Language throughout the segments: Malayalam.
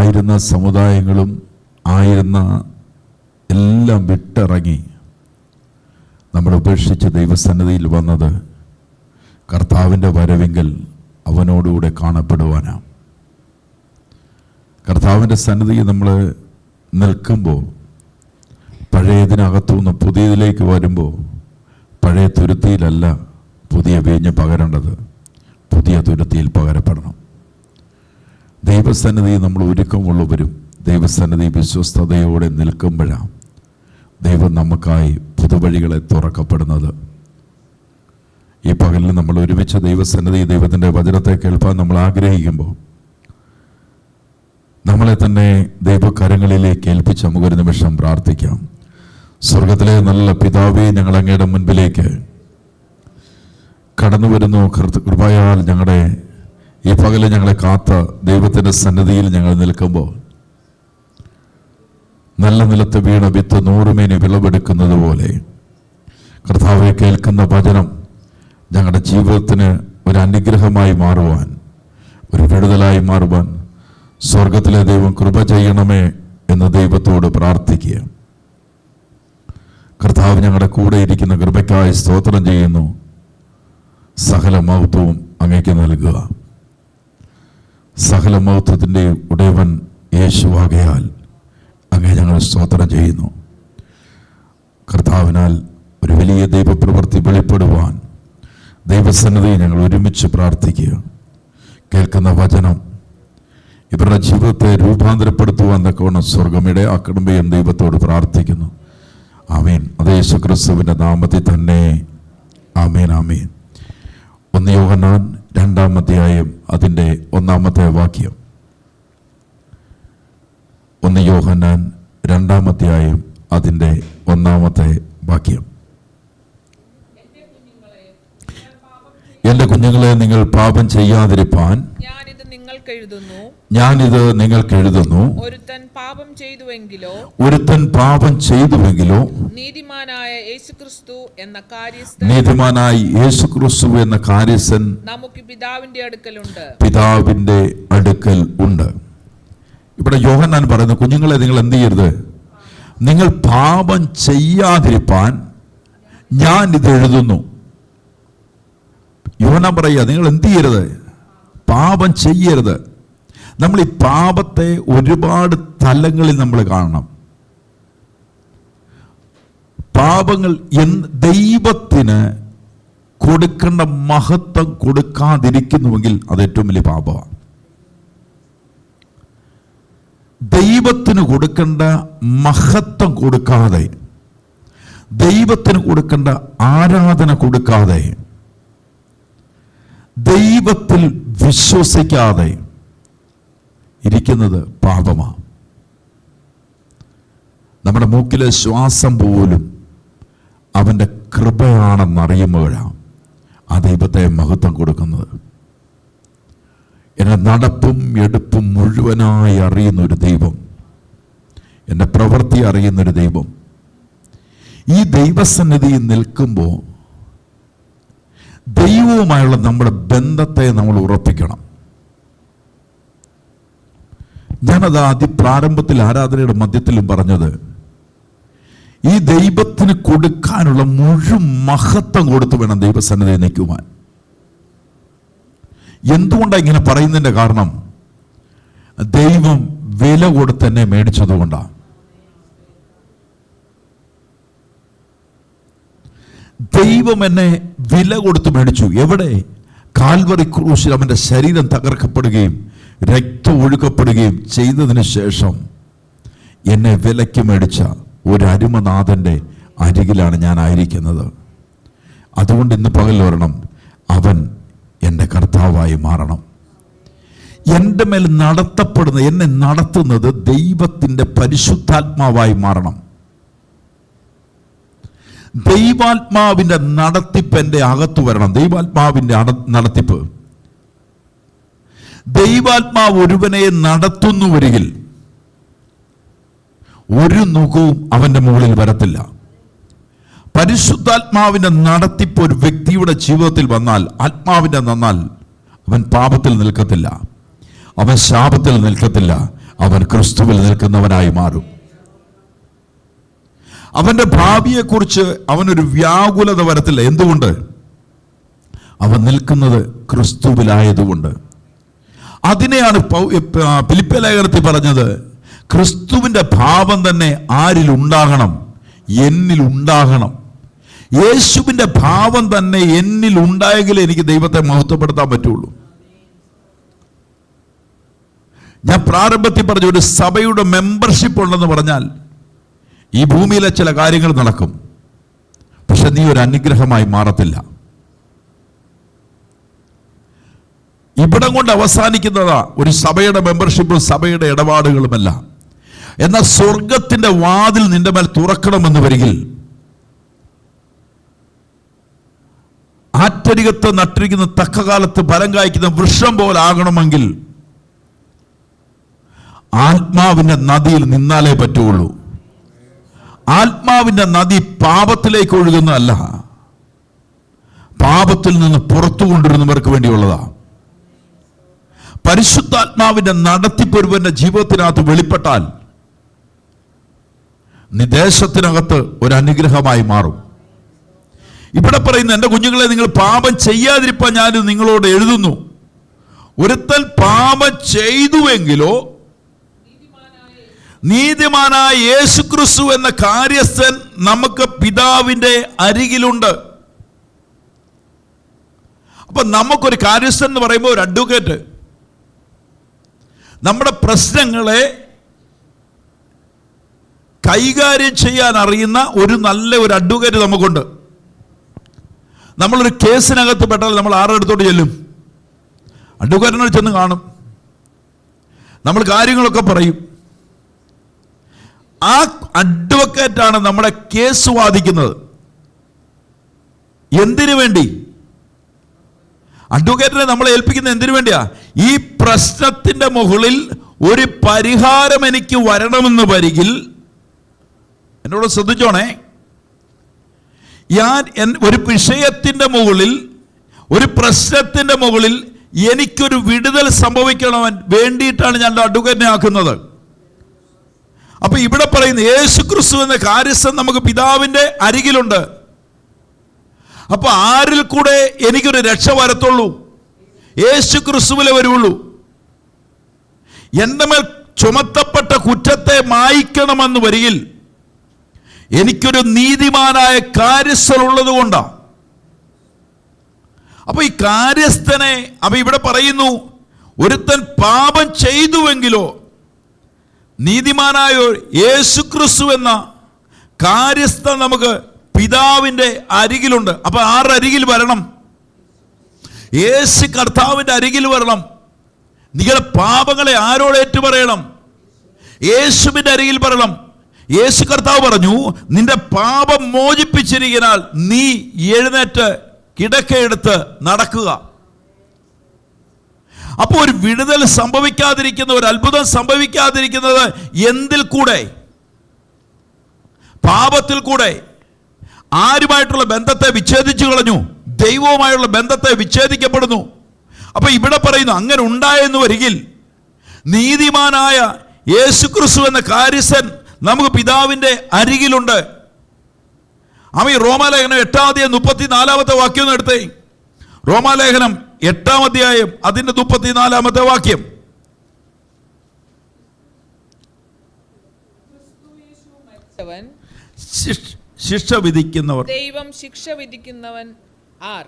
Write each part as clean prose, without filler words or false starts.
ആയിരുന്ന സമുദായങ്ങളും ആയിരുന്ന എല്ലാം വിട്ടിറങ്ങി നമ്മൾ ഉപേക്ഷിച്ച് ദൈവസന്നിധിയിൽ വന്നത് കർത്താവിൻ്റെ വരവിങ്കൽ അവനോടുകൂടെ കാണപ്പെടുവാനാണ്. കർത്താവിൻ്റെ സന്നിധിയിൽ നമ്മൾ നിൽക്കുമ്പോൾ പഴയതിനകത്തുനിന്ന് പുതിയതിലേക്ക് വരുമ്പോൾ പഴയ തുരുത്തിയിലല്ല പുതിയ വീഞ്ഞ് പകരേണ്ടത്, പുതിയ തുരുത്തിയിൽ പകരപ്പെടണം. ദൈവസന്നിധി നമ്മൾ ഒരുക്കമുള്ളവരും ദൈവസന്നിധി വിശ്വസ്തയോടെ നിൽക്കുമ്പോഴാണ് ദൈവം നമുക്കായി പുതുവഴികളെ തുറക്കപ്പെടുന്നത്. ഈ പകലിൽ നമ്മൾ ഒരുമിച്ച് ദൈവസന്നിധി ദൈവത്തിൻ്റെ വചനത്തെ കേൾപ്പാൻ നമ്മൾ ആഗ്രഹിക്കുമ്പോൾ നമ്മളെ തന്നെ ദൈവകരങ്ങളിലേക്ക് ഏൽപ്പിച്ച് നമുക്കൊരു നിമിഷം പ്രാർത്ഥിക്കാം. സ്വർഗത്തിലെ നല്ല പിതാവേ, ഞങ്ങൾ അങ്ങയുടെ മുൻപിലേക്ക് കടന്നു വരുന്നു. കൃപയാൽ ഞങ്ങളുടെ ഈ പകല് ഞങ്ങളെ കാത്ത ദൈവത്തിൻ്റെ സന്നിധിയിൽ ഞങ്ങൾ നിൽക്കുമ്പോൾ നല്ല നിലത്ത് വീണ വിത്ത് 100 മേനി വിളവെടുക്കുന്നത് പോലെ കർത്താവെ കേൾക്കുന്ന വചനം ഞങ്ങളുടെ ജീവിതത്തിന് ഒരു അനുഗ്രഹമായി മാറുവാൻ, ഒരു വിടുതലായി മാറുവാൻ സ്വർഗത്തിലെ ദൈവം കൃപ ചെയ്യണമേ എന്ന് ദൈവത്തോട് പ്രാർത്ഥിക്കുക. കർത്താവ് ഞങ്ങളുടെ കൂടെ ഇരിക്കുന്ന കൃപയ്ക്കായി സ്തോത്രം ചെയ്യുന്നു. സകല മഹത്വവും അങ്ങേക്ക് നൽകുക. സകല മഹത്വത്തിൻ്റെ ഉടയവൻ യേശുവാകയാൽ അങ്ങേ ഞങ്ങൾ സ്തോത്രം ചെയ്യുന്നു. കർത്താവിനാൽ ഒരു വലിയ ദൈവപ്രവൃത്തി വെളിപ്പെടുവാൻ ദൈവസന്നിധി ഞങ്ങൾ ഒരുമിച്ച് പ്രാർത്ഥിക്കുക. കേൾക്കുന്ന വചനം ഇവരുടെ ജീവിതത്തെ രൂപാന്തരപ്പെടുത്തുവാൻ തക്കവണ്ണം സ്വർഗമിടെ ആക്കണമേ എന്ന് ദൈവത്തോട് പ്രാർത്ഥിക്കുന്നു. ആമീൻ. അത് യേശുക്രിസ്തുവിൻ്റെ നാമത്തിൽ തന്നെ. ആമീൻ, ആമീൻ. 1 യോഹന്നാൻ 2-ാം അധ്യായം അതിൻ്റെ 1-ാമത്തെ വാക്യം. 1 യോഹന്നാൻ 2-ാം അധ്യായം അതിൻ്റെ 1-ാമത്തെ വാക്യം. എന്റെ കുഞ്ഞുങ്ങളെ, നിങ്ങൾ പാപം ചെയ്യാതിരിപ്പാൻ ഞാനിത് നിങ്ങൾക്ക് എഴുതുന്നു. ഒരുത്തൻ പാപം ചെയ്തുവെങ്കിലോ നീതിമാനായ യേശുക്രിസ്തു എന്ന കാര്യസ്ഥൻ നമുക്ക് പിതാവിന്റെ അടുക്കൽ ഉണ്ട്. ഇവിടെ യോഹന്നാൻ പറയുന്നു, കുഞ്ഞുങ്ങളെ നിങ്ങൾ എന്ത് ചെയ്യരുത്, നിങ്ങൾ പാപം ചെയ്യാതിരിപ്പാൻ ഞാൻ ഇത് എഴുതുന്നു. യോഹന്നാൻ പറയുക, നിങ്ങൾ എന്ത് ചെയ്യരുത്, പാപം ചെയ്യരുത്. നമ്മൾ ഈ പാപത്തെ ഒരുപാട് തലങ്ങളിൽ നമ്മൾ കാണണം. പാപങ്ങൾ ദൈവത്തിന് കൊടുക്കേണ്ട മഹത്വം കൊടുക്കാതിരിക്കുന്നുവെങ്കിൽ അത് ഏറ്റവും വലിയ പാപമാണ്. ദൈവത്തിന് കൊടുക്കേണ്ട മഹത്വം കൊടുക്കാതെ, ദൈവത്തിന് കൊടുക്കേണ്ട ആരാധന കൊടുക്കാതെ, ദൈവത്തിൽ വിശ്വസിക്കാതെ ഇരിക്കുന്നത് പാപമാണ്. നമ്മുടെ മൂക്കിലെ ശ്വാസം പോലും അവൻ്റെ കൃപയാണെന്നറിയുമ്പോഴാണ് ആ ദൈവത്തെ മഹത്വം കൊടുക്കുന്നത്. എൻ്റെ നടപ്പും എടുപ്പും മുഴുവനായി അറിയുന്നൊരു ദൈവം, എൻ്റെ പ്രവൃത്തി അറിയുന്നൊരു ദൈവം. ഈ ദൈവസന്നിധിയിൽ നിൽക്കുമ്പോൾ ദൈവവുമായുള്ള നമ്മുടെ ബന്ധത്തെ നമ്മൾ ഉറപ്പിക്കണം. ഞാനത് പ്രാരംഭത്തിൽ ആരാധനയുടെ മധ്യത്തിലും പറഞ്ഞത്, ഈ ദൈവത്തിന് കൊടുക്കാനുള്ള മുഴുവൻ മഹത്വം കൊടുത്തു വേണം ദൈവസന്നിധിയിൽ നിൽക്കുവാൻ. എന്തുകൊണ്ടാണ് ഇങ്ങനെ പറയുന്നതിൻ്റെ കാരണം, ദൈവം വില കൊടുത്ത് എന്നെ മേടിച്ചതുകൊണ്ടാണ്. ദൈവം എന്നെ വില കൊടുത്ത് മേടിച്ചു. എവിടെ? കാൽവറി ക്രൂശിൽ അവൻ്റെ ശരീരം തകർക്കപ്പെടുകയും രക്തം ഒഴുക്കപ്പെടുകയും ചെയ്തതിന് ശേഷം എന്നെ വിലയ്ക്ക് മേടിച്ച ഒരു അരുമനാഥൻ്റെ അരികിലാണ് ഞാൻ ആയിരിക്കുന്നത്. അതുകൊണ്ട് ഇന്ന് പകൽ വരണം, അവൻ എൻ്റെ കർത്താവായി മാറണം. എൻ്റെ മേൽ നടത്തപ്പെടുന്ന, എന്നെ നടത്തുന്നത് ദൈവത്തിൻ്റെ പരിശുദ്ധാത്മാവായി മാറണം. ദൈവാത്മാവിൻ്റെ നടത്തിപ്പ് എൻ്റെ അകത്തു വരണം. ദൈവാത്മാവിൻ്റെ നടത്തിപ്പ്, ദൈവാത്മാവ് ഒരുവനെ നടത്തുന്നുവരികിൽ ഒരു നുഖവും അവൻ്റെ മുകളിൽ വരത്തില്ല. പരിശുദ്ധാത്മാവിൻ്റെ നടത്തിപ്പ് ഒരു വ്യക്തിയുടെ ജീവിതത്തിൽ വന്നാൽ, ആത്മാവിൻ്റെ വന്നാൽ, അവൻ പാപത്തിൽ നിൽക്കത്തില്ല, അവൻ ശാപത്തിൽ നിൽക്കത്തില്ല, അവൻ ക്രിസ്തുവിൽ നിൽക്കുന്നവനായി മാറും. അവന്റെ ഭാവിയെക്കുറിച്ച് അവനൊരു വ്യാകുലത വരത്തില്ല. എന്തുകൊണ്ട്? അവൻ നിൽക്കുന്നത് ക്രിസ്തുവിലായതുകൊണ്ട്. അതിനെയാണ് ഫിലിപ്പിയ ലേഖനത്തിൽ പറഞ്ഞത്, ക്രിസ്തുവിന്റെ ഭാവം തന്നെ ആരിൽ ഉണ്ടാകണം? എന്നിൽ ഉണ്ടാകണം. യേശുവിന്റെ ഭാവം തന്നെ എന്നിൽ ഉണ്ടായെങ്കിലേ എനിക്ക് ദൈവത്തെ മഹത്വപ്പെടുത്താൻ പറ്റുള്ളൂ. ഞാൻ പ്രാരംഭത്തിൽ പറഞ്ഞ ഒരു സഭയുടെ മെമ്പർഷിപ്പ് ഉണ്ടെന്ന് പറഞ്ഞാൽ ഈ ഭൂമിയിലെ ചില കാര്യങ്ങൾ നടക്കും, പക്ഷെ നീ ഒരു അനുഗ്രഹമായി മാറത്തില്ല. ഇവിടം കൊണ്ട് അവസാനിക്കുന്നതാ ഒരു സഭയുടെ മെമ്പർഷിപ്പും സഭയുടെ ഇടപാടുകളുമല്ല. എന്നാൽ സ്വർഗത്തിന്റെ വാതിൽ നിന്റെ മേൽ തുറക്കണമെന്ന് വരികിൽ, ആറ്റരികത്ത് നട്ടിരിക്കുന്ന തക്ക കാലത്ത് ഫലം കായ്ക്കുന്ന വൃക്ഷം പോലെ ആകണമെങ്കിൽ ആത്മാവിന്റെ നദിയിൽ നിന്നാലേ പറ്റുള്ളൂ. ആത്മാവിന്റെ നദി പാപത്തിലേക്ക് ഒഴുകുന്നതല്ല, പാപത്തിൽ നിന്ന് പുറത്തു കൊണ്ടുവരുന്നവർക്ക് വേണ്ടിയുള്ളതാ. പരിശുദ്ധാത്മാവിന്റെ നടത്തിപ്പൊരുവന്റെ ജീവിതത്തിനകത്ത് വെളിപ്പെട്ടാൽ നീ ദേശത്തിനകത്ത് ഒരു അനുഗ്രഹമായി മാറും. ഇവിടെ പറയുന്ന എൻ്റെ കുഞ്ഞുങ്ങളെ, നിങ്ങൾ പാപം ചെയ്യാതിരിക്കാൻ ഞാൻ നിങ്ങളോട് എഴുതുന്നു. ഒരുത്തൻ പാപം ചെയ്തുവെങ്കിലോ നീതിമാനായ യേശുക്രിസ്തു എന്ന കാര്യസ്ഥൻ നമുക്ക് പിതാവിന്റെ അരികിലുണ്ട്. അപ്പൊ നമുക്കൊരു കാര്യസ്ഥൻ എന്ന് പറയുമ്പോൾ ഒരു അഡ്വക്കേറ്റ്, നമ്മുടെ പ്രശ്നങ്ങളെ കൈകാര്യം ചെയ്യാൻ അറിയുന്ന ഒരു നല്ല ഒരു അഡ്വക്കേറ്റ് നമുക്കുണ്ട്. നമ്മളൊരു കേസിനകത്ത് പെട്ടാൽ നമ്മൾ ആരുടെ അടുത്തോട്ട് ചെല്ലും? അഡ്വക്കേറ്റിനോട് ചെന്ന് കാണും, നമ്മൾ കാര്യങ്ങളൊക്കെ പറയും. ആ അഡ്വക്കേറ്റാണ് നമ്മുടെ കേസ് വാദിക്കുന്നത്. എന്തിനു വേണ്ടി? അഡ്വക്കേറ്റിനെ നമ്മളെ ഏൽപ്പിക്കുന്നത് എന്തിനു വേണ്ടിയാ? ഈ പ്രശ്നത്തിന്റെ മുകളിൽ ഒരു പരിഹാരം എനിക്ക് വരണമെന്ന് വരികിൽ, എന്നോട് ശ്രദ്ധിച്ചോണേ, ഞാൻ ഒരു വിഷയത്തിന്റെ മുകളിൽ, ഒരു പ്രശ്നത്തിന്റെ മുകളിൽ എനിക്കൊരു വിടുതൽ സംഭവിക്കണമെൻ വേണ്ടിയിട്ടാണ് ഞാൻ അഡ്വക്കേറ്റിനെ ആക്കുന്നത്. അപ്പൊ ഇവിടെ പറയുന്ന യേശുക്രിസ്തു എന്ന കാര്യസ്ഥൻ നമുക്ക് പിതാവിന്റെ അരികിലുണ്ട്. അപ്പൊ ആരിൽ കൂടെ എനിക്കൊരു രക്ഷ വരത്തുള്ളൂ? യേശുക്രിസ്തുവിലെ വരുള്ളൂ. എൻ്റെ മേൽ ചുമത്തപ്പെട്ട കുറ്റത്തെ മായ്ക്കണമെന്ന് വരികിൽ എനിക്കൊരു നീതിമാനായ കാര്യസ്ഥൻ ഉള്ളത് കൊണ്ടാണ്. അപ്പൊ ഈ കാര്യസ്ഥനെ, അപ്പൊ ഇവിടെ പറയുന്നു, ഒരുത്തൻ പാപം ചെയ്തുവെങ്കിലോ നീതിമാനായ യേശുക്രിസ്തു എന്ന കാര്യസ്ഥൻ നമുക്ക് പിതാവിന്റെ അരികിലുണ്ട്. അപ്പൊ ആരുടെ അരികിൽ വരണം? യേശു കർത്താവിന്റെ അരികിൽ വരണം. നിങ്ങളുടെ പാപങ്ങളെ ആരോട് ഏറ്റുപറയണം? യേശുവിന്റെ അരികിൽ പറയണം. യേശു കർത്താവ് പറഞ്ഞു, നിന്റെ പാപം മോചിപ്പിച്ചിരിക്കനാൽ നീ എഴുന്നേറ്റ് കിടക്കയെടുത്ത് നടക്കുക. അപ്പോൾ ഒരു വിടുതൽ സംഭവിക്കാതിരിക്കുന്ന, ഒരു അത്ഭുതം സംഭവിക്കാതിരിക്കുന്നത് എന്തിൽ കൂടെ? പാപത്തിൽ കൂടെ. ആരുമായിട്ടുള്ള ബന്ധത്തെ വിച്ഛേദിച്ചു കളഞ്ഞു? ദൈവവുമായുള്ള ബന്ധത്തെ വിച്ഛേദിക്കപ്പെടുന്നു. അപ്പൊ ഇവിടെ പറയുന്നു, അങ്ങനെ ഉണ്ടായെന്ന് വരികിൽ നീതിമാനായ യേശുക്രിസ്തു എന്ന കാര്യസ്ഥൻ നമുക്ക് പിതാവിന്റെ അരികിലുണ്ട്. അവൻ റോമാലേഖനം 8:34 വാക്യം ഒന്ന് എടുത്തേ. റോമാലേഖനം 8 അധ്യായം അതിന്റെ 34 വാക്യം. ശിക്ഷ വിധിക്കുന്നവർ, ദൈവം ശിക്ഷ വിധിക്കുന്നവൻ ആർ?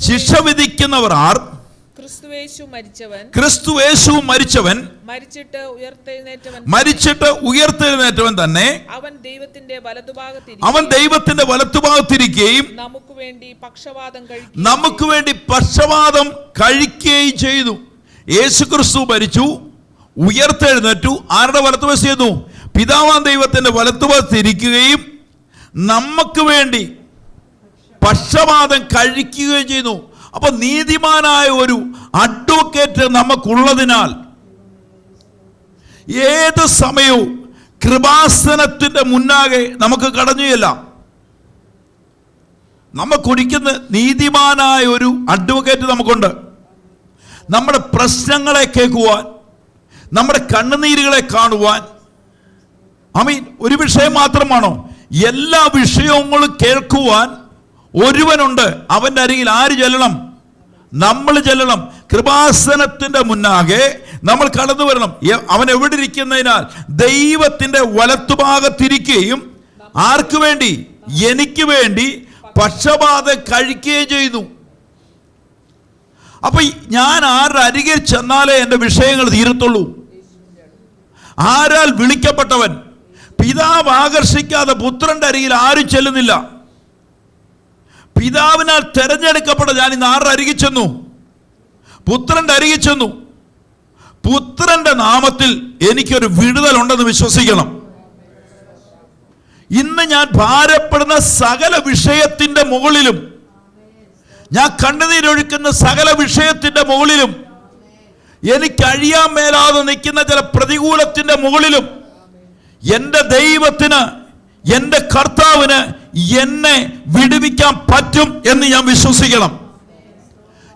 ശിക്ഷ വിധിക്കുന്നവർ ആർ? ക്രിസ്തുയേശു മരിച്ചവൻ, ക്രിസ്തുയേശു മരിച്ചവൻ, മരിച്ചിട്ട് ഉയർത്തെഴുന്നേറ്റവൻ തന്നെ. അവൻ ദൈവത്തിന്റെ വലത്തുഭാഗത്തിരിക്കുകയും നമുക്ക് വേണ്ടി പക്ഷവാദം കഴിക്കുകയും ചെയ്തു. യേശുക്രിസ്തു മരിച്ചു, ഉയർത്തെഴുന്നേറ്റു. ആരുടെ വലത്തുവശത്ത് ചെയ്തു? പിതാവാം ദൈവത്തിന്റെ വലത്തുഭാഗത്തിരിക്കുകയും നമുക്ക് വേണ്ടി പക്ഷവാദം കഴിക്കുകയും ചെയ്യുന്നു. അപ്പൊ നീതിമാനായ ഒരു അഡ്വക്കേറ്റ് നമുക്കുള്ളതിനാൽ ഏത് സമയവും കൃപാസനത്തിന്റെ മുന്നാകെ നമുക്ക് കടന്നു ചെല്ലാം. നമുക്കൊരിക്കുന്ന നീതിമാനായ ഒരു അഡ്വക്കേറ്റ് നമുക്കുണ്ട്. നമ്മുടെ പ്രശ്നങ്ങളെ കേൾക്കുവാൻ, നമ്മുടെ കണ്ണുനീരുകളെ കാണുവാൻ. ആമീൻ. ഒരു വിഷയം മാത്രമാണോ? എല്ലാ വിഷയങ്ങളും കേൾക്കുവാൻ ഒരുവനുണ്ട്. അവൻ്റെ അരികിൽ ആര് ചെല്ലണം? നമ്മൾ ചെല്ലണം. കൃപാസനത്തിന്റെ മുന്നാകെ നമ്മൾ കടന്നു വരണം. അവൻ എവിടെ ഇരിക്കുന്നതിനാൽ ദൈവത്തിന്റെ വലത്തുഭാഗത്തിരിക്കുകയും ആർക്ക് വേണ്ടി? എനിക്ക് വേണ്ടി പക്ഷപാതം കഴിക്കുകയും ചെയ്തു. അപ്പൊ ഞാൻ ആരുടെ അരികിൽ ചെന്നാലേ എൻ്റെ വിഷയങ്ങൾ തീരത്തുള്ളൂ? ആരാൽ വിളിക്കപ്പെട്ടവൻ? പിതാവ് ആകർഷിക്കാതെ പുത്രന്റെ അരികിൽ ആരും ചെല്ലുന്നില്ല. പിതാവിനാൽ തെരഞ്ഞെടുക്കപ്പെട്ട ഞാൻ ഇന്ന് ആരുടെ അരികിൽ ചെന്നു? പുത്രന്റെ അരികിൽ ചെന്നു. പുത്രന്റെ നാമത്തിൽ എനിക്കൊരു വിടുതലുണ്ടെന്ന് വിശ്വസിക്കണം. ഇന്ന് ഞാൻ ഭാരപ്പെടുന്ന സകല വിഷയത്തിന്റെ മുകളിലും, ഞാൻ കണ്ണുനീരൊഴുക്കുന്ന സകല വിഷയത്തിന്റെ മുകളിലും, എനിക്കഴിയാൻ മേലാതെ നിൽക്കുന്ന ചില പ്രതികൂലത്തിന്റെ മുകളിലും എൻ്റെ ദൈവത്തിന്, എൻ്റെ കർത്താവിന് എന്നെ വിടുവിക്കാൻ പറ്റും എന്ന് ഞാൻ വിശ്വസിക്കണം.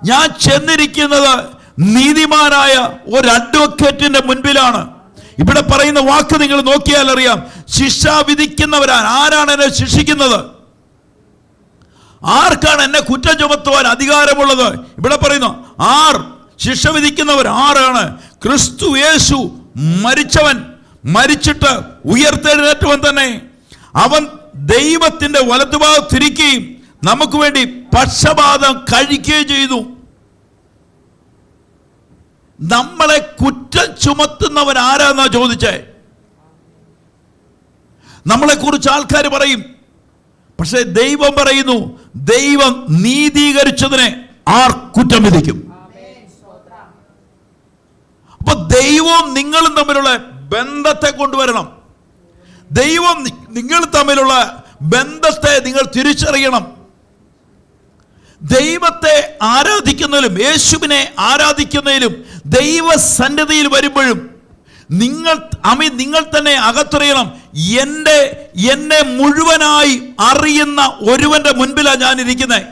ഞാൻ ചെന്നിരിക്കുന്നത് നീതിമാനായ ഒരു അഡ്വക്കേറ്റിന്റെ മുൻപിലാണ്. ഇവിടെ പറയുന്ന വാക്ക് നിങ്ങൾ നോക്കിയാൽ അറിയാം. ശിക്ഷ വിധിക്കുന്നവരാണ്. ആരാണ് എന്നെ ശിക്ഷിക്കുന്നത്? ആർക്കാണ് എന്നെ കുറ്റം ചുമത്തുവാൻ അധികാരമുള്ളത്? ഇവിടെ പറയുന്നു ശിക്ഷ വിധിക്കുന്നവർ ആരാണ്? ക്രിസ്തു യേശു മരിച്ചവൻ, മരിച്ചിട്ട് ഉയർത്തെഴുന്നേറ്റവൻ തന്നെ. അവൻ ദൈവത്തിന്റെ വലതുഭാഗത്തിരിക്കുകയും നമുക്ക് വേണ്ടി പക്ഷപാതം കഴിക്കുകയും ചെയ്തു. നമ്മളെ കുറ്റം ചുമത്തുന്നവൻ ആരാന്നാ ചോദിച്ചേ? നമ്മളെ കുറിച്ച് ആൾക്കാർ പറയും. പക്ഷെ ദൈവം പറയുന്നു, ദൈവം നീതീകരിച്ചതിനെ ആർ കുറ്റം വിധിക്കും? അപ്പൊ ദൈവവും നിങ്ങളും തമ്മിലുള്ള ബന്ധത്തെ കൊണ്ടുവരണം. ദൈവം നിങ്ങൾ തമ്മിലുള്ള ബന്ധത്തെ നിങ്ങൾ തിരിച്ചറിയണം. ദൈവത്തെ ആരാധിക്കുന്നതിലും യേശുവിനെ ആരാധിക്കുന്നതിലും ദൈവസന്നിധിയിൽ വരുമ്പോഴും നിങ്ങൾ തന്നെ അകത്തറിയണം. എന്നെ മുഴുവനായി അറിയുന്ന ഒരുവന്റെ മുൻപിലാണ് ഞാൻ ഇരിക്കുന്നത്.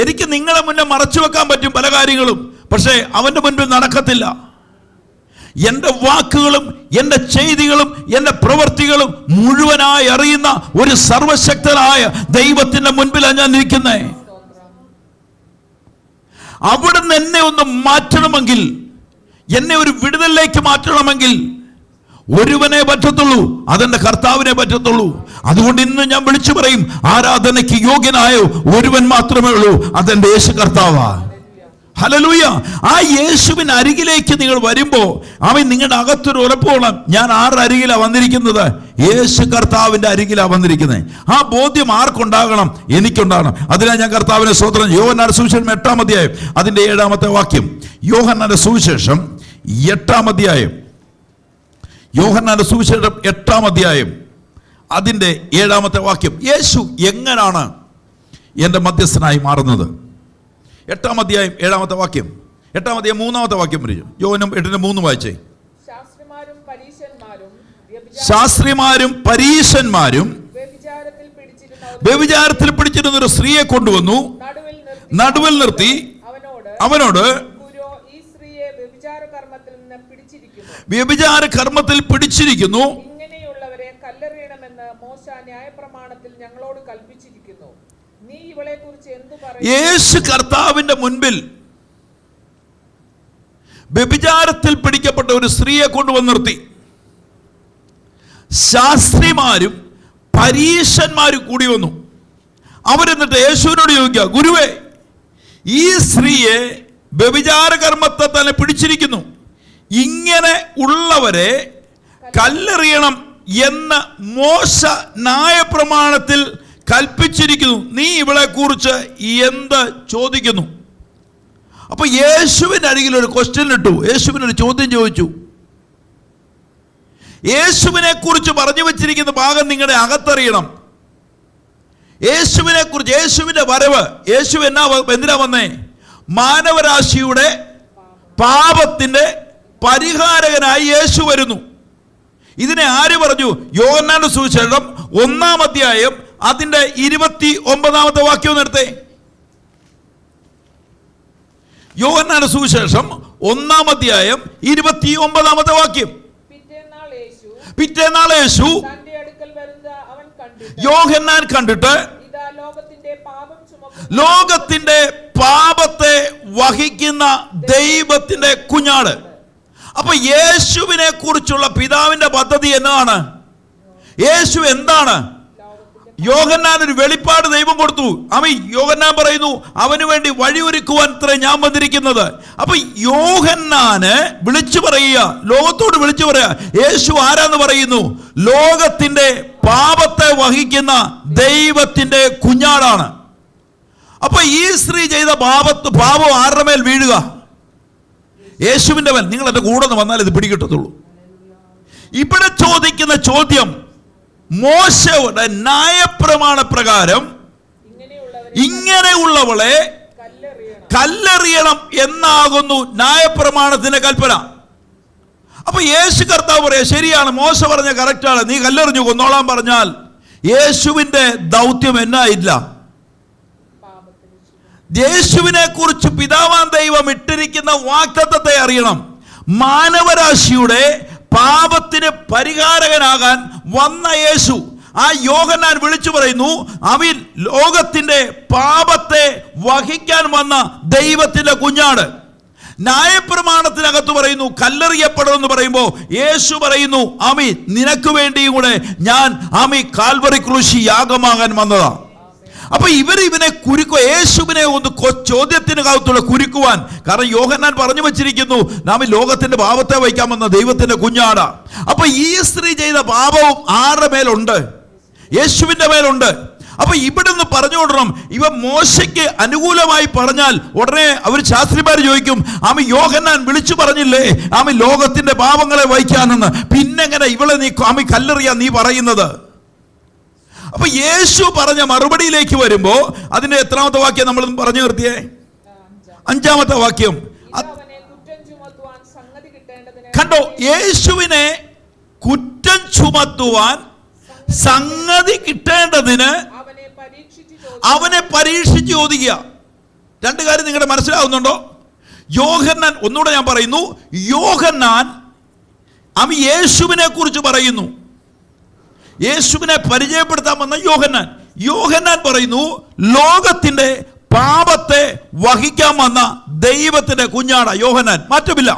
എനിക്ക് നിങ്ങളെ മുന്നേ മറച്ചു വെക്കാൻ പറ്റും പല കാര്യങ്ങളും, പക്ഷേ അവന്റെ മുൻപിൽ നടക്കത്തില്ല. എൻ്റെ വാക്കുകളും എൻ്റെ ചെയ്തികളും എൻ്റെ പ്രവൃത്തികളും മുഴുവനായി അറിയുന്ന ഒരു സർവശക്തനായ ദൈവത്തിന്റെ മുൻപിലാണ് ഞാൻ ഇരിക്കുന്നത്. അവിടുന്ന് എന്നെ ഒന്ന് മാറ്റണമെങ്കിൽ, എന്നെ ഒരു വിടുതലിലേക്ക് മാറ്റണമെങ്കിൽ ഒരുവനെ പറ്റത്തുള്ളൂ, അതെന്റെ കർത്താവിനെ പറ്റത്തുള്ളൂ. അതുകൊണ്ട് ഇന്ന് ഞാൻ വിളിച്ചു പറയും, ആരാധനയ്ക്ക് യോഗ്യനായ ഒരുവൻ മാത്രമേ ഉള്ളൂ, അതെന്റെ യേശു കർത്താവാ. ഹല്ലേലൂയ. ആ യേശുവിന് അരികിലേക്ക് നിങ്ങൾ വരുമ്പോൾ അവൻ നിങ്ങളുടെ അകത്തൊരു ഉറപ്പോളം, ഞാൻ ആരുടെ അരികിലാണ് വന്നിരിക്കുന്നത്? യേശു കർത്താവിന്റെ അരികിലാണ് വന്നിരിക്കുന്നത്. ആ ബോധ്യം ആർക്കുണ്ടാകണം? എനിക്കുണ്ടാകണം. അതിനാണ് ഞാൻ കർത്താവിനെ സ്തോത്രം. യോഹന്നാന്റെ സുവിശേഷം 8-ാം അധ്യായം അതിന്റെ 7-ാമത്തെ വാക്യം. യോഹന്നാന്റെ സുവിശേഷം 8-ാം അധ്യായം, യോഹന്നാന്റെ സുവിശേഷം 8-ാം അധ്യായം അതിന്റെ 7-ാമത്തെ വാക്യം. യേശു എങ്ങനാണ് എൻ്റെ മധ്യസ്ഥനായി മാറുന്നത്? 8-ാം അധ്യായം 7-ാമത്തെ വാക്യം. 8-ാം അധ്യായം 3-ാമത്തെ വാക്യം പറഞ്ഞു. യോഹന്നാൻ 8:3 വായിച്ചേ. ശാസ്ത്രിമാരും പരീശന്മാരും വ്യഭിചാരത്തിൽ പിടിച്ചിരുന്ന ഒരു സ്ത്രീയെ കൊണ്ടുവന്നു, നടുവിൽ നിർത്തി അവനോട് വ്യഭിചാര കർമ്മത്തിൽ പിടിച്ചിരിക്കുന്നു, ഇങ്ങനെയുള്ളവരെ കല്ലെറിയണമെന്ന് മോശെ ന്യായപ്രമാണത്തിൽ ഞങ്ങളോട് കൽപ്പിച്ചിരിക്കുന്നു. നീ ഇവളെ കുറിച്ച് എന്തു പറയും? യേശു കർത്താവിന്റെ മുൻപിൽ വ്യഭിചാരത്തിൽ പിടിക്കപ്പെട്ട ഒരു സ്ത്രീയെ കൊണ്ടുവന്ന് നിർത്തി. ശാസ്ത്രിമാരും പരീശന്മാരും കൂടി വന്നു. അവരെന്നിട്ട് യേശുവിനോട് ചോദിക്കുക, ഗുരുവേ, ഈ സ്ത്രീയെ വ്യഭിചാര കർമ്മത്തെ തന്നെ പിടിച്ചിരിക്കുന്നു, ഇങ്ങനെ ഉള്ളവരെ കല്ലെറിയണം എന്ന് മോശെ ന്യായപ്രമാണത്തിൽ കൽപ്പിച്ചിരിക്കുന്നു. നീ ഇവളെ കുറിച്ച് എന്ത് ചോദിക്കുന്നു? അപ്പൊ യേശുവിന്റെ അരികിൽ ഒരു ക്വസ്റ്റ്യൻ ഇട്ടു. യേശുവിനൊരു ചോദ്യം ചോദിച്ചു. യേശുവിനെ കുറിച്ച് പറഞ്ഞു വെച്ചിരിക്കുന്ന ഭാഗം നിങ്ങളുടെ അകത്തറിയണം. യേശുവിനെ കുറിച്ച്, യേശുവിന്റെ വരവ്, യേശു എന്തിനാ വന്നേ? മാനവരാശിയുടെ പാപത്തിന്റെ പരിഹാരകനായി യേശു വരുന്നു. ഇതിനെ ആര് പറഞ്ഞു? യോഹന്നാന്റെ സുവിശേഷം 1-ാം അധ്യായം അതിന്റെ 29-ാമത്തെ വാക്യം നിർത്തേ. യോഹന്നാന്റെ സുവിശേഷം 1-ാം അധ്യായം 29-ാമത്തെ വാക്യം. പിറ്റേന്നാൾ യേശു യോഹന്നാൻ കണ്ടിട്ട് ലോകത്തിന്റെ പാപത്തെ വഹിക്കുന്ന ദൈവത്തിന്റെ കുഞ്ഞാട്. അപ്പൊ യേശുവിനെ കുറിച്ചുള്ള പിതാവിന്റെ പദ്ധതി എന്താണ്? യേശു എന്താണ്? യോഹന്നാൻ ഒരു വെളിപ്പാട് ദൈവം കൊടുത്തു. യോഹന്നാൻ പറയുന്നു, അവന് വേണ്ടി വഴിയൊരുക്കുവാൻ ഇത്ര ഞാൻ വന്നിരിക്കുന്നത്. അപ്പൊ യോഹന്നാന് വിളിച്ചു പറയുക, ലോകത്തോട് വിളിച്ചു പറയുക, യേശു ആരാന്ന് പറയുന്നു? ലോകത്തിന്റെ പാപത്തെ വഹിക്കുന്ന ദൈവത്തിന്റെ കുഞ്ഞാടാണ്. അപ്പൊ ഈ സ്ത്രീ ചെയ്ത പാപം ആരുടെ മേൽ വീഴുക? യേശുവിന്റെ മേൽ. നിങ്ങൾ എന്റെ കൂടെ നിന്ന് വന്നാൽ ഇത് പിടികിട്ടത്തുള്ളൂ. ഇവിടെ ചോദിക്കുന്ന ചോദ്യം, മോശയുടെ ന്യായപ്രമാണ പ്രകാരം ഇങ്ങനെയുള്ളവളെ കല്ലെറിയണം എന്നാകുന്നു ന്യായപ്രമാണത്തിന്റെ കൽപ്പന. അപ്പൊ യേശു കർത്താവ് പറയാ, ശരിയാണ്, മോശ പറഞ്ഞ കറക്റ്റാണ്, നീ കല്ലെറിഞ്ഞു കൊന്നോളാൻ പറഞ്ഞാൽ യേശുവിന്റെ ദൗത്യം എന്നായില്ല. യേശുവിനെ കുറിച്ച് പിതാവാൻ ദൈവം ഇട്ടിരിക്കുന്ന വാഗ്ദത്തത്തെ അറിയണം. മാനവരാശിയുടെ പാപത്തിന് പരിഹാരകനാകാൻ വന്ന യേശു, ആ യോഹന്നാൻ വിളിച്ചു പറയുന്നു, അവൻ ലോകത്തിന്റെ പാപത്തെ വഹിക്കാൻ വന്ന ദൈവത്തിന്റെ കുഞ്ഞാട്. ന്യായപ്രമാണത്തിനകത്ത് പറയുന്നു കല്ലെറിയപ്പെടുമെന്ന് പറയുമ്പോൾ യേശു പറയുന്നു, നിനക്ക് വേണ്ടിയും കൂടെ ഞാൻ കാൽവറി ക്രൂശി യാഗമാകാൻ വന്നതാ. അപ്പൊ ഇവനെ കുരുക്കുക, യേശുവിനെ ഒന്ന് ചോദ്യത്തിനകത്തുള്ള കുരുക്കുവാൻ. കാരണം യോഹന്നാൻ പറഞ്ഞു വെച്ചിരിക്കുന്നു, നാം ലോകത്തിന്റെ പാപത്തെ വഹിക്കാൻ വന്ന ദൈവത്തിന്റെ കുഞ്ഞാടാ. അപ്പൊ ഈ സ്ത്രീ ചെയ്ത പാപവും ആരുടെ മേലുണ്ട്? യേശുവിന്റെ മേലുണ്ട്. അപ്പൊ ഇവിടുന്ന് പറഞ്ഞുകൊണ്ടണം, ഇവ മോശയ്ക്ക് അനുകൂലമായി പറഞ്ഞാൽ ഉടനെ അവർ ശാസ്ത്രിമാർ ചോദിക്കും, യോഹന്നാൻ വിളിച്ചു പറഞ്ഞില്ലേ ലോകത്തിന്റെ പാപങ്ങളെ വഹിക്കാനെന്ന്, പിന്നെങ്ങനെ ഇവളെ നീ കല്ലെറിയാൻ നീ പറയുന്നത്? അപ്പൊ യേശു പറഞ്ഞ മറുപടിയിലേക്ക് വരുമ്പോ അതിന്റെ എത്രാമത്തെ വാക്യം നമ്മൾ പറഞ്ഞു നിർത്തിയേ? 5-ാമത്തെ വാക്യം. കണ്ടോ, യേശുവിനെ കുറ്റം ചുമത്തുവാൻ സംഗതി കിട്ടേണ്ടതിന് അവനെ പരീക്ഷിച്ച് ചോദിക്കുക. രണ്ട് കാര്യം നിങ്ങളുടെ മനസ്സിലാവുന്നുണ്ടോ? യോഹന്നാൻ, ഒന്നുകൂടെ ഞാൻ പറയുന്നു, യോഹന്നാൻ യേശുവിനെ കുറിച്ച് പറയുന്നു, യേശുവിനെ പരിചയപ്പെടുത്താൻ വന്ന യോഹന്നാൻ പറയുന്നു, ലോകത്തിന്റെ പാപത്തെ വഹിക്കാൻ വന്ന ദൈവത്തിന്റെ കുഞ്ഞാണ് യോഹന്നാൻ, മാറ്റമില്ല.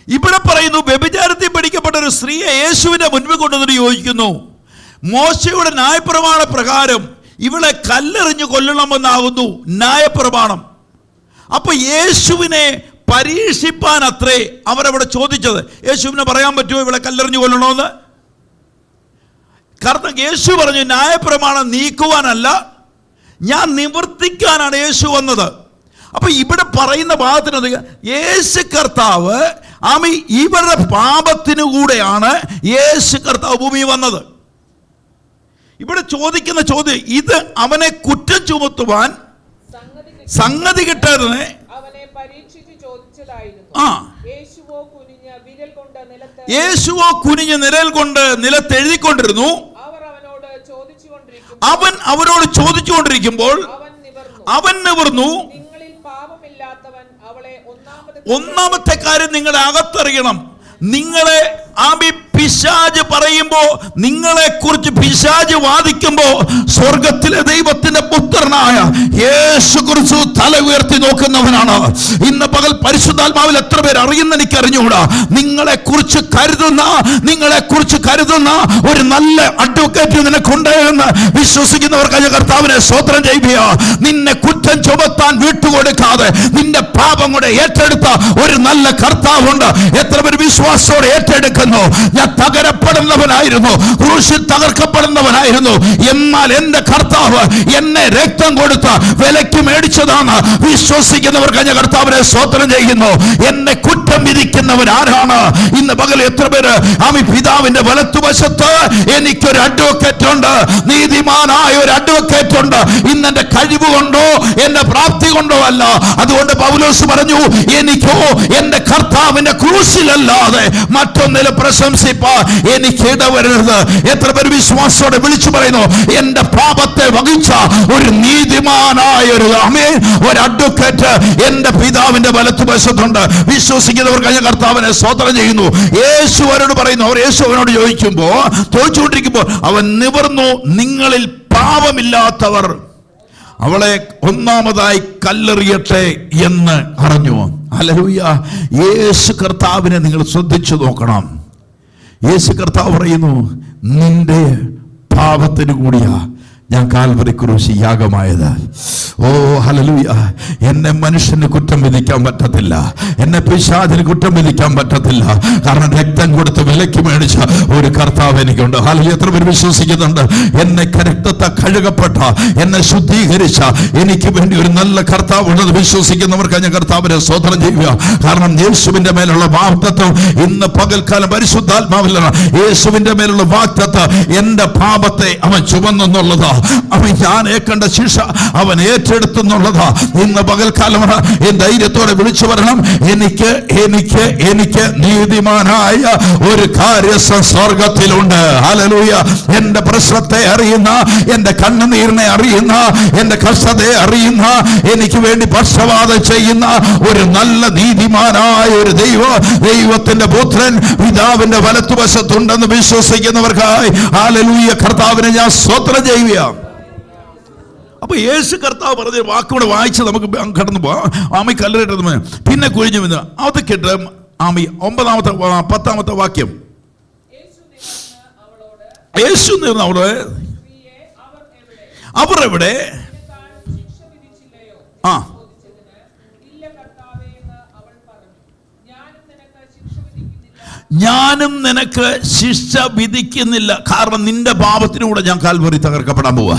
ഇവിടെ പറയുന്നു, വ്യഭിചാരത്തിൽ പിടിക്കപ്പെട്ട ഒരു സ്ത്രീയെ യേശുവിന്റെ മുൻപിൽ കൊണ്ടുവന്നിട്ട് ചോദിക്കുന്നു, മോശയുടെ ന്യായപ്രമാണ പ്രകാരം ഇവളെ കല്ലെറിഞ്ഞു കൊല്ലണമെന്നാകുന്നു ന്യായപ്രമാണം. അപ്പൊ യേശുവിനെ പരീക്ഷിപ്പാൻ അത്രേ അവരവിടെ ചോദിച്ചത്. യേശുവിനെ പറയാൻ പറ്റുമോ ഇവളെ കല്ലെറിഞ്ഞു കൊല്ലണമെന്ന്? കാരണം യേശു പറഞ്ഞു, ന്യായപ്രമാണം നീക്കുവാനല്ല, ഞാൻ നിവർത്തിക്കാനാണ് യേശു വന്നത്. അപ്പൊ ഇവിടെ പറയുന്ന ഭാഗത്തിന് യേശു കർത്താവ് ഇവരുടെ പാപത്തിനു കൂടെയാണ് യേശു കർത്താവ് ഭൂമി വന്നത്. ഇവിടെ ചോദിക്കുന്ന ചോദ്യം, ഇത് അവനെ കുറ്റം ചുമത്തുവാൻ സംഗതി കിട്ടരുത്. യേശുവോ കുനിഞ്ഞ വിരൽ കൊണ്ട് നിലത്തെഴുതിക്കൊണ്ടിരുന്നു. അവൻ അവരോട് ചോദിച്ചുകൊണ്ടിരിക്കുമ്പോൾ അവൻ നിവർന്നു. ഒന്നാമത്തെ കാര്യം നിങ്ങളെ അകത്തറിയണം. നിങ്ങളെ പിശാച് പറയുമ്പോ, നിങ്ങളെ കുറിച്ച് പിശാച് വാദിക്കുമ്പോ, സ്വർഗത്തിലെ ദൈവത്തിന്റെ പുത്രനായ യേശു കുറിച്ച് തല ഉയർത്തി നോക്കുന്നവനാണ്. ഇന്ന് പകൽ പരിശുദ്ധാത്മാവിൽ എത്ര പേർ അറിയുന്ന എനിക്ക് അറിഞ്ഞുകൂടാ. നിങ്ങളെ കുറിച്ച് കരുതുന്ന ഒരു നല്ല അഡ്വക്കേറ്റ് നിനക്കുണ്ട് എന്ന് വിശ്വസിക്കുന്നവർക്ക് കർത്താവിനെ സ്തോത്രം ചെയ്യുക. നിന്നെ കുറ്റം ചുമത്താൻ വിട്ടുകൊടുക്കാതെ നിന്റെ പാപം കൂടെ ഏറ്റെടുത്ത ഒരു നല്ല കർത്താവുണ്ട്. എത്ര പേർ വിശ്വാസത്തോടെ ഏറ്റെടുക്കുന്നു? ഞാൻ തകരപ്പെടുന്നവനായിരുന്നു, ക്രൂശിൽ തകർക്കപ്പെടുന്നവനായിരുന്നു, എന്നാൽ എന്റെ കർത്താവ് എന്നെ രക്തം കൊടുത്ത വിലയ്ക്ക് മേടിച്ചതാണ്. വിശ്വസിക്കുന്നവർക്ക് ഞാൻ കർത്താവിനെ സ്തോത്രം ചെയ്യുന്നു. എന്നെ കുറ്റം കുറ്റം വിധിക്കുന്നവൻ ആരാണ്? ഇന്ന് പകൽ എത്ര പേര് ആമി പിതാവിന്റെ വലത്തുവശത്ത് എനിക്കൊരു അഡ്വക്കേറ്റ് ഉണ്ട്, നീതിമാനായ ഒരു അഡ്വക്കേറ്റ് ഉണ്ട്. ഇന്ന് എന്റെ കഴിവ് കൊണ്ടോ എന്റെ പ്രാപ്തി കൊണ്ടോ അല്ല. അതുകൊണ്ട് പൗലോസ് പറഞ്ഞു, എനിക്കോ എന്റെ കർത്താവിന്റെ ക്രൂശിലല്ലാതെ മറ്റൊന്നിലും പ്രശംസിപ്പാൻ എനിക്ക് ഇടവരരുത്. എത്ര പേര് വിശ്വാസത്തോടെ വിളിച്ചു പറയുന്നു, എന്റെ പാപത്തെ വഹിച്ച ഒരു നീതിമാനായ ഒരു അഡ്വക്കേറ്റ് എന്റെ പിതാവിന്റെ വലത്തുവശത്തുണ്ട്. വിശ്വസിക്കുന്നവർ കഴിഞ്ഞ കർത്താവിനെ സ്തോത്രം ചെയ്യുന്നു. യേശു അവരോട് പറയുന്നു, അവർ യേശു അവനോട് ചോദിച്ചുകൊണ്ടിരിക്കുമ്പോൾ അവൻ നിവർന്നു, നിങ്ങളിൽ പാപമില്ലാത്തവർ അവളെ ഒന്നാമതായി കല്ലെറിയട്ടെ എന്ന് അറിഞ്ഞു. ഹല്ലേലൂയ. യേശു കർത്താവിനെ നിങ്ങൾ ശ്രദ്ധിച്ചു നോക്കണം. യേശു കർത്താവ് പറയുന്നു, നിന്റെ പാപത്തിന് കൂടിയാ ഞാൻ കാൽവരി ക്രൂശിൽ യാഗമായത്. ഓ ഹല്ലേലൂയ. എന്നെ മനുഷ്യന് കുറ്റം വിധിക്കാൻ പറ്റത്തില്ല, എന്നെ പിശാചിന് കുറ്റം വിധിക്കാൻ പറ്റത്തില്ല. കാരണം രക്തം കൊടുത്ത് വിലയ്ക്ക് മേടിച്ച ഒരു കർത്താവ് എനിക്കുണ്ട്. ഹല്ലേലൂയ. എത്ര പേര് വിശ്വസിക്കുന്നുണ്ട്? എന്നെ രക്തത്തെ കഴുകപ്പെട്ട, എന്നെ ശുദ്ധീകരിച്ച എനിക്ക് വേണ്ടി ഒരു നല്ല കർത്താവ് ഉള്ളത് വിശ്വസിക്കുന്നവർക്ക് ഞാൻ കർത്താവിനെ സ്തോത്രം ചെയ്യുക. കാരണം യേശുവിന്റെ മേലുള്ള വാഗ്ദത്തം ഇന്ന് പകൽക്കാലം പരിശുദ്ധാത്മാവിലാണ്. യേശുവിന്റെ മേലുള്ള വാഗ്ദത്തം എന്റെ പാപത്തെ അവൻ ചുമന്നെന്നുള്ളതാ. അവൻ ഞാൻ ഏൽക്കേണ്ട ശിക്ഷ അവൻ ഏറ്റെടുത്തെന്നുള്ളതാ. ഇന്ന് പകൽക്കാലം ധൈര്യത്തോടെ വിളിച്ചു പറയണം, എനിക്ക് എനിക്ക് എനിക്ക് നീതിമാനായ ഒരു കാര്യം സ്വർഗത്തിലുണ്ട്. ഹല്ലേലൂയ. എന്റെ പ്രശ്നത്തെ അറിയുന്ന, എന്റെ കണ്ണുനീരിനെ അറിയുന്ന, എന്റെ കഷ്ടതയെ അറിയുന്ന, എനിക്ക് വേണ്ടി പക്ഷപാതം ചെയ്യുന്ന ഒരു നല്ല നീതിമാനായ ഒരു ദൈവത്തിന്റെ പുത്രൻ പിതാവിന്റെ വലത്തുവശത്തുണ്ടെന്ന് വിശ്വസിക്കുന്നവർക്കായി ഹല്ലേലൂയ കർത്താവിനെ ഞാൻ സ്തോത്രം ചെയ്യുക. അപ്പൊ യേശു കർത്താവ് പറഞ്ഞ വാക്കുകൂടെ വായിച്ച് നമുക്ക് കടന്നു പോവാം. ആമി കല്ലെറിയട്ടെ, പിന്നെ കുഴിഞ്ഞു വീണ് അത് കേട്ട് ആമി 9-ാമത്തെ 10-ാമത്തെ വാക്യം. യേശു അവളോട്, അവർ എവിടെ? ആ, ഞാനും നിനക്ക് ശിക്ഷ വിധിക്കുന്നില്ല, കാരണം നിന്റെ പാപത്തിനൂടെ ഞാൻ കാൽവരി തകർക്കപ്പെടാൻ പോവാ.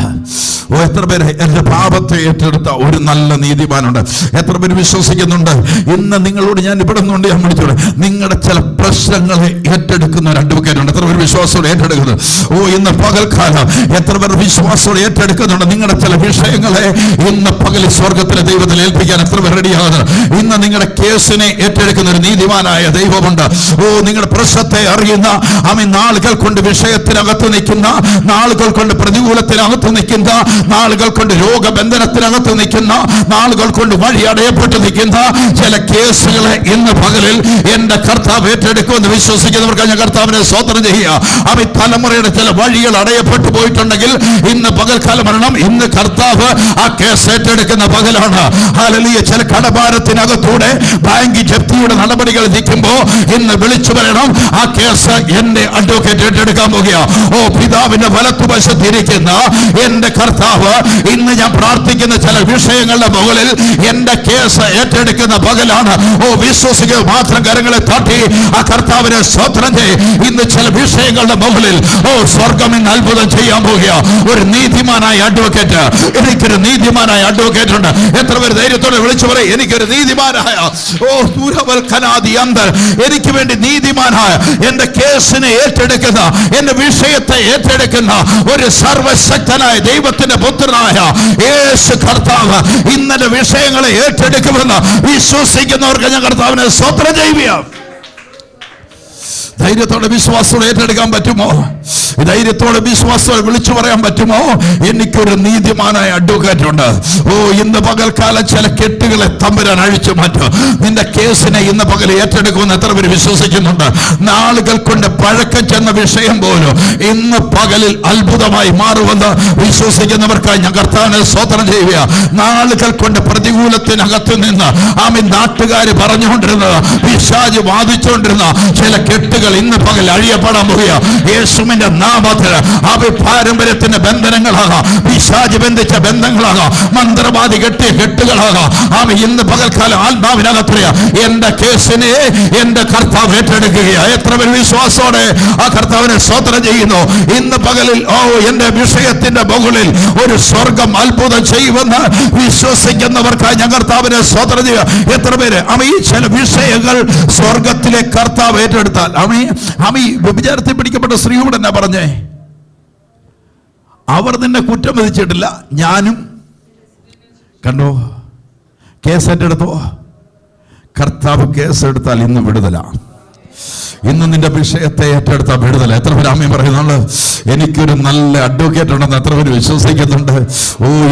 ഓ, എത്ര പേര് എന്റെ പാപത്തെ ഏറ്റെടുത്ത ഒരു നല്ല നീതിമാനുണ്ട്. എത്ര പേര് വിശ്വസിക്കുന്നുണ്ട്? ഇന്ന് നിങ്ങളോട് ഞാൻ ഇവിടെ നിന്നുകൊണ്ട് ഞാൻ വിളിച്ചോളെ, നിങ്ങളുടെ ചില പ്രശ്നങ്ങളെ ഏറ്റെടുക്കുന്ന ഒരു അഡ്വക്കേറ്റ് ഉണ്ട്. എത്ര പേര് വിശ്വാസത്തോടെ ഏറ്റെടുക്കുന്നു? ഓ, ഇന്ന് പകൽക്കാലം എത്ര പേർ വിശ്വാസത്തോടെ ഏറ്റെടുക്കുന്നുണ്ട്? നിങ്ങളുടെ ചില വിഷയങ്ങളെ ഇന്ന് പകൽ സ്വർഗത്തിലെ ദൈവത്തിൽ ഏൽപ്പിക്കാൻ എത്ര പേർ റെഡിയാകുന്നു? ഇന്ന് നിങ്ങളുടെ കേസിനെ ഏറ്റെടുക്കുന്ന ഒരു നീതിമാനായ ദൈവമുണ്ട്. ഓ, നിങ്ങളുടെ പ്രശ്നത്തെ അറിയുന്ന, നാളുകൾ കൊണ്ട് വിഷയത്തിനകത്ത് നിൽക്കുന്ന, നാളുകൾ കൊണ്ട് പ്രതികൂലത്തിനകത്ത് നിൽക്കുന്ന, നാളുകൾ കൊണ്ട് രോഗബന്ധനത്തിനകത്ത് നിൽക്കുന്ന, നാളുകൾ കൊണ്ട് വഴി അടയപ്പെട്ട് നിൽക്കുന്ന ചില കേസുകളെ ഇന്ന് പകലിൽ എന്റെ കർത്താവ് ഏറ്റെടുക്കുമെന്ന് വിശ്വസിക്കുന്നവർക്ക് ഞാൻ കർത്താവിനെ സ്തോത്രം ചെയ്യുക. തലമുറയുടെ ചില വഴികൾ അടയപ്പെട്ടു പോയിട്ടുണ്ടെങ്കിൽ ഇന്ന് പകൽക്കാലം വരണം. ഇന്ന് കർത്താവ് ആ കേസ് ഏറ്റെടുക്കുന്ന പകലാണ്. ഹല്ലേലൂയ. ചില കടഭാരത്തിനകത്തൂടെ ബാങ്ക് ജപ്തിയുടെ നടപടികൾ നിൽക്കുമ്പോൾ ഇന്ന് വിളിച്ചു പറയണം, ആ കേസ് എന്റെ അഡ്വക്കേറ്റ് ഏറ്റെടുക്കാൻ പോകുക. ഓ, പിതാവിന്റെ വലത്തുവശത്തിരിക്കുന്ന എന്റെ കർത്താവ് ഇന്ന് ഞാൻ പ്രാർത്ഥിക്കുന്ന ചില വിഷയങ്ങളുടെ മുകളിൽ എന്റെ കേസ് ഏറ്റെടുക്കുന്ന പകലാണ്. ഓ, വിശ്വസിക്കുക മാത്രം കരങ്ങളെ തട്ടി ആ കർത്താവിനെ സ്തോത്രം ചെയ്യും. ഇന്ന് ചില വിഷയങ്ങളുടെ മുകളിൽ ഓ, സ്വർഗം ഇന്ന് അത്ഭുതം ചെയ്യാൻ പോകുക. ഒരു നീതിമാനായ അഡ്വക്കേറ്റ്, എനിക്കൊരു നീതിമാനായ അഡ്വക്കേറ്റ് ഉണ്ട്. എത്ര പേര് ധൈര്യത്തോടെ വിളിച്ചു പറയും, എനിക്കൊരു നീതിമാനായ, ഓ ദൂരവൽക്കനാദി അന്തർ, എനിക്ക് വേണ്ടി നീതിമാനായ, എന്റെ കേസിനെ ഏറ്റെടുക്കുന്ന, എന്റെ വിഷയത്തെ ഏറ്റെടുക്കുന്ന ഒരു സർവശക്തനായ ദൈവത്തിന്റെ പുത്രനായ യേശു കർത്താവ് ഇന്നലെ വിഷയങ്ങളെ ഏറ്റെടുക്കുമെന്ന് വിശ്വസിക്കുന്നവർക്ക് ഞാൻ കർത്താവിനെ സ്തോത്രം ചെയ്യുക. ധൈര്യത്തോടെ വിശ്വാസത്തോടെ ഏറ്റെടുക്കാൻ പറ്റുമോ? ധൈര്യത്തോടെ വിശ്വാസത്തോടെ വിളിച്ചു പറയാൻ പറ്റുമോ? എനിക്കൊരു നീതിമാനായ അഡ്വക്കേറ്റ് ഉണ്ട്. ഓ, ഇന്ന് പകൽക്കാലം ചില കെട്ടുകളെ തമ്പുരാൻ അഴിച്ചു മാറ്റും. നിന്റെ കേസിനെ ഇന്ന് പകൽ ഏറ്റെടുക്കുമെന്ന് എത്ര പേര് വിശ്വസിക്കുന്നുണ്ട്? നാളുകൾ കൊണ്ട് പഴക്കം ചെന്ന വിഷയം പോലും ഇന്ന് പകലിൽ അത്ഭുതമായി മാറുമെന്ന് വിശ്വസിക്കുന്നവർക്കായി ഞാൻ കർത്താവിനെ സ്തോത്രം ചെയ്യുക. നാളുകൾ കൊണ്ട് പ്രതികൂലത്തിനകത്ത് നിന്ന് നാട്ടുകാർ പറഞ്ഞുകൊണ്ടിരുന്നത്, പിശാച് വാദിച്ചുകൊണ്ടിരുന്ന ചില കെട്ടുകൾ ഇന്ന് പകൽ അഴിയപ്പെടാൻ പോകുക. യേശുവിന്റെ നാമത്തിൽ പാരമ്പര്യത്തിന്റെ ബന്ധനങ്ങളാകാം, പിശാച് ബന്ധിച്ച ബന്ധങ്ങളാകാം, മന്ത്രവാദി കെട്ടിയ കെട്ടുകളാകാം. ഇന്ന് പകൽക്കാലം ആത്മാവിനകത്ത് എന്റെ കേസിനെ എന്റെ കർത്താവ് ഏറ്റെടുക്കുകയാണ്. എത്ര പേർ വിശ്വാസത്തോടെ ആ കർത്താവിനെ സ്തോത്രം ചെയ്യുന്നു? ഇന്ന് പകലിൽ എന്റെ വിഷയത്തിന്റെ മുകളിൽ ഒരു സ്വർഗം അത്ഭുതം ചെയ്യുമെന്ന് വിശ്വസിക്കുന്നവർക്കായി ഞാൻ കർത്താവിനെ സ്തോത്രം ചെയ്യുക. എത്ര പേര് ഈ ചില വിഷയങ്ങൾ സ്വർഗത്തിലെ കർത്താവ് ഏറ്റെടുത്താൽ വിചാരത്തിൽ പിടിക്കപ്പെട്ട സ്ത്രീയോട് എന്നാ പറഞ്ഞേ? അവർ നിന്നെ കുറ്റം വിധിച്ചിട്ടില്ല, ഞാനും കണ്ടോ കേസെടുത്തോ. കർത്താവ് കേസെടുത്താൽ ഇന്ന് വിടുതല. ഇന്ന് നിന്റെ വിഷയത്തെ ഏറ്റെടുത്ത വിടുതല. എത്ര പേര് ആമേൻ പറയുന്നുണ്ട്? എനിക്കൊരു നല്ല അഡ്വക്കേറ്റ് ഉണ്ടെന്ന് എത്ര പേര് വിശ്വസിക്കുന്നുണ്ട്?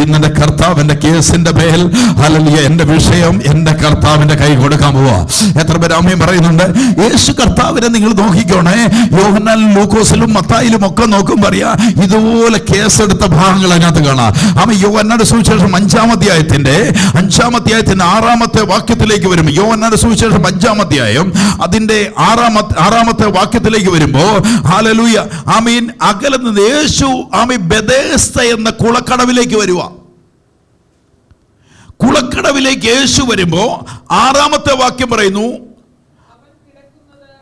ഇന്നെ കർത്താവിന്റെ കേസിന്റെ മേൽ ഹല്ലേലൂയ എന്റെ വിഷയം എന്റെ കർത്താവിന്റെ കൈ കൊടുക്കാൻ പോവാ. എത്ര പേര് ആമേൻ പറയുന്നുണ്ട്? യേശു കർത്താവിനെ നിങ്ങൾ നോക്കിക്കോണേ. യോഹന്നാനിലും ലൂക്കോസിലും മത്തായിലും ഒക്കെ നോക്കും പറയാ ഇതുപോലെ കേസെടുത്ത ഭാഗങ്ങൾ അതിനകത്ത് കാണാം. യോഹന്നാന്റെ സുവിശേഷം 5-ാം അധ്യായത്തിന്റെ 6-ാമത്തെ വാക്യത്തിലേക്ക് വരും. യോഹന്നാന്റെ സുവിശേഷം 5-ാം അധ്യായം അതിന്റെ 6-ാമത്തെ വാക്യത്തിലേക്ക് വരുമ്പോ ഹല്ലേലൂയ ആമീൻ അകലെ നിന്ന് യേശു ബെഥേസ്ദ എന്ന കുളക്കടവിലേക്ക് വരുക. കുളക്കടവിലേക്ക് യേശു വരുമ്പോ 6-ാമത്തെ വാക്യം പറയുന്നു,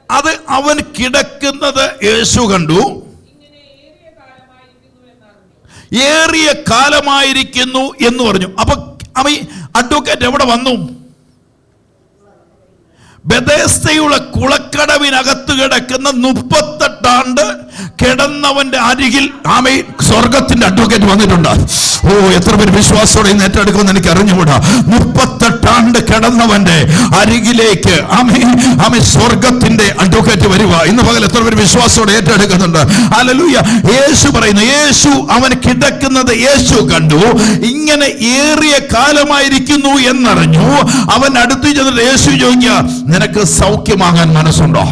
അത് അവൻ കിടക്കുന്നത് യേശു കണ്ടു, ഏറിയ കാലമായിരിക്കുന്നു എന്ന് പറഞ്ഞു. അപ്പൊ അഡ്വക്കേറ്റ് എവിടെ വന്നു? ബെഥേസ്ദയുള്ള കുളക്കടവിനകത്ത് കിടക്കുന്ന 38 ആണ്ട് കിടന്നവന്റെ അരികിൽ സ്വർഗത്തിന്റെ അഡ്വക്കേറ്റ് വന്നിട്ടുണ്ട്. എത്ര പേര് വിശ്വാസത്തോടെ ഏറ്റെടുക്കുമെന്ന് എനിക്ക് അറിഞ്ഞുകൂടാ. 38 ആണ്ട് കിടന്നവന്റെ അരികിലേക്ക് സ്വർഗത്തിന്റെ അഡ്വക്കേറ്റ് വരിക. ഇന്ന് പകൽ എത്ര പേര് വിശ്വാസത്തോടെ ഏറ്റെടുക്കുന്നുണ്ട്? ഹല്ലേലൂയ. യേശു പറയുന്നു, യേശു അവൻ കിടക്കുന്നത് യേശു കണ്ടു, ഇങ്ങനെ ഏറിയ കാലമായിരിക്കുന്നു എന്നറിഞ്ഞു. അവൻ അടുത്ത് ചെന്നിട്ട് യേശു ചോദിക്കുക, നിനക്ക് സൗഖ്യമാകാൻ മനസ്സുണ്ടോ?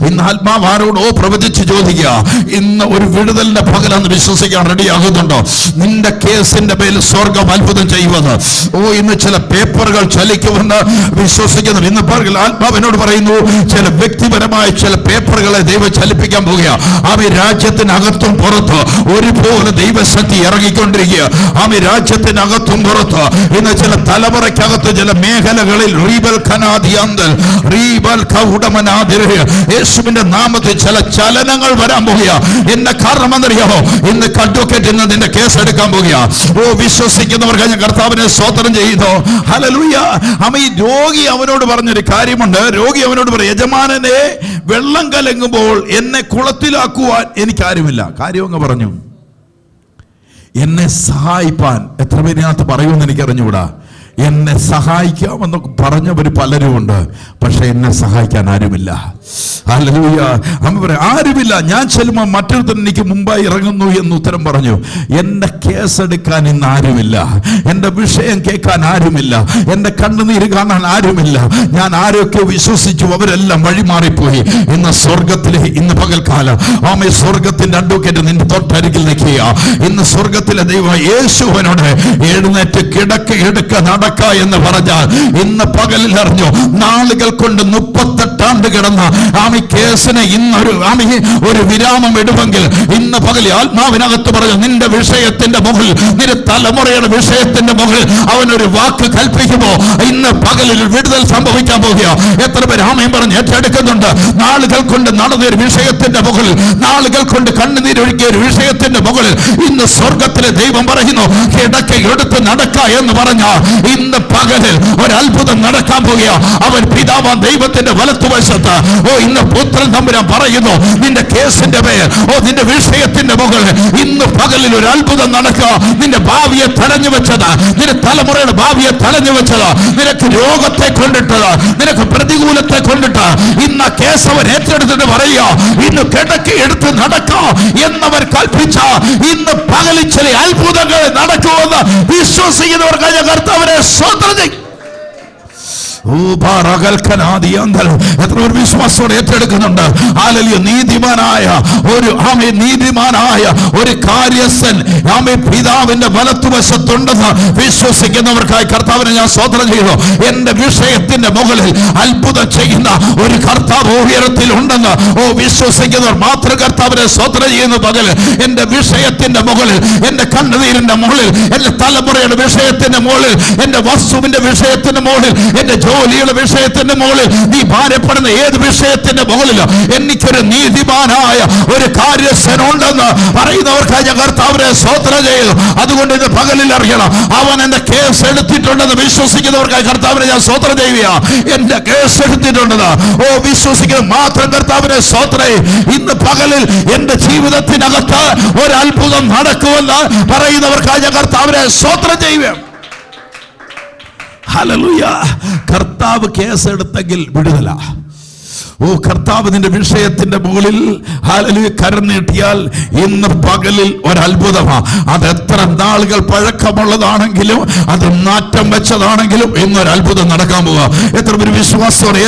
ഇന്ന് ആത്മാവ് ആരോടോ പ്രവചിച്ച് ചോദിക്കുക, ഇന്ന് ഒരു വിടുതലിന്റെ പകലെന്ന് വിശ്വസിക്കാൻ റെഡിയാകുന്നുണ്ടോ? നിന്റെ കേസിന്റെ പേരിൽ സ്വർഗം അത്ഭുതം ചെയ്യുമെന്ന്. ഇന്ന് ചില പേപ്പറുകൾ ചലിക്കുമെന്ന് വിശ്വസിക്കുന്നു. ഇന്ന് പകൽ ആത്മാവിനോട് പറയുന്നു, ചില വ്യക്തിപരമായ ചില പേപ്പറുകളെ ദൈവം ചലിപ്പിക്കാൻ പോവുക. രാജ്യത്തിനകത്തും പുറത്ത് ഒരുപോലെ ദൈവശക്തി ഇറങ്ങിക്കൊണ്ടിരിക്കുക. രാജ്യത്തിനകത്തും പുറത്ത് ഇന്ന് ചില തലമുറയ്ക്കകത്ത് ചില മേഖലകളിൽ യേശുവിന്റെ നാമത്തിൽ ചില ചലനങ്ങൾ വരാൻ പോകുക. എന്നെ കാരണം എന്നറിയാമോ? ഇന്ന് അഡ്വക്കേറ്റ് ഇന്ന് നിന്റെ കേസ് എടുക്കാൻ പോകുക. വിശ്വസിക്കുന്നവർക്ക് ഞാൻ കർത്താവിനെ സ്തോത്രം ചെയ്യുന്നു. ഹല്ലേലൂയ. രോഗി അവനോട് പറഞ്ഞൊരു കാര്യമുണ്ട്. രോഗി അവനോട് പറയും, യജമാനനെ വെള്ളം കലങ്ങുമ്പോൾ എന്നെ കുളത്തിലാക്കുവാൻ എനിക്കാരുമില്ല. കാര്യമങ്ങ് പറഞ്ഞു, എന്നെ സഹായിപ്പാൻ. എത്ര പേരിനകത്ത് പറയുമെന്ന് എനിക്കറിഞ്ഞുകൂടാ. എന്നെ സഹായിക്കാമെന്നൊക്കെ പറഞ്ഞവർ പലരുമുണ്ട്, പക്ഷെ എന്നെ സഹായിക്കാൻ ആരുമില്ല. ഹല്ലേലൂയ. ആരുമില്ല. ഞാൻ ചെല്ലുമ്പോൾ മറ്റൊരുത്തൻ എനിക്ക് മുമ്പായി ഇറങ്ങുന്നു എന്ന് ഉത്തരം പറഞ്ഞു. എന്റെ കേസെടുക്കാൻ ഇന്ന് ആരുമില്ല, എന്റെ വിഷയം കേൾക്കാൻ ആരുമില്ല, എന്റെ കണ്ണുനീര് കാണാൻ ആരുമില്ല. ഞാൻ ആരൊക്കെ വിശ്വസിച്ചു, അവരെല്ലാം വഴിമാറിപ്പോയി. ഇന്ന് സ്വർഗത്തിലെ ഇന്ന് പകൽക്കാലം സ്വർഗത്തിന്റെ അഡ്വക്കേറ്റ് നിന്റെ തൊട്ടരികിൽ നിൽക്കുക. ഇന്ന് സ്വർഗത്തിലെ ദൈവം യേശുവിനോട് എഴുന്നേറ്റ് കിടക്ക എടുക്ക നടക്ക എന്ന് പറഞ്ഞാൽ ഇന്ന് പകലിൽ അറിഞ്ഞു, നാളുകൾ കൊണ്ട് 38 ആണ്ട് കിടന്ന കേസിനെ ഇന്നൊരു ഒരു വിരാമം ഇടുമെങ്കിൽ ഇന്ന് പകൽ ആത്മാവിനകത്ത് പറഞ്ഞു, നിന്റെ വിഷയത്തിന്റെ മുകളിൽ, നിന്റെ തലമുറയുടെ വിഷയത്തിന്റെ മുകളിൽ അവനൊരു വാക്ക് കൽപ്പിക്കുമോ? ഇന്ന് പകലിൽ വിടുതൽ സംഭവിക്കാൻ പോകുക. എത്ര പേര് ആമേൻ പറഞ്ഞ് ഏറ്റെടുക്കുന്നുണ്ട്? നാളുകൾ കൊണ്ട് നടന്ന ഒരു വിഷയത്തിന്റെ മുകളിൽ, നാളുകൾ കൊണ്ട് കണ്ണുനീരൊഴുക്കിയ ഒരു വിഷയത്തിന്റെ മുകളിൽ ഇന്ന് സ്വർഗത്തിലെ ദൈവം പറയുന്നു, കിടക്ക എടുത്ത് നടക്ക എന്ന് പറഞ്ഞാൽ ഇന്ന് പകലിൽ ഒരു അത്ഭുതം നടക്കാൻ പോകുക. അവൻ പിതാവാൻ ദൈവത്തിന്റെ വലത്തുവശത്ത്. ഇന്ന് പുത്രൻ തമ്പുരാൻ പറയുന്നു, നിന്റെ കേസിന്റെ പേർ, നിന്റെ വിഷയത്തിന്റെ മുകളിൽ ഇന്ന് പകലിൽ ഒരു അത്ഭുതം നടക്കുക. നിന്റെ ഭാവിയെ തടഞ്ഞു വെച്ചത്, നിന്റെ തലമുറയുടെ ഭാവിയെ തടഞ്ഞു വെച്ചത്, നിനക്ക് രോഗത്തെ കൊണ്ടിട്ടത്, നിനക്ക് പ്രതികൂലത്തെ കൊണ്ടിട്ട് ഇന്ന് കേസ് അവൻ ഏറ്റെടുത്തിട്ട് പറയുക, ഇന്ന് കിടക്കി എടുത്ത് നടക്കാം എന്നവർ കൽപ്പിച്ച ഇന്ന് പകലിൽ ചില അത്ഭുതങ്ങൾ നടക്കുമെന്ന് വിശ്വസിക്കുന്നവർക്ക് കർത്താവിനെ സ്തോത്രം ചെയ്യും. എത്ര ഒരു വിശ്വാസത്തോടെ ഏറ്റെടുക്കുന്നുണ്ട്? ഹല്ലേലൂയ. നീതിമാനായ ഒരു കാര്യസ്ഥൻ പിതാവിന്റെ വലത്തുവശത്തുണ്ടെന്ന് വിശ്വസിക്കുന്നവർക്കായി കർത്താവിനെ ഞാൻ സ്തോത്രം ചെയ്യുന്നു. എന്റെ വിഷയത്തിന്റെ മുകളിൽ അത്ഭുതം ചെയ്യുന്ന ഒരു കർത്താവ് ഉയരത്തിൽ ഉണ്ടെന്ന് വിശ്വസിക്കുന്നവർ മാത്രം കർത്താവിനെ സ്തോത്രം ചെയ്യുന്ന പകൽ എന്റെ വിഷയത്തിന്റെ മുകളിൽ, എന്റെ കണ്ണുനീരിന്റെ മുകളിൽ, എന്റെ തലമുറയുടെ വിഷയത്തിന്റെ മുകളിൽ, എന്റെ വസ്തുവിന്റെ വിഷയത്തിന്റെ മുകളിൽ, എന്റെ ജോലിയുടെ വിഷയത്തിന്റെ മുകളിൽ, നീ ഭാരപ്പെടുന്ന ഏത് വിഷയത്തിന്റെ മുകളിലോ എനിക്കൊരു നീതിമാനായ ഒരു കാര്യസ്ഥനുണ്ടെന്ന് പറയുന്നവർക്കായി ഞാൻ കർത്താവിനെ സ്തോത്രം ചെയ്യുന്നു. അതുകൊണ്ട് ഇത് പകലിൽ അറിയണം, അവൻ എന്റെ കേസ് എടുത്തിട്ടുണ്ടെന്ന് വിശ്വസിക്കുന്നവർക്കായി കർത്താവിനെ ഞാൻ സ്തോത്രം ചെയ്യുക. എന്റെ കേസ് എടുത്തിട്ടുണ്ടെന്ന് വിശ്വസിക്കുന്ന മാത്രം കർത്താവിനെ സ്തോത്രം. ഇന്ന് പകലിൽ എന്റെ ജീവിതത്തിനകത്ത് ഒരു അത്ഭുതം നടക്കുമെന്ന് പറയുന്നവർക്കായി ഞാൻ കർത്താവിനെ സ്തോത്രം ചെയ്യുക. ഹല്ലേലൂയ. കർത്താവ് കേസെടുത്തെങ്കിൽ വിടുതല. കർത്താവ് നിന്റെ വിഷയത്തിന്റെ മുകളിൽ ഹല്ലേലൂയ കരം നീട്ടിയാൽ ഇന്ന് പകലിൽ ഒരത്ഭുതമാണ്. അത് എത്ര നാളുകൾ പഴക്കമുള്ളതാണെങ്കിലും, അത് നാറ്റം വെച്ചതാണെങ്കിലും ഇന്നൊരു അത്ഭുതം നടക്കാൻ പോവുക. എത്ര പേര് വിശ്വാസത്തോടെ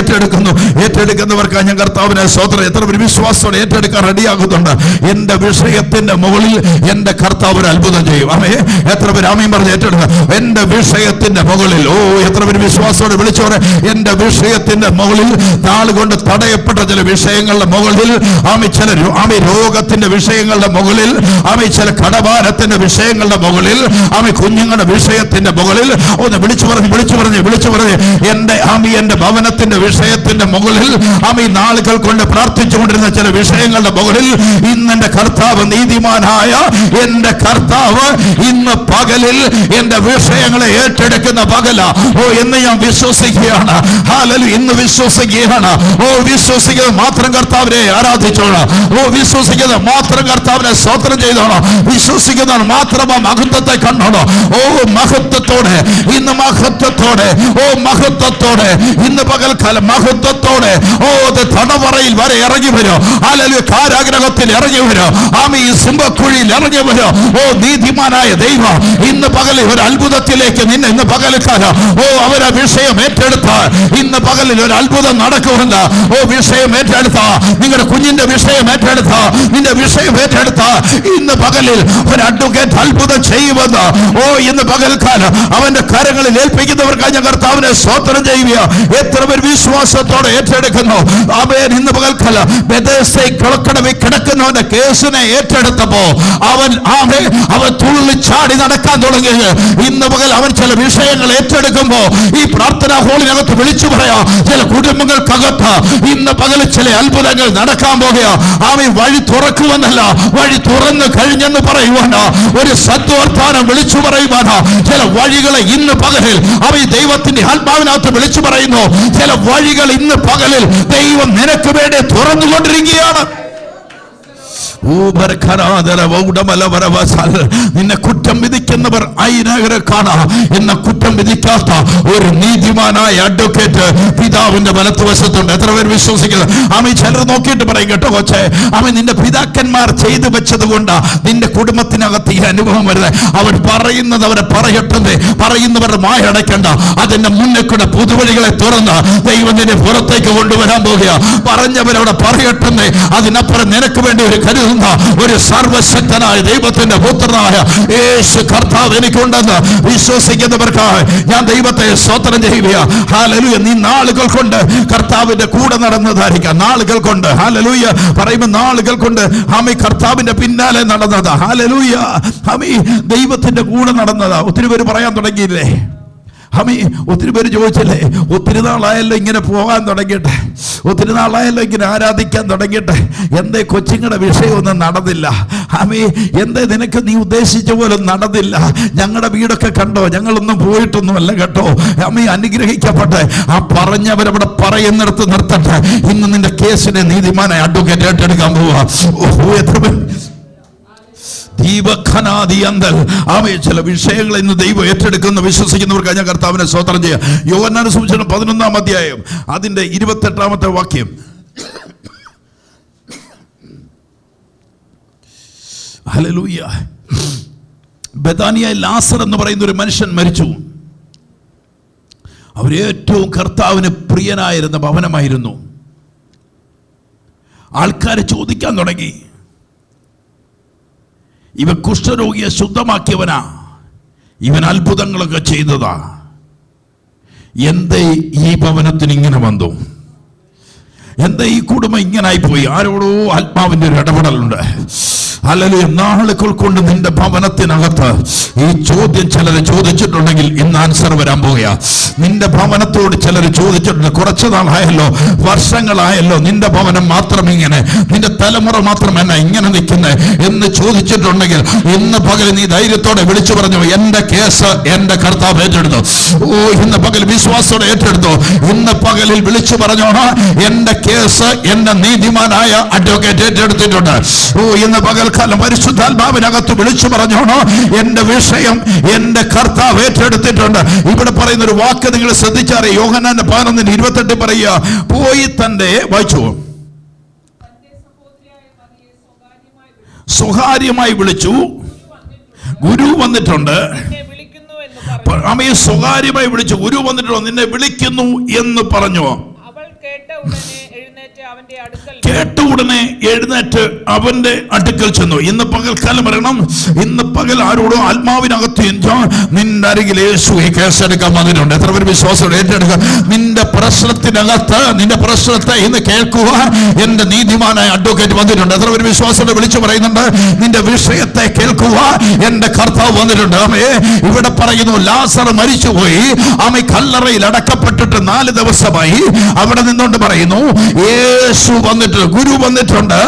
ഏറ്റെടുക്കുന്നവർക്ക് ഞാൻ കർത്താവിനെ സ്തോത്രം. എത്ര പേര് വിശ്വാസത്തോടെ ഏറ്റെടുക്കാൻ റെഡിയാകുന്നുണ്ട്? എന്റെ വിഷയത്തിന്റെ മുകളിൽ എന്റെ കർത്താവ് ഒരു അത്ഭുതം ചെയ്യും. ആമേ. എത്ര പേര് ആമേൻ പറഞ്ഞ് ഏറ്റെടുക്കുക? എന്റെ വിഷയത്തിന്റെ മുകളിൽ എത്ര പേര് വിശ്വാസത്തോടെ വിളിച്ചോടെ? എന്റെ വിഷയത്തിന്റെ മുകളിൽ നാളുകൊണ്ട് തടയപ്പെട്ട ചില വിഷയങ്ങളുടെ മുകളിൽ, ചില രോഗത്തിന്റെ വിഷയങ്ങളുടെ മുകളിൽ, ചില കടഭാരത്തിന്റെ വിഷയങ്ങളുടെ മുകളിൽ, കുഞ്ഞുങ്ങളുടെ വിഷയത്തിന്റെ മുകളിൽ ഒന്ന് വിളിച്ചു പറഞ്ഞ് എന്റെ ഭവനത്തിന്റെ വിഷയത്തിന്റെ മുകളിൽ, നാളുകൾ കൊണ്ട് പ്രാർത്ഥിച്ചുകൊണ്ടിരുന്ന ചില വിഷയങ്ങളുടെ മുകളിൽ ഇന്ന് എന്റെ കർത്താവ്, നീതിമാനായ എന്റെ കർത്താവ് ഇന്ന് പകലിൽ എന്റെ വിഷയങ്ങളെ ഏറ്റെടുക്കുന്ന പകല എന്ന് ഞാൻ വിശ്വസിക്കുകയാണ്. ഹല്ലേലൂയ. ഇന്ന് വിശ്വസിക്കുകയാണ്. വിശ്വസിക്കുന്നത് മാത്രം കർത്താവിനെ ആരാധിച്ചോളാം. വിശ്വസിക്കുന്നത് മാത്രം കർത്താവിനെ സ്തോത്രം ചെയ്തോളാം. വിശ്വസിക്കുന്നവർ മാത്രം ആ മഹത്വത്തെ കണ്ടോളാം. മഹത്വത്തോടെ ഇന്ന് മഹത്വത്തോടെ ഇന്ന് പകൽക്കാലം മഹത്വത്തോടെ തടവറയിൽ വരെ ഇറങ്ങി വരും. ഹല്ലേലൂയ. കാരാഗ്രഹത്തിൽ ഇറങ്ങി വരും. ഈ സിംഹക്കുഴിയിൽ ഇറങ്ങി വരും. നീതിമാനായ ദൈവം ഇന്ന് പകലിൽ ഒരു അത്ഭുതത്തിലേക്ക് നിന്നെ ഇന്ന് പകൽക്കാലം അവരെ വിഷയം ഏറ്റെടുത്ത ഇന്ന് പകലിൽ ഒരു അത്ഭുതം നടക്കുമെന്ന്. വിഷയം ഏറ്റെടുത്ത, നിങ്ങളുടെ കുഞ്ഞിന്റെ വിഷയം ഏറ്റെടുത്ത, നിന്റെ വിഷയം ഏറ്റെടുത്ത ഇന്ന് പകലിൽ ഒരു അഡ്വക്കേറ്റ് അത്ഭുതം ചെയ്യുമെന്ന് ഇന്ന് പകൽക്കാലം അവന്റെ കരങ്ങളിൽ ഏൽപ്പിക്കുന്നവർക്കായി ഞാൻ കർത്താവിനെ സ്തോത്രം ചെയ്യുക. എത്ര പേർ വിശ്വാസത്തോടെ ഏറ്റെടുക്കുന്നു? ആമേൻ. ഇന്ന് പകൽക്കാലം ബെഥേസ്ദയിൽ കിടക്കുന്നവന്റെ കേസിനെ ഏറ്റെടുത്തപ്പോ അവൻ തുള്ളിച്ചാടി നടക്കാൻ തുടങ്ങിയത്. ഇന്ന് പകൽ അവൻ ചില വിഷയങ്ങൾ ഏറ്റെടുക്കുമ്പോ ഈ പ്രാർത്ഥനാ ഹോളിനകത്ത് വിളിച്ചു പറയാ, ചില കുടുംബങ്ങൾക്കകത്ത് ഇന്ന് പകൽ ചില അത്ഭുതങ്ങൾ നടക്കാൻ പോകുക. വഴി തുറക്കുമെന്നല്ല, വഴി തുറന്നു കഴിഞ്ഞെന്ന് പറയുവാനോ, ഒരു സദ്വർത്താനം വിളിച്ചു പറയുവാനോ, ചില വഴികളെ ഇന്ന് പകലിൽ ദൈവത്തിന്റെ ആത്മാവിനകത്ത് വിളിച്ചു പറയുന്നു. ചില വഴികൾ ഇന്ന് പകലിൽ ദൈവം നിനക്ക് വേണ്ടി തുറന്നുകൊണ്ടിരിക്കുകയാണ്. നിന്നെ കുറ്റം വിധിക്കുന്നവർ ആയിരങ്ങളെ കാണാം. എന്ന കുറ്റം വിധിക്കാത്ത ഒരു നീതിമാനായ അഡ്വക്കേറ്റ് പിതാവിന്റെ വലത്തുവശത്തുണ്ട്. എത്ര പേർ വിശ്വസിക്കുന്നത്? ചിലർ നോക്കിയിട്ട് പറയും, കേട്ടോ കൊച്ചേ, നിന്റെ പിതാക്കന്മാർ ചെയ്തു വെച്ചത് കൊണ്ട് നിന്റെ കുടുംബത്തിനകത്ത് ഈ അനുഭവം വരുന്നത്. അവർ പറയുന്നത് അവരെ പറയട്ടെ, പറയുന്നവരുടെ മായടയ്ക്കണ്ട. അതിന്റെ മുന്നേ കൂടെ പുതുവഴികളെ തുറന്ന് ദൈവത്തിനെ പുറത്തേക്ക് കൊണ്ടുവരാൻ പോകുക. പറഞ്ഞവരവിടെ പറയട്ടെ. അതിനപ്പുറം നിനക്ക് വേണ്ടി ഒരു കരുതുന്ന ഒരു സർവശക്തനായ ദൈവത്തിന്റെ പുത്രനായ യേശു കർത്താവ് എനിക്കുണ്ടെന്ന് വിശ്വസിക്കുന്നവർക്കായി ഞാൻ ദൈവത്തെ സ്തോത്രം ചെയ്യുക. ഹല്ലേലൂയ. നീ നാളുകൾ കൊണ്ട് കർത്താവിന്റെ കൂടെ നടന്നതായിരിക്കാം. നാളുകൾ കൊണ്ട്, ഹല്ലേലൂയ പറയുമ്പോൾ നാളുകൾ കൊണ്ട് കർത്താവിന്റെ പിന്നാലെ നടന്നതാ. ഹല്ലേലൂയ. ദൈവത്തിന്റെ കൂടെ നടന്നതാ. ഒത്തിരി പേര് പറയാൻ തുടങ്ങിയില്ലേ? ഒത്തിരി പേര് ചോദിച്ചില്ലേ, ഒത്തിരി നാളായല്ലോ ഇങ്ങനെ പോകാൻ തുടങ്ങിയിട്ട്, ഒത്തിരി നാളായല്ലോ ഇങ്ങനെ ആരാധിക്കാൻ തുടങ്ങിയിട്ട്, എന്തേ കൊച്ചുങ്ങളുടെ വിഷയമൊന്നും നടന്നില്ല? എന്തേ നിനക്ക് നീ ഉദ്ദേശിച്ച പോലെ നടന്നില്ല? ഞങ്ങളുടെ വീടൊക്കെ കണ്ടോ? ഞങ്ങളൊന്നും പോയിട്ടൊന്നുമല്ല കേട്ടോ. അനുഗ്രഹിക്കട്ടെ. പറഞ്ഞവരവിടെ പറയുന്നിടത്ത് നിർത്തട്ടെ. ഇന്ന് നിന്റെ കേസിനെ നീതിമാനായ അഡ്വക്കേറ്റ് ഏറ്റെടുക്കാൻ പോവാ. എത്ര പേര് ചില വിഷയങ്ങൾ ഇന്ന് ദൈവം ഏറ്റെടുക്കുന്ന വിശ്വസിക്കുന്നവർക്ക് ഞാൻ കർത്താവിനെ സ്തോത്രം ചെയ്യാം. യോഹന്നാന്റെ സുവിശേഷം 11-ാം അധ്യായം അതിന്റെ 28-ാമത്തെ വാക്യം. ഹല്ലേലൂയ. ബെഥാനിയയിൽ ലാസർ എന്ന് പറയുന്ന ഒരു മനുഷ്യൻ മരിച്ചു. അവരേറ്റവും കർത്താവിന് പ്രിയനായിരുന്ന ഭവനമായിരുന്നു. ആൾക്കാരെ ചോദിക്കാൻ തുടങ്ങി, ഇവ കുഷ്ഠരോഗിയെ ശുദ്ധമാക്കിയവനാ, ഇവൻ അത്ഭുതങ്ങളൊക്കെ ചെയ്തതാ, എന്തേ ഈ ഭവനത്തിന് ഇങ്ങനെ വന്നു, എന്താ ഈ കുടുംബം ഇങ്ങനായി പോയി? ആരോടോ ആത്മാവിന്റെ ഒരു ഇടപെടലുണ്ട്. ഹല്ലേലൂയ. നാളുകൾ കൊണ്ട് നിന്റെ ഭവനത്തിനകത്ത് ഈ ചോദ്യം ചിലർ ചോദിച്ചിട്ടുണ്ടെങ്കിൽ ഇന്ന് ആൻസർ വരാൻ പോകുക. നിന്റെ ഭവനത്തോട് ചിലർ ചോദിച്ചിട്ടുണ്ട്, കുറച്ചു നാളായല്ലോ, വർഷങ്ങളായല്ലോ, നിന്റെ ഭവനം മാത്രം ഇങ്ങനെ, നിന്റെ തലമുറ മാത്രം എന്നാ ഇങ്ങനെ നിൽക്കുന്നത് എന്ന് ചോദിച്ചിട്ടുണ്ടെങ്കിൽ ഇന്ന് പകൽ നീ ധൈര്യത്തോടെ വിളിച്ചു പറഞ്ഞു, എന്റെ കേസ് എന്റെ കർത്താവ് ഏറ്റെടുത്തു. ഇന്ന് പകൽ വിശ്വാസത്തോടെ ഏറ്റെടുത്തു. ഇന്ന് പകലിൽ വിളിച്ചു പറഞ്ഞോണോ, എന്റെ കേസ് എന്റെ നീതിമാനായ അഡ്വക്കേറ്റ് ഏറ്റെടുത്തിട്ടുണ്ട്. ഇന്ന് പകൽക്കാലം പരിശുദ്ധാത്മാവിനകത്ത് വിളിച്ചു പറഞ്ഞോണോ, എന്റെ വിഷയം എന്റെ കർത്താവ് ഏറ്റെടുത്തിട്ടുണ്ട്. ഇവിടെ പറയുന്ന ഒരു വാക്ക് നിങ്ങൾ ശ്രദ്ധിച്ചാറേ, യോഹന്നാന്റെ 11:28 പറയുക, പോയി തന്റെ വായിച്ചു സ്വകാര്യമായി വിളിച്ചു, ഗുരു വന്നിട്ടുണ്ട്. അമ്മയെ സ്വകാര്യമായി വിളിച്ചു, ഗുരു വന്നിട്ടുണ്ടോ, നിന്നെ വിളിക്കുന്നു എന്ന് പറഞ്ഞു. കേട്ട ഉടനെ എഴുന്നേറ്റ് അവന്റെ അടുക്കൽ ചെന്നു. ഇന്ന് പകൽക്കാലം പറയണം, ഇന്ന് പകൽ ആരോടോ ആത്മാവിനകത്ത് നിന്റെ അരികിൽ യേശു ഈ കേസെടുക്കാൻ വന്നിട്ടുണ്ട്. എത്ര പേര് വിശ്വാസം ഏറ്റെടുക്കുക? നിന്റെ പ്രശ്നത്തിനകത്ത്, നിന്റെ പ്രശ്നത്തെ ഇന്ന് കേൾക്കുക എന്റെ നീതിമാനായ അഡ്വക്കേറ്റ് വന്നിട്ടുണ്ട്. എത്ര പേര് വിശ്വാസത്തോടെ വിളിച്ചു പറയുന്നുണ്ട്, നിന്റെ വിഷയത്തെ കേൾക്കുക എന്റെ കർത്താവ് വന്നിട്ടുണ്ട്. അമ്മയെ ഇവിടെ പറയുന്നു, ലാസർ മരിച്ചുപോയി, അമ്മ കല്ലറയിൽ അടക്കപ്പെട്ടിട്ട് 4 ദിവസമായി. അവിടെ നിന്നുകൊണ്ട് പറയുന്നു, യേശു വന്നിട്ട്, ഗുരു വന്നിട്ടുണ്ട്,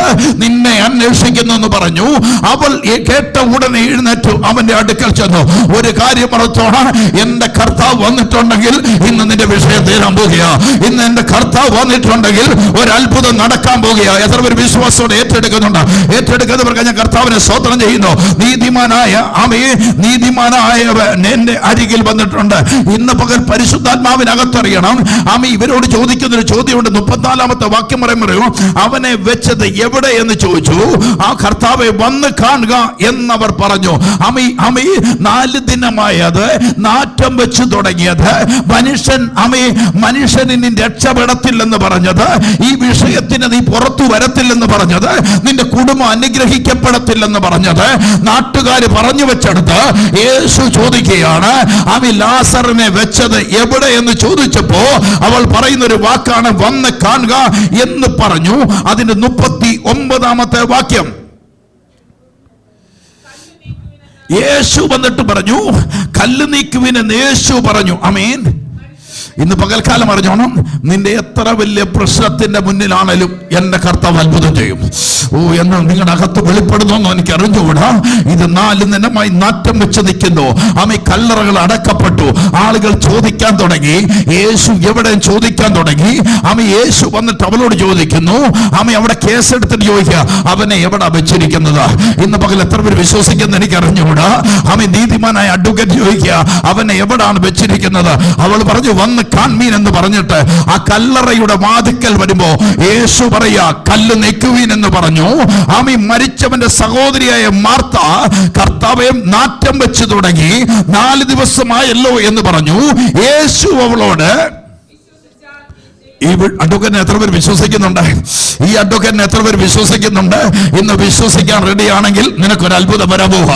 നിന്നെ അന്വേഷിക്കുന്നു എന്ന് പറഞ്ഞു. അവൾ കേട്ട ഉടനെ എഴുന്നേറ്റു അവന്റെ അടുക്കൽ ചെന്നു. ഒരു കാര്യം മറത്തോണം, എന്റെ കർത്താവ് വന്നിട്ടുണ്ടെങ്കിൽ ഇന്ന് നിന്റെ വിഷയം തീരാൻ പോകുക. ഇന്ന് എന്റെ കർത്താവ് വന്നിട്ടുണ്ടെങ്കിൽ ഒരു അത്ഭുതം നടക്കാൻ പോകുക. എത്ര പേര് വിശ്വാസത്തോടെ ഏറ്റെടുക്കുന്നുണ്ട്? ഏറ്റെടുക്കുന്നവർക്ക് ഞാൻ കർത്താവിനെ സ്തോത്രം ചെയ്യുന്നു. നീതിമാനായ ആമയെ, നീതിമാനായവൻ എന്റെ അരികിൽ വന്നിട്ടുണ്ട്. ഇന്ന് പകൽ പരിശുദ്ധാത്മാവിനകത്തറിയണം. ആമ ഇവരോട് ചോദിക്കുന്നൊരു ചോദ്യമുണ്ട്. 34-ാമത്തെ വാക്യം പറയുമ്പോൾ, അവനെ വെച്ചത് എവിടെ എന്ന് ചോദിച്ചു. ആ കർത്താവെ വന്ന് കാണുക എന്നവർ പറഞ്ഞു. അമി 4 ദിനമായത്, നാറ്റം വെച്ച് തുടങ്ങിയത്, മനുഷ്യന് നീ രക്ഷപ്പെടത്തില്ലെന്ന് പറഞ്ഞത്, ഈ വിഷയത്തിന് നീ പുറത്തു വരത്തില്ലെന്ന് പറഞ്ഞത്, നിന്റെ കുടുംബം അനുഗ്രഹിക്കപ്പെടത്തില്ലെന്ന് പറഞ്ഞത്, നാട്ടുകാർ പറഞ്ഞു വെച്ചെടുത്ത് യേശു ചോദിക്കുകയാണ്, ലാസറിനെ വെച്ചത് എവിടെ എന്ന് ചോദിച്ചപ്പോ അവൾ പറയുന്ന ഒരു വാക്കാണ്, വന്ന് കാണുക എന്ന് പറഞ്ഞു. അതിന്റെ 39-ാമത്തെ വാക്യം, യേശു വന്നിട്ട് പറഞ്ഞു, കല്ല് നീക്കുവിനെന്ന് യേശു പറഞ്ഞു. ആമേൻ. ഇന്ന് പകൽക്കാലം അറിഞ്ഞോണം, നിന്റെ എത്ര വലിയ പ്രശ്നത്തിന്റെ മുന്നിലാണേലും എന്റെ കർത്താവ് അത്ഭുതം ചെയ്യും. എന്നാൽ നിങ്ങളുടെ അകത്ത് വെളിപ്പെടുന്നോന്നോ എനിക്ക് അറിഞ്ഞുകൂടാ. ഇത് 4 ദിനമായി നാറ്റം വെച്ച് നിൽക്കുന്നു. ആമേ, കല്ലറകൾ അടക്കപ്പെട്ടു. ആളുകൾ ചോദിക്കാൻ തുടങ്ങി, യേശു എവിടെ ചോദിക്കാൻ തുടങ്ങി. ആമേ, യേശു വന്നിട്ട് അവളോട് ചോദിക്കുന്നു. ആമേ, അവിടെ കേസെടുത്തിട്ട് ചോദിക്കുക, അവനെ എവിടെ വെച്ചിരിക്കുന്നത്? ഇന്ന് പകൽ എത്ര പേര് വിശ്വസിക്കുന്ന എനിക്ക് അറിഞ്ഞുകൂടാ. ആമേ, നീതിമാനായ അഡ്വക്കേറ്റ് ചോദിക്കുക, അവനെ എവിടാണ് വെച്ചിരിക്കുന്നത്? അവൾ പറഞ്ഞു, വന്ന് കാൺമീൻ എന്ന് പറഞ്ഞിട്ട് ആ കല്ലറയുടെ വാതിക്കൽ വരുമ്പോ യേശു പറയാ, കല്ല് നീക്കുവീൻ എന്ന് പറഞ്ഞു. ആമി, മരിച്ചവന്റെ സഹോദരിയായ മാർത്ത കർത്താവെ നാറ്റം വെച്ച് തുടങ്ങി, 4 ദിവസമായല്ലോ എന്ന് പറഞ്ഞു. യേശു അവളോട്, ഈ അഡ്വക്കേറ്റിനെ എത്ര പേര് വിശ്വസിക്കുന്നുണ്ട്? ഈ അഡ്വക്കേറ്റിനെ എത്ര പേര് വിശ്വസിക്കുന്നുണ്ട്? ഇന്ന് വിശ്വസിക്കാൻ റെഡിയാണെങ്കിൽ നിനക്കൊരു അത്ഭുതം വരാൻ പോവുക.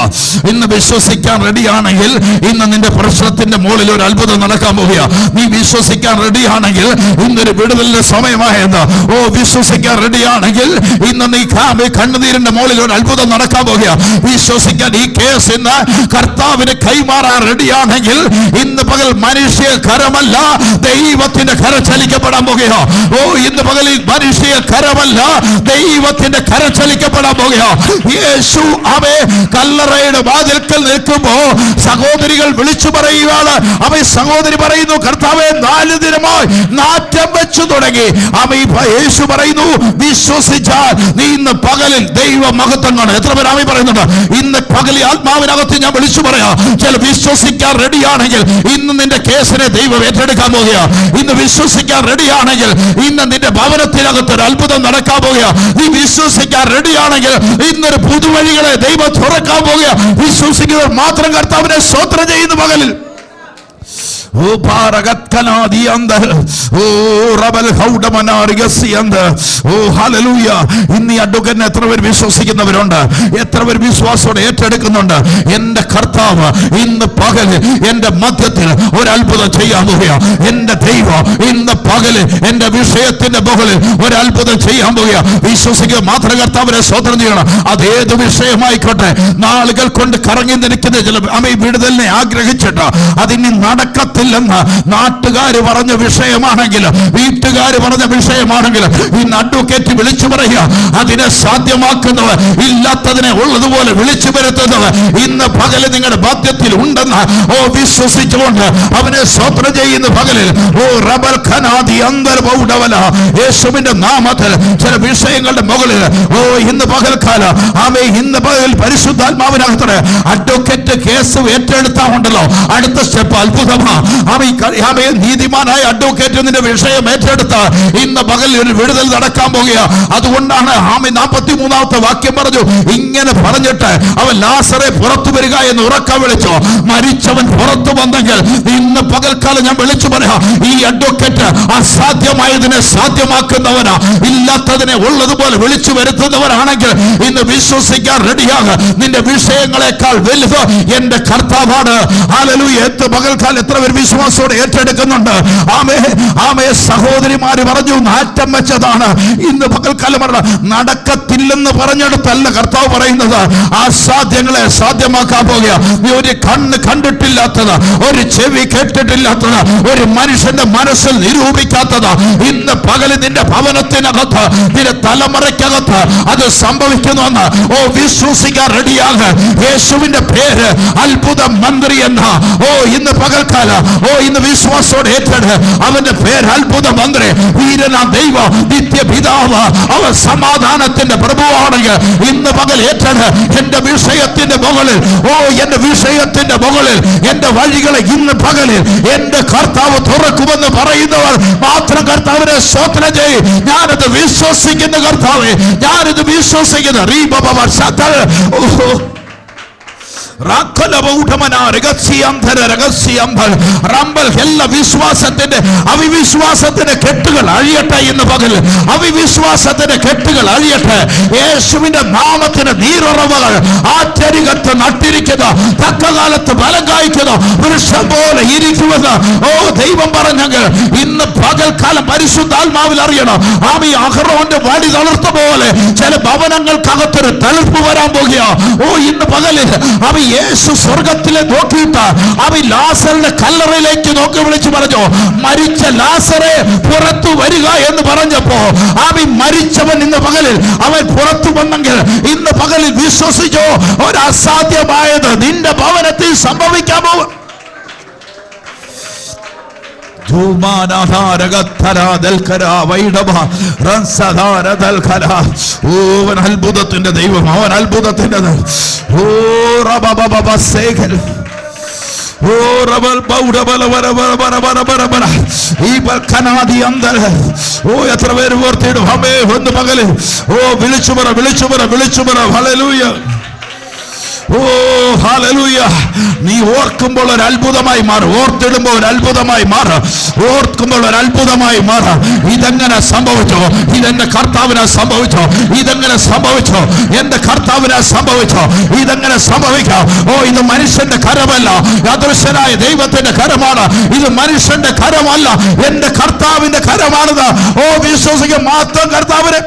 ഇന്ന് വിശ്വസിക്കാൻ റെഡിയാണെങ്കിൽ ഇന്ന് നിന്റെ പ്രശ്നത്തിന്റെ മുകളിൽ ഒരു അത്ഭുതം നടക്കാൻ പോവുക. നീ വിശ്വസിക്കാൻ റെഡിയാണെങ്കിൽ ഇന്നൊരു വിടുതലിന്റെ സമയമായെന്ന്. വിശ്വസിക്കാൻ റെഡിയാണെങ്കിൽ ഇന്ന് നീ കണ്ണുനീരിന്റെ മുകളിൽ ഒരു അത്ഭുതം നടക്കാൻ പോവുക. വിശ്വസിക്കാൻ ഈ കേസ് ഇന്ന് കർത്താവിന് കൈമാറാൻ റെഡിയാണെങ്കിൽ ഇന്ന് പകൽ മനുഷ്യ കരമല്ല, ദൈവത്തിന്റെ കര ചലിക്കപ്പെടാൻ പോകുക. ഇന്ന് പകലിൽ മനുഷ്യ കരമല്ല, ദൈവത്തിന്റെ കര ചലിക്കപ്പെടാൻ പോകുക. യേശു അവയെ കല്ലറയുടെ വാതിൽക്കൽ നിൽക്കുമ്പോ സഹോദരികൾ വിളിച്ചു പറയുകയാണ്. സഹോദരി പറയുന്നു, കർത്താവേ 4 ദിനമായി നാറ്റം വെച്ചു തുടങ്ങി. യേശു പറയുന്നു, വിശ്വസിച്ചാൽ നീ ഇന്ന് പകലിൽ ദൈവ മഹത്വം കാണും. എത്ര പേര് ആമേൻ പറയുന്നുണ്ട്? ഇന്ന് പകലിൽ ആത്മാവിനകത്ത് ഞാൻ വിളിച്ചു പറയാം, ചില വിശ്വസിക്കാൻ റെഡിയാണെങ്കിൽ ഇന്ന് നിന്റെ കേസിനെ ദൈവം ഏറ്റെടുക്കാൻ പോകുക. ഇന്ന് വിശ്വസിക്കാൻ റെഡിയാണെങ്കിൽ ഇന്ന് നിന്റെ ഭവനത്തിനകത്ത് ഒരു അത്ഭുതം നടക്കാൻ പോകുക. നീ വിശ്വസിക്കാൻ റെഡിയാണെങ്കിൽ ഇന്നൊരു പുതുവഴികളെ ദൈവം തുറക്കാൻ പോകുക. വിശ്വസിക്കുന്നവർ മാത്രം കർത്താവിനെ സ്തോത്രം ചെയ്യുന്ന പകലിൽ ഓ പാരകത്കനാദി അന്തർ ഓ റബൽ ഹൗഡമനാരിഗസി അന്തർ ഓ ഹല്ലേലൂയ. ഇന്ന് ഈ അഡ്വക്കേറ്റിനെ എത്ര പേർ വിശ്വസിക്കുന്നവരുണ്ട്? എത്ര പേർ വിശ്വാസത്തോടെ ഏറ്റെടുക്കുന്നുണ്ട്? എന്റെ കർത്താവ് ഇന്ന് പകല് എന്റെ മധ്യത്തിൽ ഒരു അത്ഭുതം ചെയ്യാൻ പോവുക. എന്റെ ദൈവം ഇന്ന് പകല് എന്റെ വിഷയത്തിന്റെ മുകളിൽ ഒരു അത്ഭുതം ചെയ്യാൻ പോവുക. വിശ്വസിക്കുക മാത്രം കർത്താവിനെ സ്തോത്രം ചെയ്യണം. അതേത് വിഷയമായിക്കോട്ടെ, നാളുകൾ കൊണ്ട് കറങ്ങി നിൽക്കുന്ന ചില വിടുതലിനെ ആഗ്രഹിച്ചിട്ട് അതിന് നടക്കത്തില്ലെന്ന് നാട്ടുകാർ പറഞ്ഞ വിഷയമാണെങ്കിൽ, വീട്ടുകാർ പറഞ്ഞ വിഷയമാണെങ്കിൽ, ഇന്ന് അഡ്വക്കേറ്റ് വിളിച്ചു പറയുക. അതിനെ സാധ്യമാക്കുന്നവർ, ഇല്ലാത്തതിനെ ഉള്ളതുപോലെ വിളിച്ചു വരുത്തുന്നവർ ഇന്ന് പകല് നിങ്ങളുടെ ബാധ്യത്തിൽ ഉണ്ടെന്ന് വിശ്വസിച്ചുകൊണ്ട് അവനെ സ്തോത്രം ചെയ്യുന്ന പകലിൽ റബൽ അന്തർബൗഡവല യേശുവിന്റെ നാമത്തിൽ ചില വിഷയങ്ങളുടെ മുകളിൽ ഇന്ന് പകൽക്കാല ഇന്ന് പകൽ പരിശുദ്ധാത്മാവിനകത്ത് അഡ്വക്കേറ്റ് കേസ് ഏറ്റെടുത്താ ഉണ്ടല്ലോ, അടുത്ത സ്റ്റെപ്പ് അത്ഭുതമാ. നീതിമാനായ അഡ്വക്കേറ്റ് നിന്റെ വിഷയം ഏറ്റെടുത്ത ഇന്ന് പകൽ ഒരു വിടുതൽ നടക്കാൻ പോകുക. അതുകൊണ്ടാണ് 43-ാമത്തെ വാക്യം പറഞ്ഞു, ഇങ്ങനെ പറഞ്ഞിട്ട് അവൻ ലാസറെ പുറത്തു വരിക എന്ന് ഉറക്കം വിളിച്ചു. മരിച്ചവൻ പുറത്തു വന്നെങ്കിൽ ഇന്ന് പകൽക്കാലം ഞാൻ വിളിച്ചു പറയാം, ഈ അഡ്വക്കേറ്റ് അസാധ്യമായതിനെ സാധ്യമാക്കുന്നവനാ, ഇല്ലാത്തതിനെ ഉള്ളതുപോലെ വിളിച്ചു വരുത്തുന്നവരാണെങ്കിൽ ഇന്ന് വിശ്വസിക്കാൻ റെഡിയാക. നിന്റെ വിഷയങ്ങളെക്കാൾ വലുത് എന്റെ കർത്താവാണ്. ഹല്ലേലൂയ. പകൽക്കാലം എത്ര പേർ വിശ്വാസത്തോടെ ഏറ്റെടുക്കുന്നുണ്ട്? ആമേ സഹോദരിമാര് പറഞ്ഞു നാറ്റം വെച്ചതാണ്. ഇന്ന് പകൽക്കാലം നടക്കത്തില്ലെന്ന് പറഞ്ഞെടുത്തല്ല കർത്താവ് പറയുന്നത്, അസാധ്യങ്ങളെ സാധ്യമാക്കാൻ പോകുക. നീ ഒരു കണ്ണ് കണ്ടിട്ടില്ലാത്തത്, ഒരു ചെവി കേട്ടിട്ടില്ലാത്തത്, ഒരു മനുഷ്യന്റെ മനസ്സിൽ നിരൂപിക്കാത്തത് ഇന്ന് പകല് നിന്റെ ഭവനത്തിനകത്ത്, നിന്റെ തലമുറയ്ക്കകത്ത് അത് സംഭവിക്കുന്നുവെന്ന് വിശ്വസിക്കാൻ റെഡിയാക. യേശുവിന്റെ പേര് അത്ഭുത മന്ത്രി എന്ന ഇന്ന് പകൽക്കാല ഇന്ന് വിശ്വാസത്തോടെ ഏറ്റെടുത്ത് അവന്റെ പേര് അത്ഭുത മന്ത്രി, വീരനാ ദൈവ, നിത്യപിതാവ്, അവൻ സമാധാനത്തിന്റെ പ്രഭുവാണെങ്കിൽ ഇന്ന് പകൽ ഏറ്റെടുത്ത് എന്റെ വിഷയത്തിന്റെ മുകളിൽ എന്റെ വിഷയത്തിന്റെ മുകളിൽ എന്റെ വഴികളെ ഇന്ന് പകലിൽ എന്റെ കർത്താവ് തുറക്കുമെന്ന് പറയുന്നവർ മാത്രം കർത്താവിനെ സ്തോത്രം ചെയ്യും. ഞാനത് വിശ്വസിക്കുന്ന കർത്താവെ, ഞാനിത് വിശ്വസിക്കുന്ന എല്ലാ വിശ്വാസത്തിന്റെ അവിശ്വാസത്തിന്റെ കെട്ടുകൾ അഴിയട്ടെ. ഇന്ന് പകൽ അവിശ്വാസത്തിന്റെ കെട്ടുകൾ അഴിയട്ടെ. യേശുവിന്റെ നാമത്തിന് നീരുറവകൾ ആറ്റരികത്ത് നട്ടിരിക്കുന്ന, തക്കകാലത്ത് ബലം കായ്ക്കുന്ന വൃക്ഷം പോലെ ഇരിക്കുമെന്ന് ദൈവം പറഞ്ഞെങ്കിൽ ഇന്ന് പകൽക്കാലം പരിശുദ്ധാത്മാവിൽ അറിയണം. അഹറോന്റെ വടി തളർത്ത പോലെ ചില ഭവനങ്ങൾക്കകത്തൊരു തളിർപ്പ് വരാൻ പോകുക. ഇന്ന് പകലിൽ യേശു സ്വർഗത്തിലെ നോക്കിയിട്ട് ലാസറിന്റെ കല്ലറയിലേക്ക് നോക്കി വിളിച്ചു പറഞ്ഞു, മരിച്ച ലാസറെ പുറത്തു വരിക എന്ന് പറഞ്ഞപ്പോ മരിച്ചവൻ ഇന്ന് പകലിൽ അവൻ പുറത്തു വന്നെങ്കിൽ ഇന്ന് പകലിൽ വിശ്വസിച്ചോ, ഒരു അസാധ്യമായത് നിന്റെ ഭവനത്തിൽ സംഭവിക്കാൻ പോകും. അത്ഭുതത്തിന്റെ ദൈവം, അവൻ അത്ഭുതത്തിന്റെ എത്ര പേര് ഓർത്തിടും ഒന്ന് പകല് വിളിച്ചു പറ ഹല്ലേലൂയ. ഹല്ലേലൂയ. നീ ഓർക്കുമ്പോൾ ഒരു അത്ഭുതമായി മാറും, ഓർത്തിടുമ്പോൾ ഒരു അത്ഭുതമായി മാറും, ഓർക്കുമ്പോൾ ഒരു അത്ഭുതമായി മാറും. ഇതെങ്ങനെ സംഭവിച്ചോ? ഇതെന്റെ കർത്താവിനെ സംഭവിച്ചോ? ഇതെങ്ങനെ സംഭവിച്ചോ? എന്റെ കർത്താവിനെ സംഭവിച്ചോ? ഇതെങ്ങനെ സംഭവിക്കാം? ഇത് മനുഷ്യന്റെ കരമല്ല, അദൃശ്യനായ ദൈവത്തിന്റെ കരമാണ്. ഇത് മനുഷ്യന്റെ കരമല്ല, എന്റെ കർത്താവിന്റെ കരമാണിത്. വിശ്വസിക്കുക മാത്രം കർത്താവിനെ.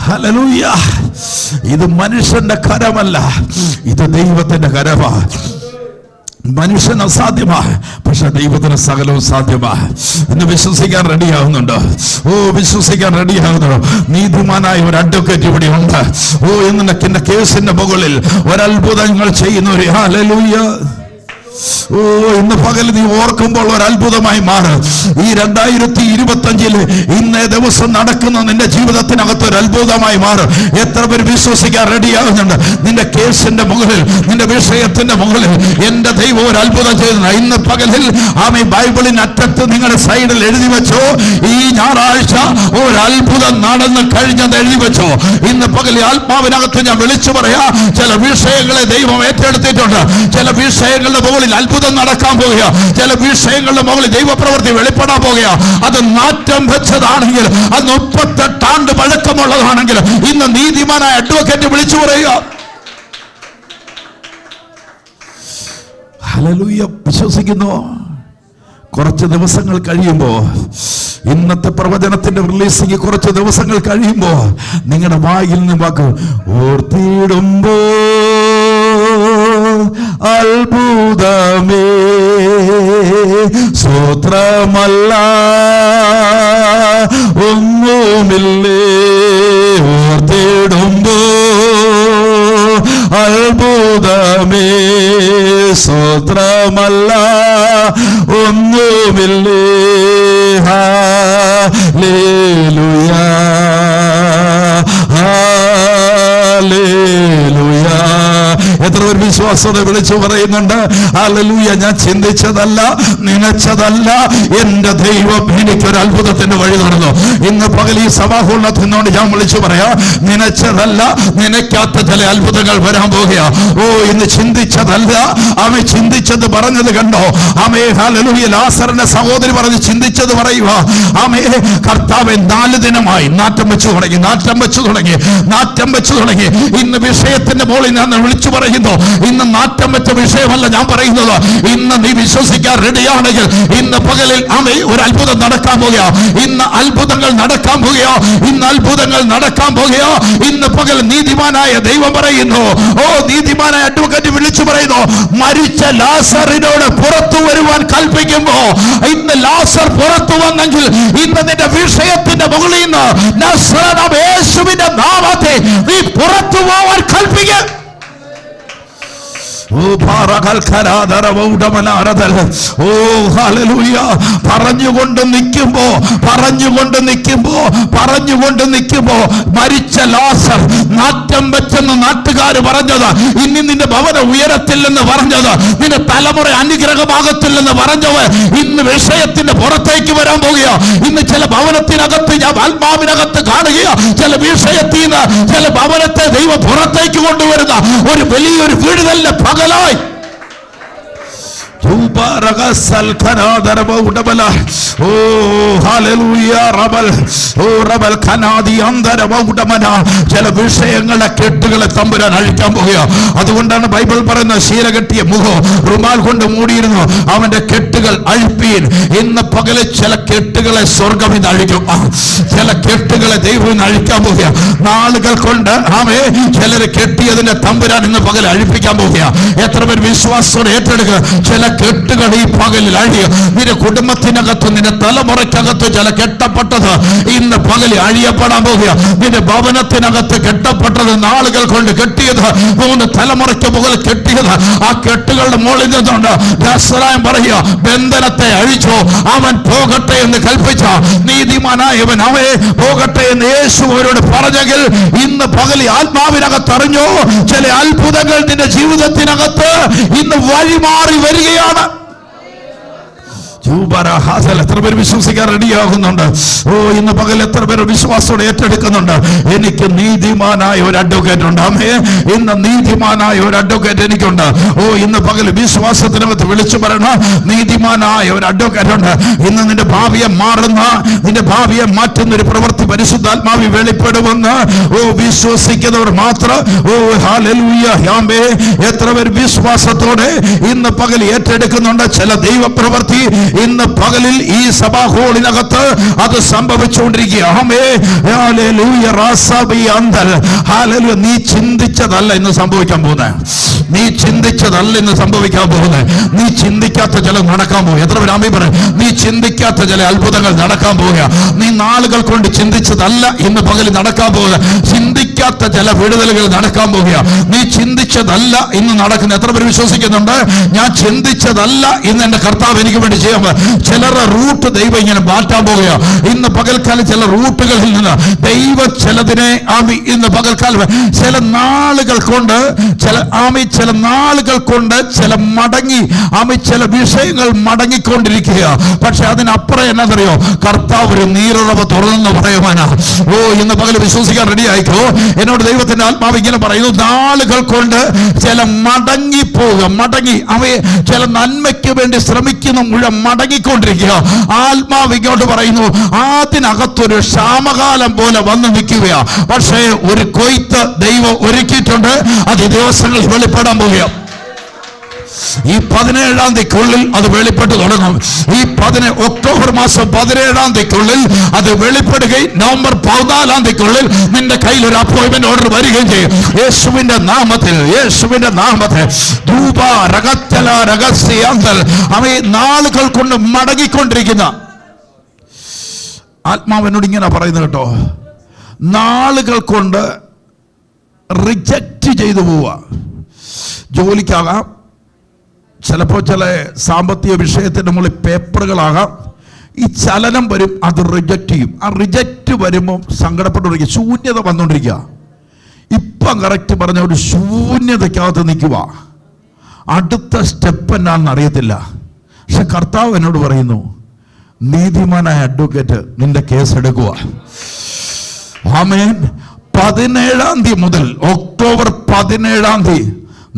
ഹല്ലേലൂയ. ഇത് മനുഷ്യന്റെ കരമല്ല, ഇത് ദൈവത്തിന്റെ കരമാ. മനുഷ്യന് അസാധ്യമാണ്, പക്ഷെ ദൈവത്തിന് സകലവും സാധ്യമാണ്. ഇന്ന് വിശ്വസിക്കാൻ റെഡിയാവുന്നുണ്ടോ? വിശ്വസിക്കാൻ റെഡിയാവുന്നുണ്ടോ? നീതിമാനായ ഒരു അഡ്വക്കേറ്റ് ഇവിടെ ഉണ്ട്. ഇന്ന് കേസിന്റെ മുകളിൽ ഒരത്ഭുതങ്ങൾ ചെയ്യുന്ന ഒരു ഹല്ലേലൂയ. ഓ, ഇന്ന് പകൽ നീ ഓർക്കുമ്പോൾ ഒരു അത്ഭുതമായി മാറും. ഈ 2025 ഇന്നേ ദിവസം നടക്കുന്ന നിന്റെ ജീവിതത്തിനകത്ത് ഒരു അത്ഭുതമായി മാറും. എത്ര പേര് വിശ്വസിക്കാൻ റെഡിയാകുന്നുണ്ട്? നിന്റെ കേസിന്റെ മുകളിൽ, നിന്റെ വിഷയത്തിന്റെ മുകളിൽ എന്റെ ദൈവം ഒരു അത്ഭുതം ചെയ്യുന്നു. ഇന്ന് പകലിൽ ആമേ ബൈബിളിന് അറ്റത്ത് നിങ്ങളുടെ സൈഡിൽ എഴുതി വെച്ചോ, ഈ ഞായറാഴ്ച ഒരു അത്ഭുതം നടന്ന് കഴിഞ്ഞത് എഴുതി വെച്ചോ. ഇന്ന് പകൽ ആത്മാവിനകത്ത് ഞാൻ വിളിച്ചു പറയാ, ചില വിഷയങ്ങളെ ദൈവം ഏറ്റെടുത്തിട്ടുണ്ട്. ചില വിഷയങ്ങളുടെ മുകളിൽ അത്ഭുതം നടക്കാൻ പോകുക. ചില വിഷയങ്ങളുടെ മുകളിൽ ദൈവപ്രവൃത്തി വെളിപ്പെടാൻ പോകുക. അത് നാറ്റം വെച്ചതാണെങ്കിൽ, അത് 38 ആണ്ട് പഴക്കമുള്ളതാണെങ്കിൽ, ഇന്ന് നീതിമാനായ അഡ്വക്കേറ്റ് വിളിച്ചു പറയുക. ഹല്ലേലൂയ. വിശ്വസിക്കുന്നു. കുറച്ച് ദിവസങ്ങൾ കഴിയുമ്പോ, ഇന്നത്തെ പ്രവചനത്തിന്റെ റിലീസിങ് കുറച്ച് ദിവസങ്ങൾ കഴിയുമ്പോ നിങ്ങളുടെ വായിൽ നിന്ന് വാക്ക് ഓർത്തിടുമ്പോ അത്ഭുതമേ സ്തോത്രമല്ല ഒന്നുമില്ലേ, ഓർത്തിടുമ്പോ അത്ഭുതമേ സ്തോത്രമല്ല ഒന്നുമില്ലേ. Hallelujah hallelujah. എത്ര പേർ വിശ്വാസത്തോടെ വിളിച്ചു പറയുന്നുണ്ട് ഹല്ലേലൂയ? ഞാൻ ചിന്തിച്ചതല്ല, നനച്ചതല്ല, എന്റെ ദൈവം എനിക്കൊരു അത്ഭുതത്തിന്റെ വഴി നടന്നു. ഇന്ന് പകൽ ഈ സഭാഹോളിനകത്ത് നിന്നുകൊണ്ട് ഞാൻ വിളിച്ചു പറയാ, നനച്ചതല്ല, നനയ്ക്കാത്ത ചില അത്ഭുതങ്ങൾ വരാൻ പോകുക. ഓ, ഇന്ന് ചിന്തിച്ചതല്ല, ആമേ ചിന്തിച്ചത് പറഞ്ഞത് കണ്ടോ? ആമേ ഹല്ലേലൂയ. ലാസറിന്റെ സഹോദരി പറഞ്ഞ് ചിന്തിച്ചത് പറയുക. ആമേ കർത്താവ് 4 ദിനമായി നാറ്റം വെച്ചു തുടങ്ങി, നാറ്റം വെച്ചു തുടങ്ങി, നാറ്റം വെച്ചു തുടങ്ങി. ഇന്ന് വിഷയത്തിന്റെ മുകളിൽ ഞാൻ വിളിച്ചു പറയുന്നു, ഇന്ന് നാറ്റം വെച്ച വിഷയമല്ല ഞാൻ പറയുന്നത്. ഇന്ന് നീ വിശ്വസിക്കാൻ റെഡിയാണെങ്കിൽ ഇന്ന് പകലിൽ ആമേ ഒരു അത്ഭുതം നടക്കാൻ പോകുക. ഇന്ന് അത്ഭുതങ്ങൾ നടക്കാൻ പോകുക. ഇന്ന് അത്ഭുതങ്ങൾ നടക്കാൻ പോകുക. ഇന്ന് പകൽ നീതിമാനായ ദൈവം പറയുന്നു, ഓ നീതിമാനായ അഡ്വക്കേറ്റ് വിളിച്ചു പറയുന്നു, മരിച്ച ലാസറിനോട് പുറത്തു വരുവാൻ കൽപ്പിക്കുമ്പോ ഇന്ന് ലാസർ പുറത്തു വന്നെങ്കിൽ ഇന്ന് നിന്റെ വിഷയത്തിന്റെ മുകളിൽ നിന്ന് നസ്രയനായ യേശുവിന്റെ നാമത്തെ നീ പുറത്തു പോവാൻ കൽപ്പിക്കുക. പറഞ്ഞുകൊണ്ട് നിൽക്കുമ്പോ മരിച്ച ലാസർ നാറ്റം വെച്ചെന്ന് നാട്ടുകാർ പറഞ്ഞത്, ഇനി നിന്റെ ഭവനം ഉയരത്തില്ലെന്ന് പറഞ്ഞത്, നിന്റെ തലമുറ അനുഗ്രഹമാകത്തില്ലെന്ന് പറഞ്ഞത് ഇന്ന് വിഷയത്തിന്റെ പുറത്തേക്ക് വരാൻ പോകുക. ഇന്ന് ചില ഭവനത്തിനകത്ത് ഞാൻ ആത്മാവിനകത്ത് കാണുക, ചില വിഷയത്തിൽ നിന്ന് ചില ഭവനത്തെ ദൈവം പുറത്തേക്ക് കൊണ്ടുവരുന്ന ഒരു വലിയൊരു വിടുതലിന്റെ പകലായി. ചില വിഷയങ്ങളുടെ കെട്ടുകളെ തമ്പുരാൻ അഴിക്കാൻ പോകുക. അതുകൊണ്ടാണ് ബൈബിൾ പറയുന്ന ശീല കെട്ടിയ മുഖം റുമാൽ കൊണ്ട് മൂടിയിരുന്നു, അവന്റെ കെട്ടുകൾ അഴിപ്പീൻ. ഇന്ന് പകല് ചില കെട്ടുകളെ സ്വർഗം ഇന്ന് അഴിക്കും. ചില കെട്ടുകളെ ദൈവം ഇന്ന് അഴിക്കാൻ പോകുക. നാളുകൾ കൊണ്ട് ആമേ ചിലര് കെട്ടിയതിന്റെ തമ്പുരാൻ ഇന്ന് പകൽ അഴിപ്പിക്കാൻ പോകുക. എത്ര പേർ വിശ്വാസത്തോടെ ഏറ്റെടുക്കുക? ചില കെട്ടുകൾ ഈ പകലിൽ അഴിയും. നിന്റെ കുടുംബത്തിനകത്ത്, നിന്റെ തലമുറയ്ക്കകത്ത് ചില കെട്ടപ്പെട്ടത് ഇന്ന് പകലിൽ അഴിയപ്പെടാൻ പോകുക. നിന്റെ ഭവനത്തിനകത്ത് കെട്ടപ്പെട്ടത്, നാളുകൾ കൊണ്ട് കെട്ടിയത്, 3 തലമുറയ്ക്ക് മുകളിൽ കെട്ടിയത്, ആ കെട്ടുകളുടെ മുകളിൽ നിന്നുകൊണ്ട് നസ്രായൻ പറയുക, ബന്ധനത്തെ അഴിച്ചോ, അവൻ പോകട്ടെ എന്ന് കൽപ്പിച്ച നീതിമാനായവൻ അവയെ പോകട്ടെ എന്ന് യേശു അവരോട് പറഞ്ഞെങ്കിൽ ഇന്ന് പകലിൽ ആത്മാവിനകത്ത് അറിഞ്ഞോ, ചില അത്ഭുതങ്ങൾ നിന്റെ ജീവിതത്തിനകത്ത് ഇന്ന് വഴിമാറി വരികയാണ്. എത്ര പേര് വിശ്വസിക്കാൻ റെഡിയാകുന്നുണ്ട്? ഓ, ഇന്ന് പകൽ എത്ര പേര് വിശ്വാസത്തോടെ ഏറ്റെടുക്കുന്നുണ്ട്? എനിക്ക് നീതിമാനായ ഒരു അഡ്വക്കേറ്റ് ഉണ്ട്. ആമേ, ഇന്ന് നീതിമാനായ ഒരു അഡ്വക്കേറ്റ് എനിക്കുണ്ട്. ഓ, ഇന്ന് പകൽ വിശ്വാസത്തിനകത്ത് വിളിച്ചു പറയണ നീതിമാനായ ഒരു അഡ്വക്കേറ്റ് ഉണ്ട്. ഇന്ന് നിന്റെ ഭാവിയെ മാറുന്ന, നിന്റെ ഭാവിയെ മാറ്റുന്ന ഒരു പ്രവൃത്തി പരിശുദ്ധാത്മാവിൽ വെളിപ്പെടുമെന്ന് ഓ വിശ്വസിക്കുന്നവർ മാത്രം. ഓ ഹല്ലേലൂയ. ആമേ, എത്ര പേര് വിശ്വാസത്തോടെ ഇന്ന് പകൽ ഏറ്റെടുക്കുന്നുണ്ട്? ചില ദൈവപ്രവൃത്തി ഇന്ന് പകലിൽ ഈ സഭാ ഹോളിനകത്ത് അത് സംഭവിച്ചുകൊണ്ടിരിക്കുക. നീ ചിന്തിച്ചതല്ല ഇന്ന് സംഭവിക്കാൻ പോകുന്നത്. നീ ചിന്തിച്ചതല്ല ഇന്ന് സംഭവിക്കാൻ പോകുന്നത്. നീ ചിന്തിക്കാത്ത ചില നടക്കാൻ പോകുക. എത്ര പേര് ആമേൻ പറയും? നീ ചിന്തിക്കാത്ത ചില അത്ഭുതങ്ങൾ നടക്കാൻ പോവുക. നീ നാളുകൾ കൊണ്ട് ചിന്തിച്ചതല്ല ഇന്ന് പകൽ നടക്കാൻ പോവുക. ചിന്തിക്കാത്ത ചില വിടുതലുകൾ നടക്കാൻ പോവുക. നീ ചിന്തിച്ചതല്ല ഇന്ന് നടക്കുന്ന. എത്ര പേര് വിശ്വസിക്കുന്നുണ്ട്? ഞാൻ ചിന്തിച്ചതല്ല ഇന്ന് എന്റെ കർത്താവ് എനിക്ക് വേണ്ടി ചെയ്യാൻ. ചിലരുടെ റൂട്ട് ദൈവം ഇങ്ങനെ മാറ്റാൻ പോവുക. ഇന്ന് പകൽക്കാലം ചില റൂട്ടുകളിൽ നിന്ന് ദൈവം ചിലതിനെ ഇന്ന് പകൽക്കാലം ചില നാളുകൾ കൊണ്ട് ചില നാളുകൾ കൊണ്ട് ചില മടങ്ങി ചില വിഷയങ്ങൾ മടങ്ങിക്കൊണ്ടിരിക്കുക. പക്ഷെ അതിനപ്പുറം എന്നറിയോ? കർത്താവ് ഒരു നീരുറവ് തുറന്നു പറയുവാനാ. ഇന്ന് പകൽ വിശ്വസിക്കാൻ റെഡി ആയിക്കോ. എന്നോട് ദൈവത്തിന്റെ ആത്മാവ് ഇങ്ങനെ പറയുന്നു, നാളുകൾ കൊണ്ട് ചില മടങ്ങിപ്പോവുക. മടങ്ങി അവയെ ചില നന്മയ്ക്ക് വേണ്ടി ശ്രമിക്കുന്ന മുഴുവൻ മടങ്ങിക്കൊണ്ടിരിക്കുക. ആത്മാവ് ഇങ്ങോട്ട് പറയുന്നു, അതിനകത്തൊരു ക്ഷാമകാലം പോലെ വന്നു നിൽക്കുകയാ. പക്ഷേ ഒരു കൊയ്ത്ത് ദൈവം ഒരുക്കിയിട്ടുണ്ട്. അത് ഈ ദിവസങ്ങളിൽ വെളിപ്പെടാൻ പോവുക. ഈ 17-ാം തീയതിക്കുള്ളിൽ അത് വെളിപ്പെട്ട് തുടങ്ങും. ഈ ഒക്ടോബർ മാസം 17-ാം തീയതിക്കുള്ളിൽ അത് വെളിപ്പെടുകയും നവംബർ 14-ാം തീയതിക്കുള്ളിൽ നിന്റെ കയ്യിൽ ഒരു അപ്പോയിന്റ്മെന്റ് ഓർഡർ വരികയും ചെയ്യും. യേശുവിന്റെ നാമത്തിൽ, യേശുവിന്റെ നാമത്തിൽ. ധൂപ രഹസ്യ രഹസ്യാന്തൽ അവയെ നാളുകൾ കൊണ്ട് മടങ്ങിക്കൊണ്ടിരിക്കുന്ന ആത്മാവിനോട് ഇങ്ങനെ പറയുന്നത് കേട്ടോ. നാളുകൾ കൊണ്ട് റിജക്റ്റ് ചെയ്തു പോവുക. ജോലിക്കാകാം, ചിലപ്പോൾ ചില സാമ്പത്തിക വിഷയത്തിൻ്റെ മുകളിൽ പേപ്പറുകളാകാം. ഈ ചലനം വരും, അത് റിജക്റ്റ് ചെയ്യും. ആ റിജക്റ്റ് വരുമ്പോൾ സങ്കടപ്പെട്ടുകൊണ്ടിരിക്കുക, ശൂന്യത വന്നുകൊണ്ടിരിക്കുക. ഇപ്പം കറക്റ്റ് പറഞ്ഞ ഒരു ശൂന്യതയ്ക്കകത്ത് നിൽക്കുക. അടുത്ത സ്റ്റെപ്പ് എന്നാണെന്ന് അറിയത്തില്ല. പക്ഷെ കർത്താവ് എന്നോട് പറയുന്നു, നീതിമാനായ അഡ്വക്കേറ്റ് നിന്റെ കേസ് എടുക്കുക. ആമേൻ. 17-ാം തീയതി മുതൽ ഒക്ടോബർ 17-ാം തീയതി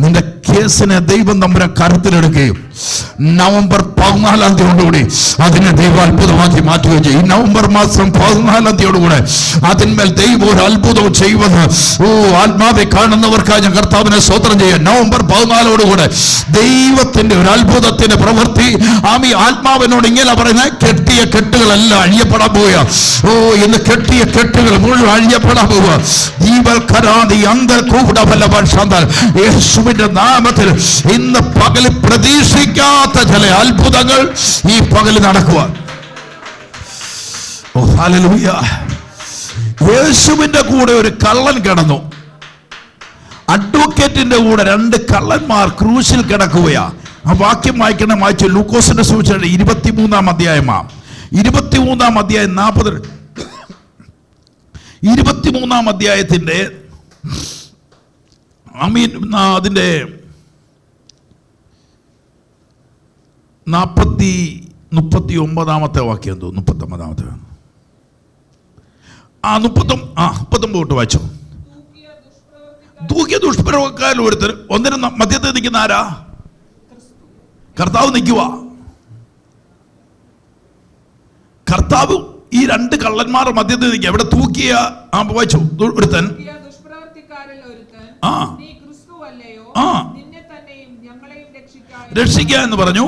നിന്റെ കേസിനെ ദൈവം തമ്പുരാൻ കരുത്തിലെടുക്കുകയും നവംബർ 14-ാം തീയതിയോടുകൂടി അതിനെ ദൈവം അത്ഭുതമാക്കി മാറ്റുകയും ചെയ്യും. ഈ നവംബർ മാസം 14-ാം തീയതിയോടുകൂടെ അതിന്മേൽ ദൈവം ഒരു അത്ഭുതവും ചെയ്യുമെന്ന് ആത്മാവെ കാണുന്നവർക്കായി ഞാൻ കർത്താവിനെ സ്തോത്രം ചെയ്യാം. നവംബർ 14-ഓടുകൂടെ ദൈവത്തിന്റെ ഒരു അത്ഭുതത്തിന്റെ പ്രവൃത്തി ആത്മാവിനോട് ഇങ്ങനെ പറയുന്നത്, കെട്ടിയ കെട്ടുകളെല്ലാം അഴിയപ്പെടാൻ പോവുക. ഇന്ന് കെട്ടിയ കെട്ടുകൾ മുഴുവൻ അഴിയപ്പെടാൻ പോവുക. ജീവൽക്കരാതി അന്തർകൂടമല്ല പക്ഷാന്താൽ യേശുവിന്റെ നാമത്തിൽ ഇന്ന് പകല് പ്രതീക്ഷിക്കാത്ത ചില അത്ഭുതങ്ങൾ ഈ പകല് നടക്കുക. ഹല്ലേലൂയ. യേശുവിന്റെ കൂടെ ഒരു കള്ളൻ കിടന്നു. അഡ്വക്കേറ്റിന്റെ കൂടെ 2 കള്ളന്മാർ ക്രൂശിൽ കിടക്കുകയാ. ആ വാക്യം വായിക്കണം. വായിച്ചു ലൂക്കോസിന്റെ സുവിശേഷം 23-ാം അധ്യായമാ. 23-ാം അധ്യായം 23-ാം അധ്യായത്തിന്റെ അതിന്റെ 39-ാമത്തെ വാക്യം എന്തോ 39-ാമത്തെ 39 വായിച്ചു. തൂക്കിയ ദുഷ്പ്രവർത്തിക്കാരിൽ ഒരുത്തർ ഒന്നിനും മധ്യത്തിൽ നിൽക്കുന്ന ആരാ? കർത്താവ് നിൽക്കുക. കർത്താവ് ഈ 2 കള്ളന്മാർ മധ്യത്തിൽ നിൽക്കുക. എവിടെ തൂക്കിയ വായിച്ചു ഒരുത്തൻ രക്ഷിക്കുക എന്ന് പറഞ്ഞു.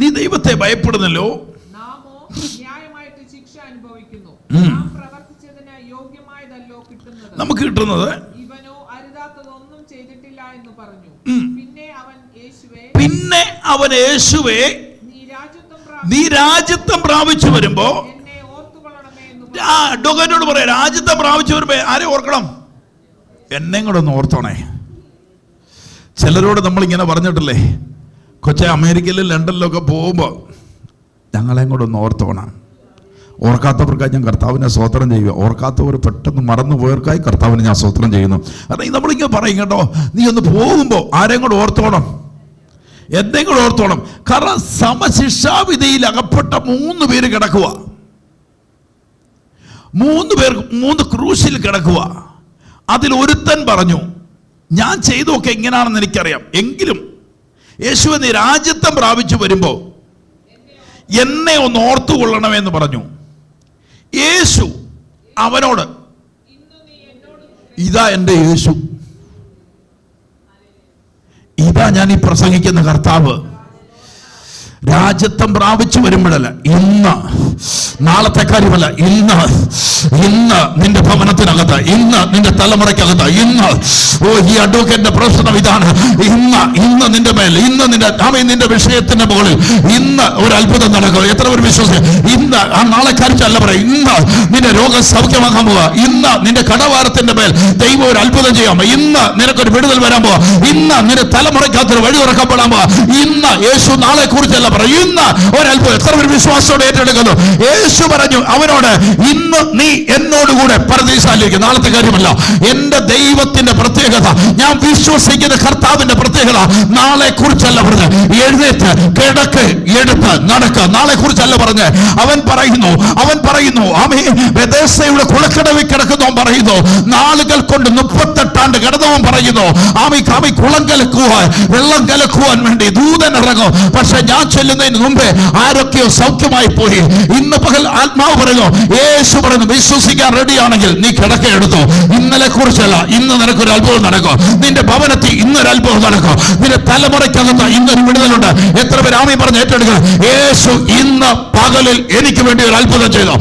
നീ ദൈവത്തെ ഭയപ്പെടുന്നല്ലോ. നമുക്ക് കിട്ടുന്നത് പിന്നെ അവൻ യേശുവേ നീ രാജ്യത്വം പ്രാപിച്ചു വരുമ്പോ ഡോഗനോട് പറയാം, രാജ്യത്വം പ്രാപിച്ചു വരുമ്പോ ആരെ ഓർക്കണം? എന്നെ കൂടെ ഒന്ന് ഓർത്തോണേ. ചിലരോട് നമ്മളിങ്ങനെ പറഞ്ഞിട്ടില്ലേ, കൊച്ചെ അമേരിക്കയിലും ലണ്ടനിലൊക്കെ പോകുമ്പോൾ ഞങ്ങളെയും കൂടെ ഒന്ന് ഓർത്തോണം. ഓർക്കാത്തവർക്കായി ഞാൻ കർത്താവിനെ സ്തോത്രം ചെയ്യുക. ഓർക്കാത്തവർ പെട്ടെന്ന് മറന്നു പോയവർക്കായി കർത്താവിനെ ഞാൻ സ്തോത്രം ചെയ്യുന്നു. കാരണം നമ്മളിങ്ങനെ പറയും കേട്ടോ, നീ ഒന്ന് പോകുമ്പോൾ ആരെയും കൂടെ ഓർത്തോണം, എന്നെയും കൂടെ ഓർത്തോണം. കാരണം സമശിക്ഷാവിധിയിൽ അകപ്പെട്ട 3 പേര് കിടക്കുക. 3 പേർ 3 ക്രൂശിൽ കിടക്കുക. അതിൽ ഒരുത്തൻ പറഞ്ഞു, ഞാൻ ചെയ്തൊക്കെ എങ്ങനെയാണെന്ന് എനിക്കറിയാം, എങ്കിലും യേശുവേ നീ രാജ്യത്വം പ്രാപിച്ചു വരുമ്പോ എന്നെ ഒന്ന് ഓർത്തുകൊള്ളണമെന്ന് പറഞ്ഞു. യേശു അവനോട്, ഇതാ എൻ്റെ യേശു, ഇതാ ഞാൻ ഈ പ്രസംഗിക്കുന്ന കർത്താവ്. രാജ്യത്വം പ്രാപിച്ചു വരുമ്പോഴല്ല, ഇന്ന്, നാളത്തെ കാര്യമല്ല, ഇന്ന് നിന്റെ ഭവനത്തിനകത്ത്, ഇന്ന് നിന്റെ തലമുറയ്ക്കകത്ത്, ഇന്ന് ഈ അഡ്വക്കേറ്റിന്റെ പ്രശ്നം ഇതാണ്, ഇന്ന് നിന്റെ മേൽ, നിന്റെ വിഷയത്തിന്റെ മുകളിൽ ഇന്ന് ഒരു അത്ഭുതം നടക്കും. എത്ര പേർ വിശ്വസിക്കും? ഇന്ന്, ആ നാളെ കാര്യമല്ല പറയാം, ഇന്ന് നിന്റെ രോഗം സൗഖ്യമാക്കാൻ പോവുക, ഇന്ന് നിന്റെ കടഭാരത്തിന്റെ മേൽ ദൈവം ഒരു അത്ഭുതം ചെയ്യാം, ഇന്ന് നിനക്കൊരു വിടുതൽ വരാൻ പോവാ, ഇന്ന് നിന്റെ തലമുറയ്ക്കകത്തൊരു വഴി തുറക്കപ്പെടാൻ പോവാ, ഇന്ന് യേശു നാളെ കുറിച്ചല്ല പറയും, ഇന്ന് ഒരു അത്ഭുതം. എത്ര പേർ വിശ്വാസത്തോടെ ഏറ്റെടുക്കുന്നു? യേശു പറഞ്ഞു അവനോട്, ഇന്ന് നീ എന്നോടുകൂടെ പരദീസായിരിക്കും. നാളത്തെ കാര്യമല്ല, എന്റെ ദൈവത്തിന്റെ പ്രത്യേകത, ഞാൻ വിശ്വസിക്കുന്ന കർത്താവിന്റെ പ്രത്യേകത നാളെ കുറിച്ചല്ല പറഞ്ഞ്. എഴുന്നേറ്റ് കിടക്ക്, എടുത്ത് നടക്ക്, നാളെ കുറിച്ചല്ല പറഞ്ഞ്. അവൻ പറയുന്നു ആമേൻ, ബെഥേസ്ദയുടെ കുളക്കടവിൽ കിടക്കുന്നവൻ പറയുന്നു, നാളുകൾ കൊണ്ട് 38 ആണ്ട് കിടന്നവൻ പറയുന്നു, ആമി കുളം കലക്കുവാൻ, വെള്ളം കലക്കുവാൻ വേണ്ടി ദൂതൻ ഇറങ്ങും. പക്ഷെ ഞാൻ ചെല്ലുന്നതിന് മുമ്പേ ആരൊക്കെയോ സൗഖ്യമായി പോയി. ഇന്ന് പകൽ ആത്മാവ് പറയുന്നു, യേശു പറയുന്നു, വിശ്വസിക്കാൻ റെഡിയാണെങ്കിൽ നീ കിടക്കയെടുത്തു. ഇന്നലെ കുറിച്ചല്ല, ഇന്ന് നിനക്കൊരു അത്ഭുതം നടക്കും. നിന്റെ ഭവനത്തിൽ ഇന്നൊരു അത്ഭുതം നടക്കും. നിന്റെ തലമുറയ്ക്കകത്ത് ഇന്നൊരു വിടുതലുണ്ട്. എത്ര പേര് ആമേൻ പറഞ്ഞ് ഏറ്റെടുക്കുക? യേശു ഇന്ന് പകലിൽ എനിക്ക് വേണ്ടി ഒരു അത്ഭുതം ചെയ്തു.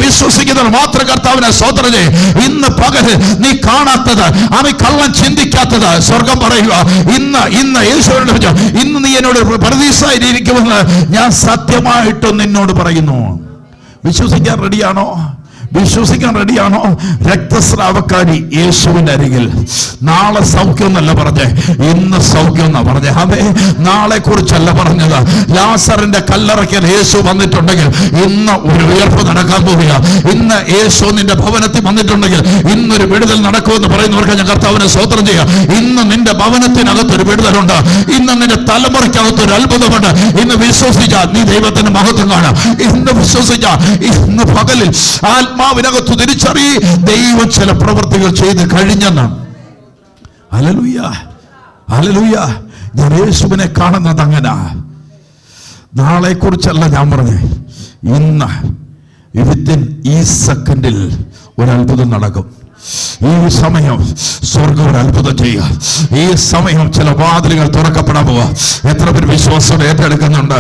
വിശ്വസിക്കുന്നവർ മാത്രം കർത്താവിനെ സ്തോത്രം ചെയ്യും. ഇന്ന് പകല് നീ കാണാത്തത്, ആമേൻ കള്ളം ചിന്തിക്കാത്തത് സ്വർഗം പറയുക. ഇന്ന് യേശുവിനോട് പറഞ്ഞു, ഇന്ന് നീ എന്നോട് പരദീസായിരിക്കുമെന്ന് ഞാൻ സത്യമായിട്ടും നിന്നോട് പറയുന്നു. വിശ്വസിക്കാൻ റെഡിയാണോ? വിശ്വസിക്കാൻ റെഡിയാണോ? രക്തസ്രാവക്കാരി യേശുവിന്റെ അരികിൽ. നാളെ സൗഖ്യം എന്നല്ല പറഞ്ഞേ, ഇന്ന് സൗഖ്യം എന്നാ പറഞ്ഞേ. അതെ, നാളെ കുറിച്ചല്ല പറഞ്ഞത്. ലാസറിന്റെ കല്ലറയ്ക്കൽ യേശു വന്നിട്ടുണ്ടെങ്കിൽ ഇന്ന് ഒരു ഉയർപ്പ് നടക്കാൻ പോവുക. ഇന്ന് യേശു നിന്റെ ഭവനത്തിൽ വന്നിട്ടുണ്ടെങ്കിൽ ഇന്നൊരു വിടുതൽ നടക്കുമെന്ന് പറയുന്നവർക്ക് ഞാൻ കർത്താവിനെ സ്തോത്രം ചെയ്യാം. ഇന്ന് നിന്റെ ഭവനത്തിനകത്തൊരു വിടുതലുണ്ട്. ഇന്ന് നിന്റെ തലമുറയ്ക്കകത്തൊരു അത്ഭുതമുണ്ട്. ഇന്ന് വിശ്വസിച്ചാൽ നീ ദൈവത്തിന്റെ മഹത്വം കാണാം. ഇന്ന് വിശ്വസിച്ചാൽ ഇന്ന് പകലിൽ ആത്മാവിനകത്ത് തിരിച്ചറി ദൈവം ചില പ്രവൃത്തികൾ ചെയ്ത് കഴിഞ്ഞെന്നാണ്. Hallelujah, hallelujah. ഞാൻ യേശുവിനെ കാണുന്നത് അങ്ങനെ. നാളെ കുറിച്ചല്ല ഞാൻ പറഞ്ഞേ, ഇന്ന് വിത്തിൻ ഈ സെക്കൻഡിൽ ഒരു അത്ഭുതം നടക്കും. ഈ സമയം സ്വർഗം ഒരു അത്ഭുതം ചെയ്യുക. ഈ സമയം ചില വാതിലുകൾ തുറക്കപ്പെടാൻ പോവുക. എത്ര പേര് വിശ്വാസം ഏറ്റെടുക്കുന്നുണ്ട്?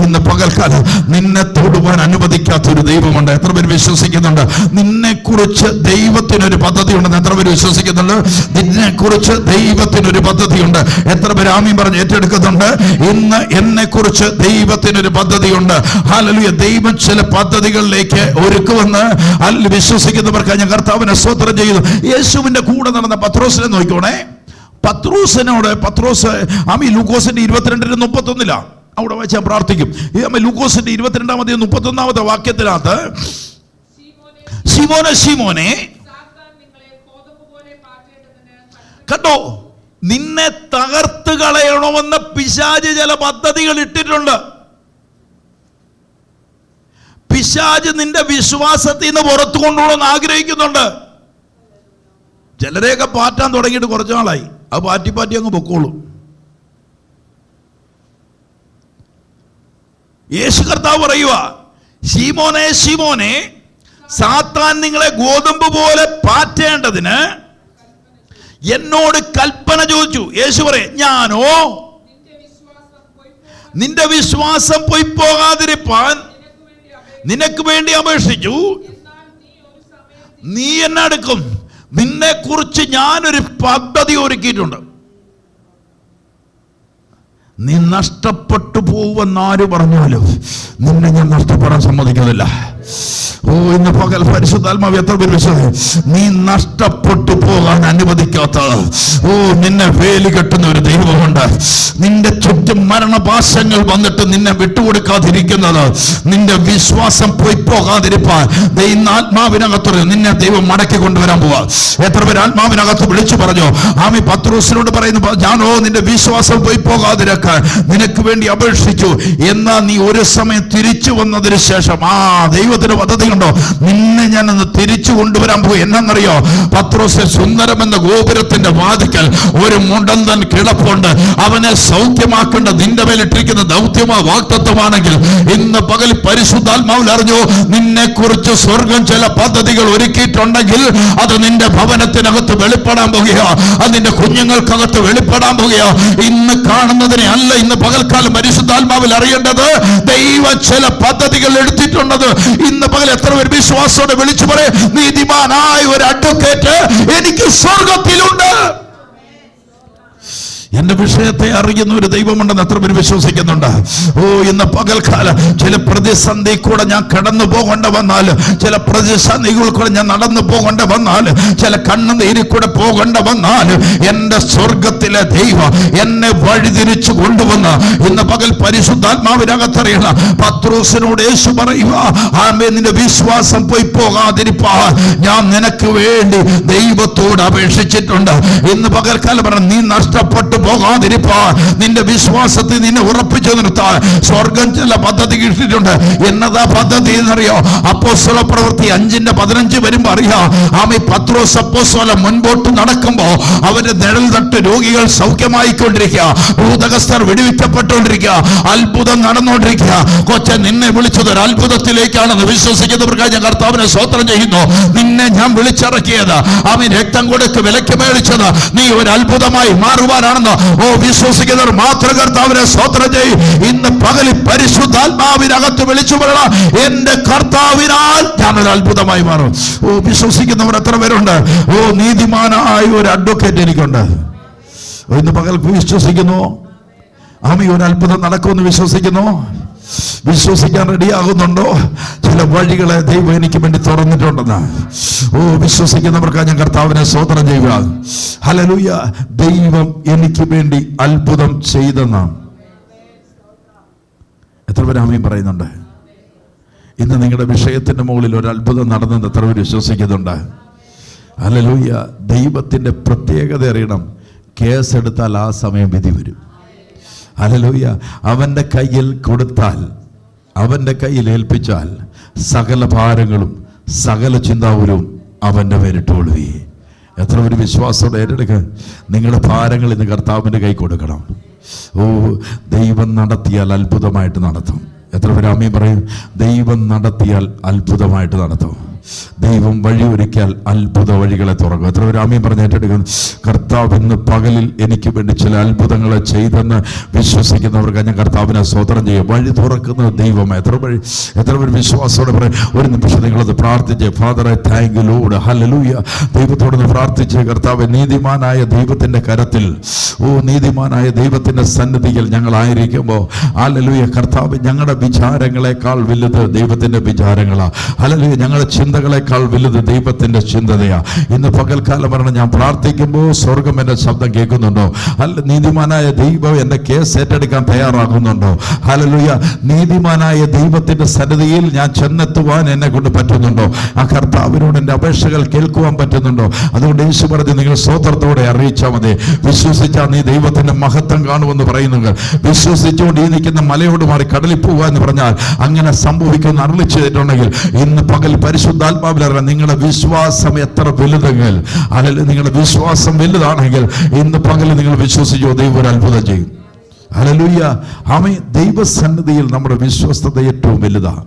ഇന്ന് പകൽക്കാലം നിന്നെ തൊടുവാൻ അനുവദിക്കാത്തൊരു ദൈവമുണ്ട്. എത്ര പേര് വിശ്വസിക്കുന്നുണ്ട്? നിന്നെ കുറിച്ച് ദൈവത്തിനൊരു പദ്ധതി ഉണ്ടെന്ന് എത്ര പേര് വിശ്വസിക്കുന്നുണ്ട്? നിന്നെ കുറിച്ച് ദൈവത്തിനൊരു പദ്ധതിയുണ്ട്. എത്ര പേര് ആമീൻ പറഞ്ഞ് ഏറ്റെടുക്കുന്നുണ്ട്? ഇന്ന് എന്നെ കുറിച്ച് ദൈവത്തിനൊരു പദ്ധതിയുണ്ട്. ഹല്ലേലൂയ. ദൈവം ചില പദ്ധതികളിലേക്ക് ഒരുക്കുമെന്ന് വിശ്വസിക്കുന്നവർക്ക് ഞാൻ കർത്താവിനെ സ്തോത്രം ചെയ്യുന്നു. യേശുവിന്റെ കൂടെ നടന്ന പത്രോസിനെ നോക്കിക്കോണേ. പത്രോസ് ലൂക്കോസിന്റെ 22:31 അവിടെ വായിച്ചാൽ പ്രാർത്ഥിക്കും. ലൂക്കോസിന്റെ 22-31 വാക്യത്തിനകത്ത്, ശിമോനെ കണ്ടോ, നിന്നെ തകർത്ത് കളയണമെന്ന് പിശാച് ചില പദ്ധതികൾ ഇട്ടിട്ടുണ്ട്. പിശാച് നിന്റെ വിശ്വാസത്തിൽ നിന്ന് പുറത്തു കൊണ്ടുപോകണമെന്ന് ആഗ്രഹിക്കുന്നുണ്ട്. ചിലരെയൊക്കെ പാറ്റാൻ തുടങ്ങിയിട്ട് കുറച്ചു നാളായി. അത് പാറ്റി അങ്ങ് പൊക്കോളും. യേശു കർത്താവ് പറയുക, ശീമോനെ സാത്താൻ നിങ്ങളെ ഗോതമ്പ് പോലെ പാറ്റേണ്ടതിന് എന്നോട് കൽപ്പന ചോദിച്ചു. യേശു പറയും, ഞാനോ നിന്റെ വിശ്വാസം പോയി പോകാതിരിപ്പാൻ നിനക്ക് വേണ്ടി അപേക്ഷിച്ചു. നീ എന്നെ എടുക്കും. നിന്നെ കുറിച്ച് ഞാനൊരു പദ്ധതി ഒരുക്കിയിട്ടുണ്ട്. നീ നഷ്ടപ്പെട്ടു പോവെന്നാര് പറഞ്ഞാലും നിന്നെ ഞാൻ നഷ്ടപ്പെടാൻ സമ്മതിക്കുന്നില്ല. ഇന്ന് പകൽ പരിശുദ്ധാത്മാവ് എത്ര പേര് വിശ്വസിക്കും? നീ നഷ്ടപ്പെട്ടു പോകാൻ അനുവദിക്കാത്ത, നിന്നെ വേലി കെട്ടുന്ന ഒരു ദൈവമുണ്ട്. നിന്റെ ചുറ്റും മരണപാശങ്ങൾ വന്നിട്ട് നിന്നെ വിട്ടുകൊടുക്കാതിരിക്കുന്നത്, നിന്റെ വിശ്വാസം പോയി പോകാതിരിപ്പാൻ ആത്മാവിനകത്ത് നിന്നെ ദൈവം മടക്കി കൊണ്ടുവരാൻ പോവാ. എത്ര പേര് ആത്മാവിനകത്ത് വിളിച്ചു പറഞ്ഞു? ആമി പത്രോസിനോട് പറയുന്നു, ഞാനോ നിന്റെ വിശ്വാസം പോയി പോകാതിരിക്കാൻ നിനക്ക് വേണ്ടി അപേക്ഷിച്ചു. എന്നാ നീ ഒരു സമയം തിരിച്ചു വന്നതിന് ശേഷം ദൈവം ദൈവത്തിന് പദ്ധതിയുണ്ടോ? നിന്നെ ഞാനൊന്ന് തിരിച്ചു കൊണ്ടുവരാൻ പോയി. എന്നറിയോ? പത്രോസ് സുന്ദരമെന്ന ഗോപുരത്തിന്റെ വാതിക്കൽ ഒരു മുടന്തൻ കിടപ്പുണ്ട്. അവനെ സൗഖ്യമാക്കേണ്ട നിന്റെ മേലിട്ടിരിക്കുന്ന ദൗത്യമോ വാഗ്ദത്തമാണെങ്കിൽ ഇന്ന് പകൽ പരിശുദ്ധാത്മാവിൽ അറിഞ്ഞു, നിന്നെ കുറിച്ച് സ്വർഗം ചില പദ്ധതികൾ ഒരുക്കിയിട്ടുണ്ടെങ്കിൽ അത് നിന്റെ ഭവനത്തിനകത്ത് വെളിപ്പെടാൻ പോകുകയോ, അത് നിന്റെ കുഞ്ഞുങ്ങൾക്കകത്ത് വെളിപ്പെടാൻ പോകുകയോ. ഇന്ന് കാണുന്നതിനെ അല്ല ഇന്ന് പകൽക്കാലം പരിശുദ്ധാത്മാവിൽ അറിയേണ്ടത്. ദൈവം ചില പദ്ധതികൾ എടുത്തിട്ടുള്ളത് ഇന്ന് പകൽ എത്ര പേർ വിശ്വാസത്തോടെ വിളിച്ചു പറയും, നീതിമാനായ ഒരു അഡ്വക്കേറ്റ് എനിക്ക് സ്വർഗത്തിലുണ്ട്. എന്റെ വിഷയത്തെ അറിയുന്ന ഒരു ദൈവമുണ്ടെന്ന് എത്ര പേര് വിശ്വസിക്കുന്നുണ്ട്? ഇന്ന് പകൽക്കാലം ചില പ്രതിസന്ധി കൂടെ ഞാൻ കടന്നു പോകേണ്ട വന്നാൽ, ചില പ്രതിസന്ധികൾ കൂടെ ഞാൻ നടന്നു പോകേണ്ട വന്നാൽ, ചില കണ്ണുനീരിൽ കൂടെ പോകേണ്ട വന്നാൽ, എന്റെ സ്വർഗത്തിലെ ദൈവം എന്നെ വഴിതിരിച്ചു കൊണ്ടുവന്ന് ഇന്ന് പകൽ പരിശുദ്ധാത്മാവിനകത്തറിയണ പത്രോസിനോട് യേശു പറയുക, ആമേ, നിന്റെ വിശ്വാസം പോയി പോകാതിരിപ്പാൻ ഞാൻ നിനക്ക് വേണ്ടി ദൈവത്തോട് അപേക്ഷിച്ചിട്ടുണ്ട്. ഇന്ന് പകൽക്കാലം പറഞ്ഞു, നീ നഷ്ടപ്പെട്ടു പോകാതിരിപ്പാൻ, നിന്റെ വിശ്വാസത്തിൽ നിന്നെ ഉറപ്പിച്ചു നിർത്താൻ സ്വർഗം ചില പദ്ധതി കിട്ടിയിട്ടുണ്ട്. എന്നതാ പദ്ധതി എന്നറിയോ? അപ്പോസ്തല പ്രവൃത്തി 5:15 വരുമ്പോ അറിയാം, ആമേ, പത്രോസ് അപ്പോസ്തലൻ മുൻപോട്ട് നടക്കുമ്പോ അവരുടെ നിഴൽ തട്ട് രോഗികൾ സൗഖ്യമായിക്കൊണ്ടിരിക്കുക, ഭൂതകസ്ഥർ വെടിവെക്കപ്പെട്ടുകൊണ്ടിരിക്കുക, അത്ഭുതം നടന്നുകൊണ്ടിരിക്കുക. കൊച്ചൻ നിന്നെ വിളിച്ചത് ഒരു അത്ഭുതത്തിലേക്കാണെന്ന് വിശ്വസിക്കുന്നവർക്കായി ഞാൻ കർത്താവിനെ സ്തോത്രം ചെയ്യുന്നു. നിന്നെ ഞാൻ വിളിച്ചിറക്കിയത്, ആമേ, രക്തം കൊടുത്ത് വിലക്ക് മേടിച്ചത് നീ ഒരു അത്ഭുതമായി മാറുവാനാണെന്ന് വിശ്വസിക്കുന്നവർ മാത്രം കർത്താവിനെ സ്തോത്രം ചെയ്യും. ഇന്ന് പകലിൽ പരിശുദ്ധാത്മാവിനകത്ത് വിളിച്ചു പറയണം, എന്റെ കർത്താവിനാൽ ഞാനൊരു അത്ഭുതമായി മാറും. വിശ്വസിക്കുന്നവർ എത്ര പേരുണ്ട്? നീതിമാനായ ഒരു അഡ്വക്കേറ്റ് എനിക്കുണ്ട്. ഇന്ന് പകൽ വിശ്വസിക്കുന്നു, ആമേ, ഒരു അത്ഭുതം നടക്കുമെന്ന് വിശ്വസിക്കുന്നു. വിശ്വസിക്കാൻ റെഡിയാകുന്നുണ്ടോ? ചില വഴികളെ ദൈവം എനിക്ക് വേണ്ടി തുറന്നിട്ടുണ്ടെന്ന് വിശ്വസിക്കുന്നവർക്ക് ഞാൻ കർത്താവിനെ സ്തോത്രം ചെയ്യുക. ഹല്ലേലൂയ. ദൈവം എനിക്ക് വേണ്ടി അത്ഭുതം ചെയ്തെന്ന് എത്ര പേര് ആമേൻ പറയുന്നുണ്ട്? ഇന്ന് നിങ്ങളുടെ വിഷയത്തിന്റെ മുകളിൽ ഒരു അത്ഭുതം നടന്നെന്ന് എത്ര പേര് വിശ്വസിക്കുന്നുണ്ട്? ഹല്ലേലൂയ. ദൈവത്തിന്റെ പ്രത്യേകത അറിയണം. കേസെടുത്താൽ ആ സമയം വിധി വരും. ഹല്ലേലൂയ. അവന്റെ കയ്യിൽ കൊടുത്താൽ, അവന്റെ കയ്യിൽ ഏൽപ്പിച്ചാൽ സകല ഭാരങ്ങളും സകല ചിന്താവുലും അവന്റെ പേരിട്ടുകൊള്ളുവേ. എത്ര ഒരു വിശ്വാസത്തോടെ ഏറ്റെടുക്കുക. നിങ്ങളുടെ ഭാരങ്ങൾ ഇന്ന് കർത്താവിന്റെ കൈ കൊടുക്കണം. ദൈവം നടത്തിയാൽ അത്ഭുതമായിട്ട് നടത്തും. എത്ര പേര് ആമേൻ പറയും? ദൈവം നടത്തിയാൽ അത്ഭുതമായിട്ട് നടത്തും. ദൈവം വഴിയൊരുക്കിയാൽ അത്ഭുത വഴികളെ തുറക്കും. എത്ര പേര് ആമേൻ പറഞ്ഞ് ഏറ്റെടുക്കുന്നു? കർത്താവ് ഇന്ന് പകലിൽ എനിക്ക് വേണ്ടി ചില അത്ഭുതങ്ങളെ ചെയ്തെന്ന് വിശ്വസിക്കുന്നവർക്ക് ഞാൻ കർത്താവിനെ സ്തോത്രം ചെയ്യും. വഴി തുറക്കുന്ന ദൈവം എത്ര പേര് വിശ്വാസത്തോടെ പറയും? ഒരു നിമിഷം നിങ്ങളത് പ്രാർത്ഥിച്ച്, ഫാദറെ താങ്ക് യു ലോർഡ്, ഹല്ലേലൂയ. ദൈവത്തോടൊന്ന് പ്രാർത്ഥിച്ച്, കർത്താവ്, നീതിമാനായ ദൈവത്തിന്റെ കരത്തിൽ, നീതിമാനായ ദൈവത്തിന്റെ സന്നിധിയിൽ ഞങ്ങളായിരിക്കുമ്പോൾ, ഹല്ലേലൂയ, കർത്താവ്, ഞങ്ങളുടെ വിചാരങ്ങളെക്കാൾ വലുത് ദൈവത്തിന്റെ വിചാരങ്ങളാ. ഹല്ലേലൂയ. ഞങ്ങളുടെ ചിന്തകളെക്കാൾ വലുത് ദൈവത്തിന്റെ ചിന്തതയാ. ഇന്ന് പകൽക്കാലം പറഞ്ഞ ഞാൻ പ്രാർത്ഥിക്കുമ്പോൾ സ്വർഗം എന്റെ ശബ്ദം കേൾക്കുന്നുണ്ടോ? അല്ല, നീതിമാനായ ദൈവം എന്റെ കേസ് ഏറ്റെടുക്കാൻ തയ്യാറാകുന്നുണ്ടോ? ഹല്ലേലൂയ. നീതിമാനായ ദൈവത്തിന്റെ സന്നിധിയിൽ ഞാൻ ചെന്നെത്തുവാൻ എന്നെ കൊണ്ട് പറ്റുന്നുണ്ടോ? ആ കർത്താവിനോട് എന്റെ അപേക്ഷകൾ കേൾക്കുവാൻ പറ്റുന്നുണ്ടോ? അതുകൊണ്ട് യേശു പറഞ്ഞ് നിങ്ങൾ സ്തോത്രത്തോടെ അറിയിച്ചാൽ മതി. വിശ്വസിച്ചാൽ നീ ദൈവത്തിന്റെ മഹത്വം കാണുമെന്ന് പറയുന്നുണ്ട്. വിശ്വസിച്ചുകൊണ്ട് ഈ നിൽക്കുന്ന മലയോട് മാറി കടലിൽ പോവുക എന്ന് പറഞ്ഞാൽ അങ്ങനെ സംഭവിക്കുമെന്ന് അരുളി ചെയ്തിട്ടുണ്ടെങ്കിൽ ഇന്ന് പകൽ പരിശുദ്ധാത്മാവിൽ അറിയാം നിങ്ങളുടെ വിശ്വാസം എത്ര വലുതെങ്കിൽ, അല്ലെങ്കിൽ നിങ്ങളുടെ വിശ്വാസം വലുതാണെങ്കിൽ ഇന്ന് പകൽ നിങ്ങൾ വിശ്വസിച്ചോ, ദൈവം ഒരു അത്ഭുതം ചെയ്യും. ഹല്ലേലൂയ. ആമേൻ. ദൈവസന്നിധിയിൽ നമ്മുടെ വിശ്വസ്തത ഏറ്റവും വലുതാണ്.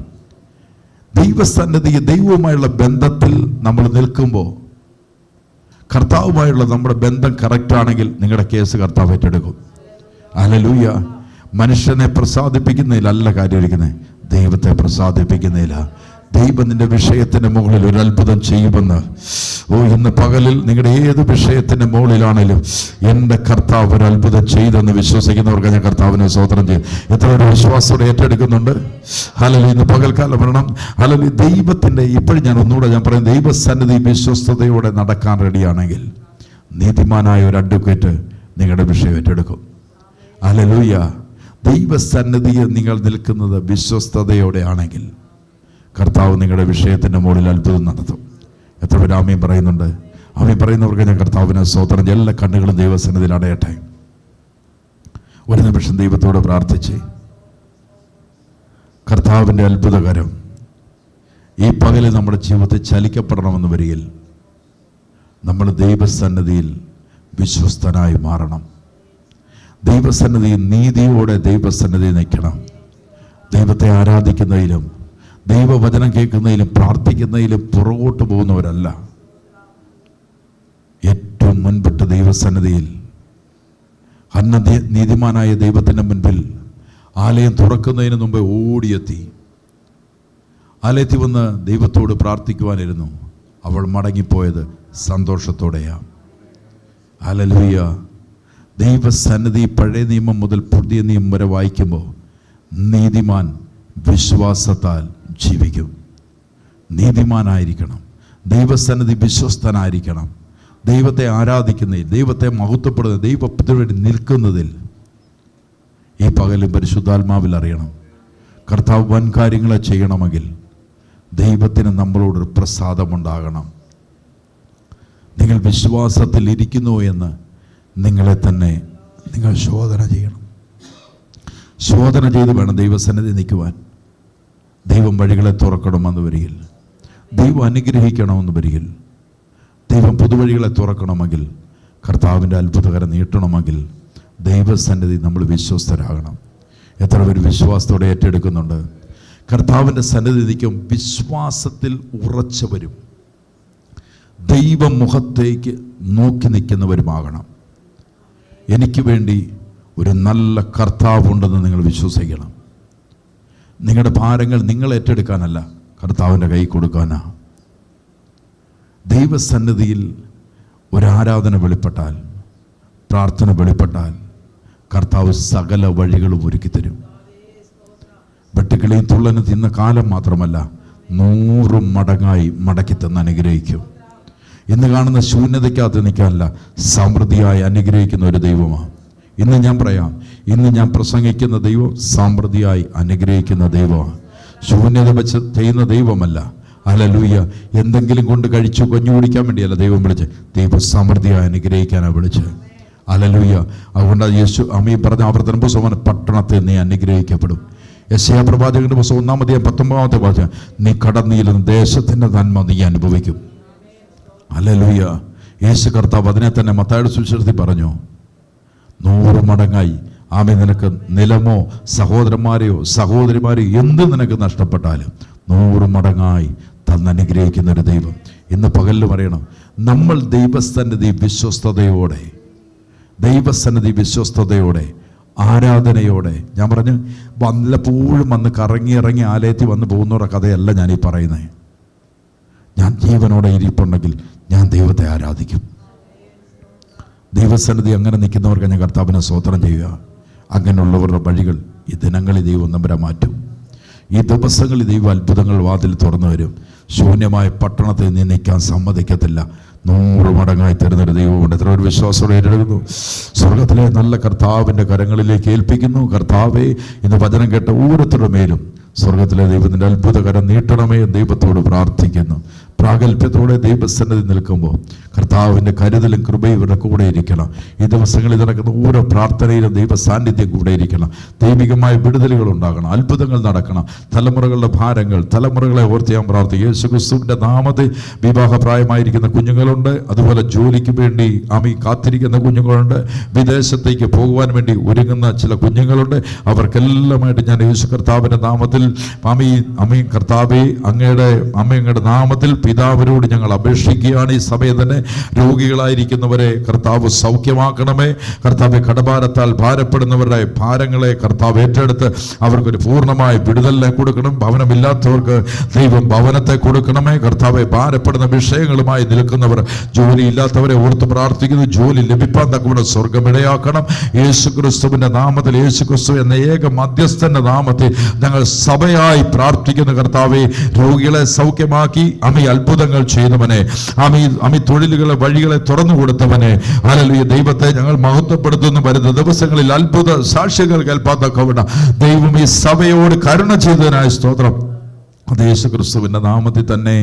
ദൈവസന്നിധിയിൽ ദൈവവുമായുള്ള ബന്ധത്തിൽ നമ്മൾ നിൽക്കുമ്പോൾ, കർത്താവുമായുള്ള നമ്മുടെ ബന്ധം കറക്റ്റാണെങ്കിൽ നിങ്ങളുടെ കേസ് കർത്താവ് ഏറ്റെടുക്കും. ഹല്ലേലൂയ. മനുഷ്യനെ പ്രസാദിപ്പിക്കുന്നതിലല്ല കാര്യം ഇരിക്കുന്നത്, ദൈവത്തെ പ്രസാദിപ്പിക്കുന്നതില്ല. ദൈവം നിന്റെ വിഷയത്തിന്റെ മുകളിൽ ഒരു അത്ഭുതം ചെയ്യുമെന്ന് ഇന്ന് പകലിൽ നിങ്ങളുടെ ഏത് വിഷയത്തിന്റെ മുകളിലാണെങ്കിലും എൻ്റെ കർത്താവ് ഒരു അത്ഭുതം ചെയ്തെന്ന് വിശ്വസിക്കുന്നവർക്ക് ഞാൻ കർത്താവിനെ സ്തോത്രം ചെയ്യും. എത്ര ഒരു വിശ്വാസത്തോടെ ഏറ്റെടുക്കുന്നുണ്ട്? ഹല്ലേലൂയ. ഇന്ന് പകൽക്കാലം പറയണം, ഹല്ലേലൂയ, ദൈവത്തിന്റെ ഇപ്പോഴും ഞാൻ ഒന്നുകൂടെ ഞാൻ പറയും, ദൈവസന്നിധി വിശ്വസ്തയോടെ നടക്കാൻ റെഡിയാണെങ്കിൽ നീതിമാനായ ഒരു അഡ്വക്കേറ്റ് നിങ്ങളുടെ വിഷയം ഏറ്റെടുക്കും. ഹല്ലേലൂയ. ദൈവസന്നിധിയിൽ നിങ്ങൾ നിൽക്കുന്നത് വിശ്വസ്തയോടെ ആണെങ്കിൽ കർത്താവ് നിങ്ങളുടെ വിഷയത്തിൻ്റെ മുകളിൽ അത്ഭുതം നടത്തും. എത്ര പേര് ആമേൻ പറയുന്നുണ്ട്? ആമേൻ പറയുന്നവർക്ക് ഞാൻ കർത്താവിനെ സ്തോത്രം. എല്ലാ കണ്ണുകളും ദൈവസന്നിധിയിൽ അടയട്ടെ. ഒരു നിമിഷം ദൈവത്തോട് പ്രാർത്ഥിച്ച്, കർത്താവിൻ്റെ അത്ഭുതകരം ഈ പകല് നമ്മുടെ ജീവിതത്തിൽ ചലിക്കപ്പെടണമെന്ന് വരികിൽ നമ്മൾ ദൈവസന്നിധിയിൽ വിശ്വസ്തനായി മാറണം. ദൈവസന്നിധിയിൽ നീതിയോടെ ദൈവസന്നിധിയിൽ നിൽക്കണം. ദൈവത്തെ ആരാധിക്കുന്നതിലും ദൈവവചനം കേൾക്കുന്നതിലും പ്രാർത്ഥിക്കുന്നതിലും പുറകോട്ട് പോകുന്നവരല്ല. ഏറ്റവും മുൻപിട്ട് ദൈവസന്നിധിയിൽ ഹന്ന നീതിമാനായ ദൈവത്തിൻ്റെ മുൻപിൽ ആലയം തുറക്കുന്നതിന് മുമ്പേ ഓടിയെത്തി. ആലയത്തിൽ വന്ന് ദൈവത്തോട് പ്രാർത്ഥിക്കുവാനിരുന്നു. അവൾ മടങ്ങിപ്പോയത് സന്തോഷത്തോടെയാണ്. ഹല്ലേലൂയ. ദൈവസന്നിധി പഴയ നിയമം മുതൽ പുതിയ നിയമം വരെ വായിക്കുമ്പോൾ നീതിമാൻ വിശ്വാസത്താൽ ജീവിക്കും. നീതിമാനായിരിക്കണം. ദൈവസന്നിധി വിശ്വസ്തനായിരിക്കണം. ദൈവത്തെ ആരാധിക്കുന്നതിൽ, ദൈവത്തെ മഹത്വപ്പെടുന്ന, ദൈവത്തിന് വേണ്ടി നിൽക്കുന്നതിൽ ഈ പകലും പരിശുദ്ധാത്മാവിൽ അറിയണം. കർത്താവ് വൻ കാര്യങ്ങളെ ചെയ്യണമെങ്കിൽ ദൈവത്തിന് നമ്മളോടൊരു പ്രസാദമുണ്ടാകണം. നിങ്ങൾ വിശ്വാസത്തിൽ ഇരിക്കുന്നു എന്ന് നിങ്ങളെ തന്നെ നിങ്ങൾ ശോധന ചെയ്യണം. ശോധന ചെയ്ത് വേണം ദൈവസന്നിധി നിൽക്കുവാൻ. ദൈവം വഴികളെ തുറക്കണമെന്ന് വരികിൽ, ദൈവം അനുഗ്രഹിക്കണമെന്ന് വരികിൽ, ദൈവം പുതുവഴികളെ തുറക്കണമെങ്കിൽ, കർത്താവിൻ്റെ അത്ഭുതകരം നീട്ടണമെങ്കിൽ ദൈവസന്നിധി നമ്മൾ വിശ്വസ്തരാകണം. എത്ര പേര് വിശ്വാസത്തോടെ ഏറ്റെടുക്കുന്നുണ്ട്? കർത്താവിൻ്റെ സന്നിധിക്കും വിശ്വാസത്തിൽ ഉറച്ചവരും ദൈവമുഖത്തേക്ക് നോക്കി നിൽക്കുന്നവരുമാകണം. എനിക്ക് വേണ്ടി ഒരു നല്ല കർത്താവുണ്ടെന്ന് നിങ്ങൾ വിശ്വസിക്കണം. നിങ്ങളുടെ ഭാരങ്ങൾ നിങ്ങൾ ഏറ്റെടുക്കാനല്ല, കർത്താവിൻ്റെ കൈ കൊടുക്കാനാ. ദൈവസന്നിധിയിൽ ഒരാരാധന വെളിപ്പെട്ടാൽ, പ്രാർത്ഥന വെളിപ്പെട്ടാൽ കർത്താവ് സകല വഴികളും ഒരുക്കി തരും. വെട്ടുക്കിളിയും തുള്ളനും തിന്ന കാലം മാത്രമല്ല, 100 മടങ്ങായി മടക്കി തന്ന് അനുഗ്രഹിക്കും. ഇന്ന് കാണുന്ന ശൂന്യതയ്ക്കകത്ത് നിൽക്കാനല്ല, സമൃദ്ധിയായി അനുഗ്രഹിക്കുന്ന ഒരു ദൈവമാണ്. ഇന്ന് ഞാൻ പറയാം, ഇന്ന് ഞാൻ പ്രസംഗിക്കുന്ന ദൈവം സമൃദ്ധിയായി അനുഗ്രഹിക്കുന്ന ദൈവമാണ്. ശൂന്യത വെച്ച് ചെയ്യുന്ന ദൈവമല്ല. ഹല്ലേലൂയ. എന്തെങ്കിലും കൊണ്ട് കഴിച്ചു കൊഞ്ഞു കുടിക്കാൻ വേണ്ടിയല്ല ദൈവം വിളിച്ച്, ദൈവം സമൃദ്ധിയായി അനുഗ്രഹിക്കാനാണ് വിളിച്ച്. ഹല്ലേലൂയ. അതുകൊണ്ട് യേശു അമ്മീ പറഞ്ഞ ആവർത്തന പുസ്തകം, പട്ടണത്തിൽ നീ അനുഗ്രഹിക്കപ്പെടും. യെശയ്യാ പ്രവാചകന്റെ പുസ്തകം 19-ാമത്തെ വാക്യം, നീ കടന്നിരുന്ന ദേശത്തിൻ്റെ നന്മ നീ അനുഭവിക്കും. ഹല്ലേലൂയ. യേശു കർത്താവ് അതിനെ തന്നെ മത്തായിയുടെ സുവിശേഷത്തിൽ പറഞ്ഞു, 100 മടങ്ങായി ആമേ നിനക്ക് നിലമോ സഹോദരന്മാരെയോ സഹോദരിമാരെയോ എന്ത് നിനക്ക് നഷ്ടപ്പെട്ടാലും 100 മടങ്ങായി തന്നനുഗ്രഹിക്കുന്ന ഒരു ദൈവം. ഇന്ന് പകലിൽ പറയണം, നമ്മൾ ദൈവസന്നിധി വിശ്വസ്തതയോടെ ആരാധനയോടെ, ഞാൻ പറഞ്ഞു വല്ലപ്പോഴും വന്ന് കറങ്ങി ആലയത്തിൽ വന്ന് പോകുന്നവരുടെ കഥയല്ല ഞാനീ പറയുന്നത്. ഞാൻ ജീവനോടെ ഇരിപ്പുണ്ടെങ്കിൽ ഞാൻ ദൈവത്തെ ആരാധിക്കും. ദൈവസന്നിധി അങ്ങനെ നിൽക്കുന്നവർക്ക് ഞാൻ കർത്താവിനെ സ്തോത്രം ചെയ്യുക. അങ്ങനെയുള്ളവരുടെ വഴികൾ ഈ ദിനങ്ങളിൽ ദൈവം നമ്പരെ മാറ്റും. ഈ ദിവസങ്ങളിൽ ദൈവം അത്ഭുതങ്ങൾ വാതിൽ തുറന്നു വരും. ശൂന്യമായ പട്ടണത്തിൽ നിന്ന് നിൽക്കാൻ സമ്മതിക്കത്തില്ല. 100 മടങ്ങായി തരുന്നൊരു ദൈവമുണ്ട്. എത്ര ഒരു വിശ്വാസത്തോടെ ഏറ്റെടുക്കുന്നു. സ്വർഗത്തിലെ നല്ല കർത്താവിൻ്റെ കരങ്ങളിലേക്ക് ഏൽപ്പിക്കുന്നു. കർത്താവേ, ഇന്ന് വചനം കേട്ട ഓരോരുത്തരുടെ മേലും സ്വർഗത്തിലെ ദൈവത്തിൻ്റെ അത്ഭുതകരം നീട്ടണമേ ദൈവത്തോട് പ്രാർത്ഥിക്കുന്നു. പ്രാഗൽഭ്യത്തോടെ ദൈവസന്നിധി നിൽക്കുമ്പോൾ കർത്താവിൻ്റെ കരുതലും കൃപയും ഇവരുടെ കൂടെ ഇരിക്കണം. ഈ ദിവസങ്ങളിൽ നടക്കുന്ന ഓരോ പ്രാർത്ഥനയിലും ദൈവ സാന്നിധ്യം കൂടെ ഇരിക്കണം. ദൈവികമായ വിടുതലുകൾ ഉണ്ടാകണം, അത്ഭുതങ്ങൾ നടക്കണം. തലമുറകളുടെ ഭാരങ്ങൾ, തലമുറകളെ ഓർത്ത് ഞാൻ പ്രാർത്ഥിക്കും. യേശുക്രിസ്തുവിൻ്റെ നാമത്തിൽ വിവാഹപ്രായമായിരിക്കുന്ന കുഞ്ഞുങ്ങളുണ്ട്. അതുപോലെ ജോലിക്ക് വേണ്ടി കാത്തിരിക്കുന്ന കുഞ്ഞുങ്ങളുണ്ട്. വിദേശത്തേക്ക് പോകുവാൻ വേണ്ടി ഒരുങ്ങുന്ന ചില കുഞ്ഞുങ്ങളുണ്ട്. അവർക്കെല്ലാമായിട്ട് ഞാൻ യേശു കർത്താവിൻ്റെ നാമത്തിൽ കർത്താവേ, അങ്ങയുടെ നാമത്തിൽ പിതാവിനോട് ഞങ്ങൾ അപേക്ഷിക്കുകയാണ്. ഈ സമയം തന്നെ രോഗികളായിരിക്കുന്നവരെ കർത്താവ് സൗഖ്യമാക്കണമേ. കർത്താവ് കടഭാരത്താൽ ഭാരപ്പെടുന്നവരുടെ ഭാരങ്ങളെ കർത്താവ് ഏറ്റെടുത്ത് അവർക്കൊരു പൂർണ്ണമായ വിടുതലിനെ കൊടുക്കണം. ഭവനമില്ലാത്തവർക്ക് ദൈവം ഭവനത്തെ കൊടുക്കണമേ. കർത്താവെ, ഭാരപ്പെടുന്ന വിഷയങ്ങളുമായി നിൽക്കുന്നവർ, ജോലിയില്ലാത്തവരെ ഓർത്ത് പ്രാർത്ഥിക്കുന്നു. ജോലി ലഭിക്കാൻ തക്കവണ്ണം സ്വർഗം ഇടയാക്കണം. യേശുക്രിസ്തുവിന്റെ നാമത്തിൽ, യേശുക്രിസ്തു എന്ന ഏക മധ്യസ്ഥന്റെ നാമത്തിൽ ഞങ്ങൾ സഭയായി പ്രാർത്ഥിക്കുന്ന കർത്താവെ, രോഗികളെ സൗഖ്യമാക്കി അത്ഭുതങ്ങൾ ചെയ്തവനെ, തൊഴിലുകളെ വഴികളെ തുറന്നു കൊടുത്തവനെ, ഹല്ലേലൂയ, ദൈവത്തെ ഞങ്ങൾ മഹത്വപ്പെടുത്തുന്നു. വരുന്ന ദിവസങ്ങളിൽ അത്ഭുത സാക്ഷ്യങ്ങൾ കേൾപ്പാത്തക്കവണ്ണം ദൈവം ഈ സഭയോട് കരുണ ചെയ്തതിനായ സ്തോത്രം. അത് യേശുക്രിസ്തുവിന്റെ നാമത്തിൽ തന്നെ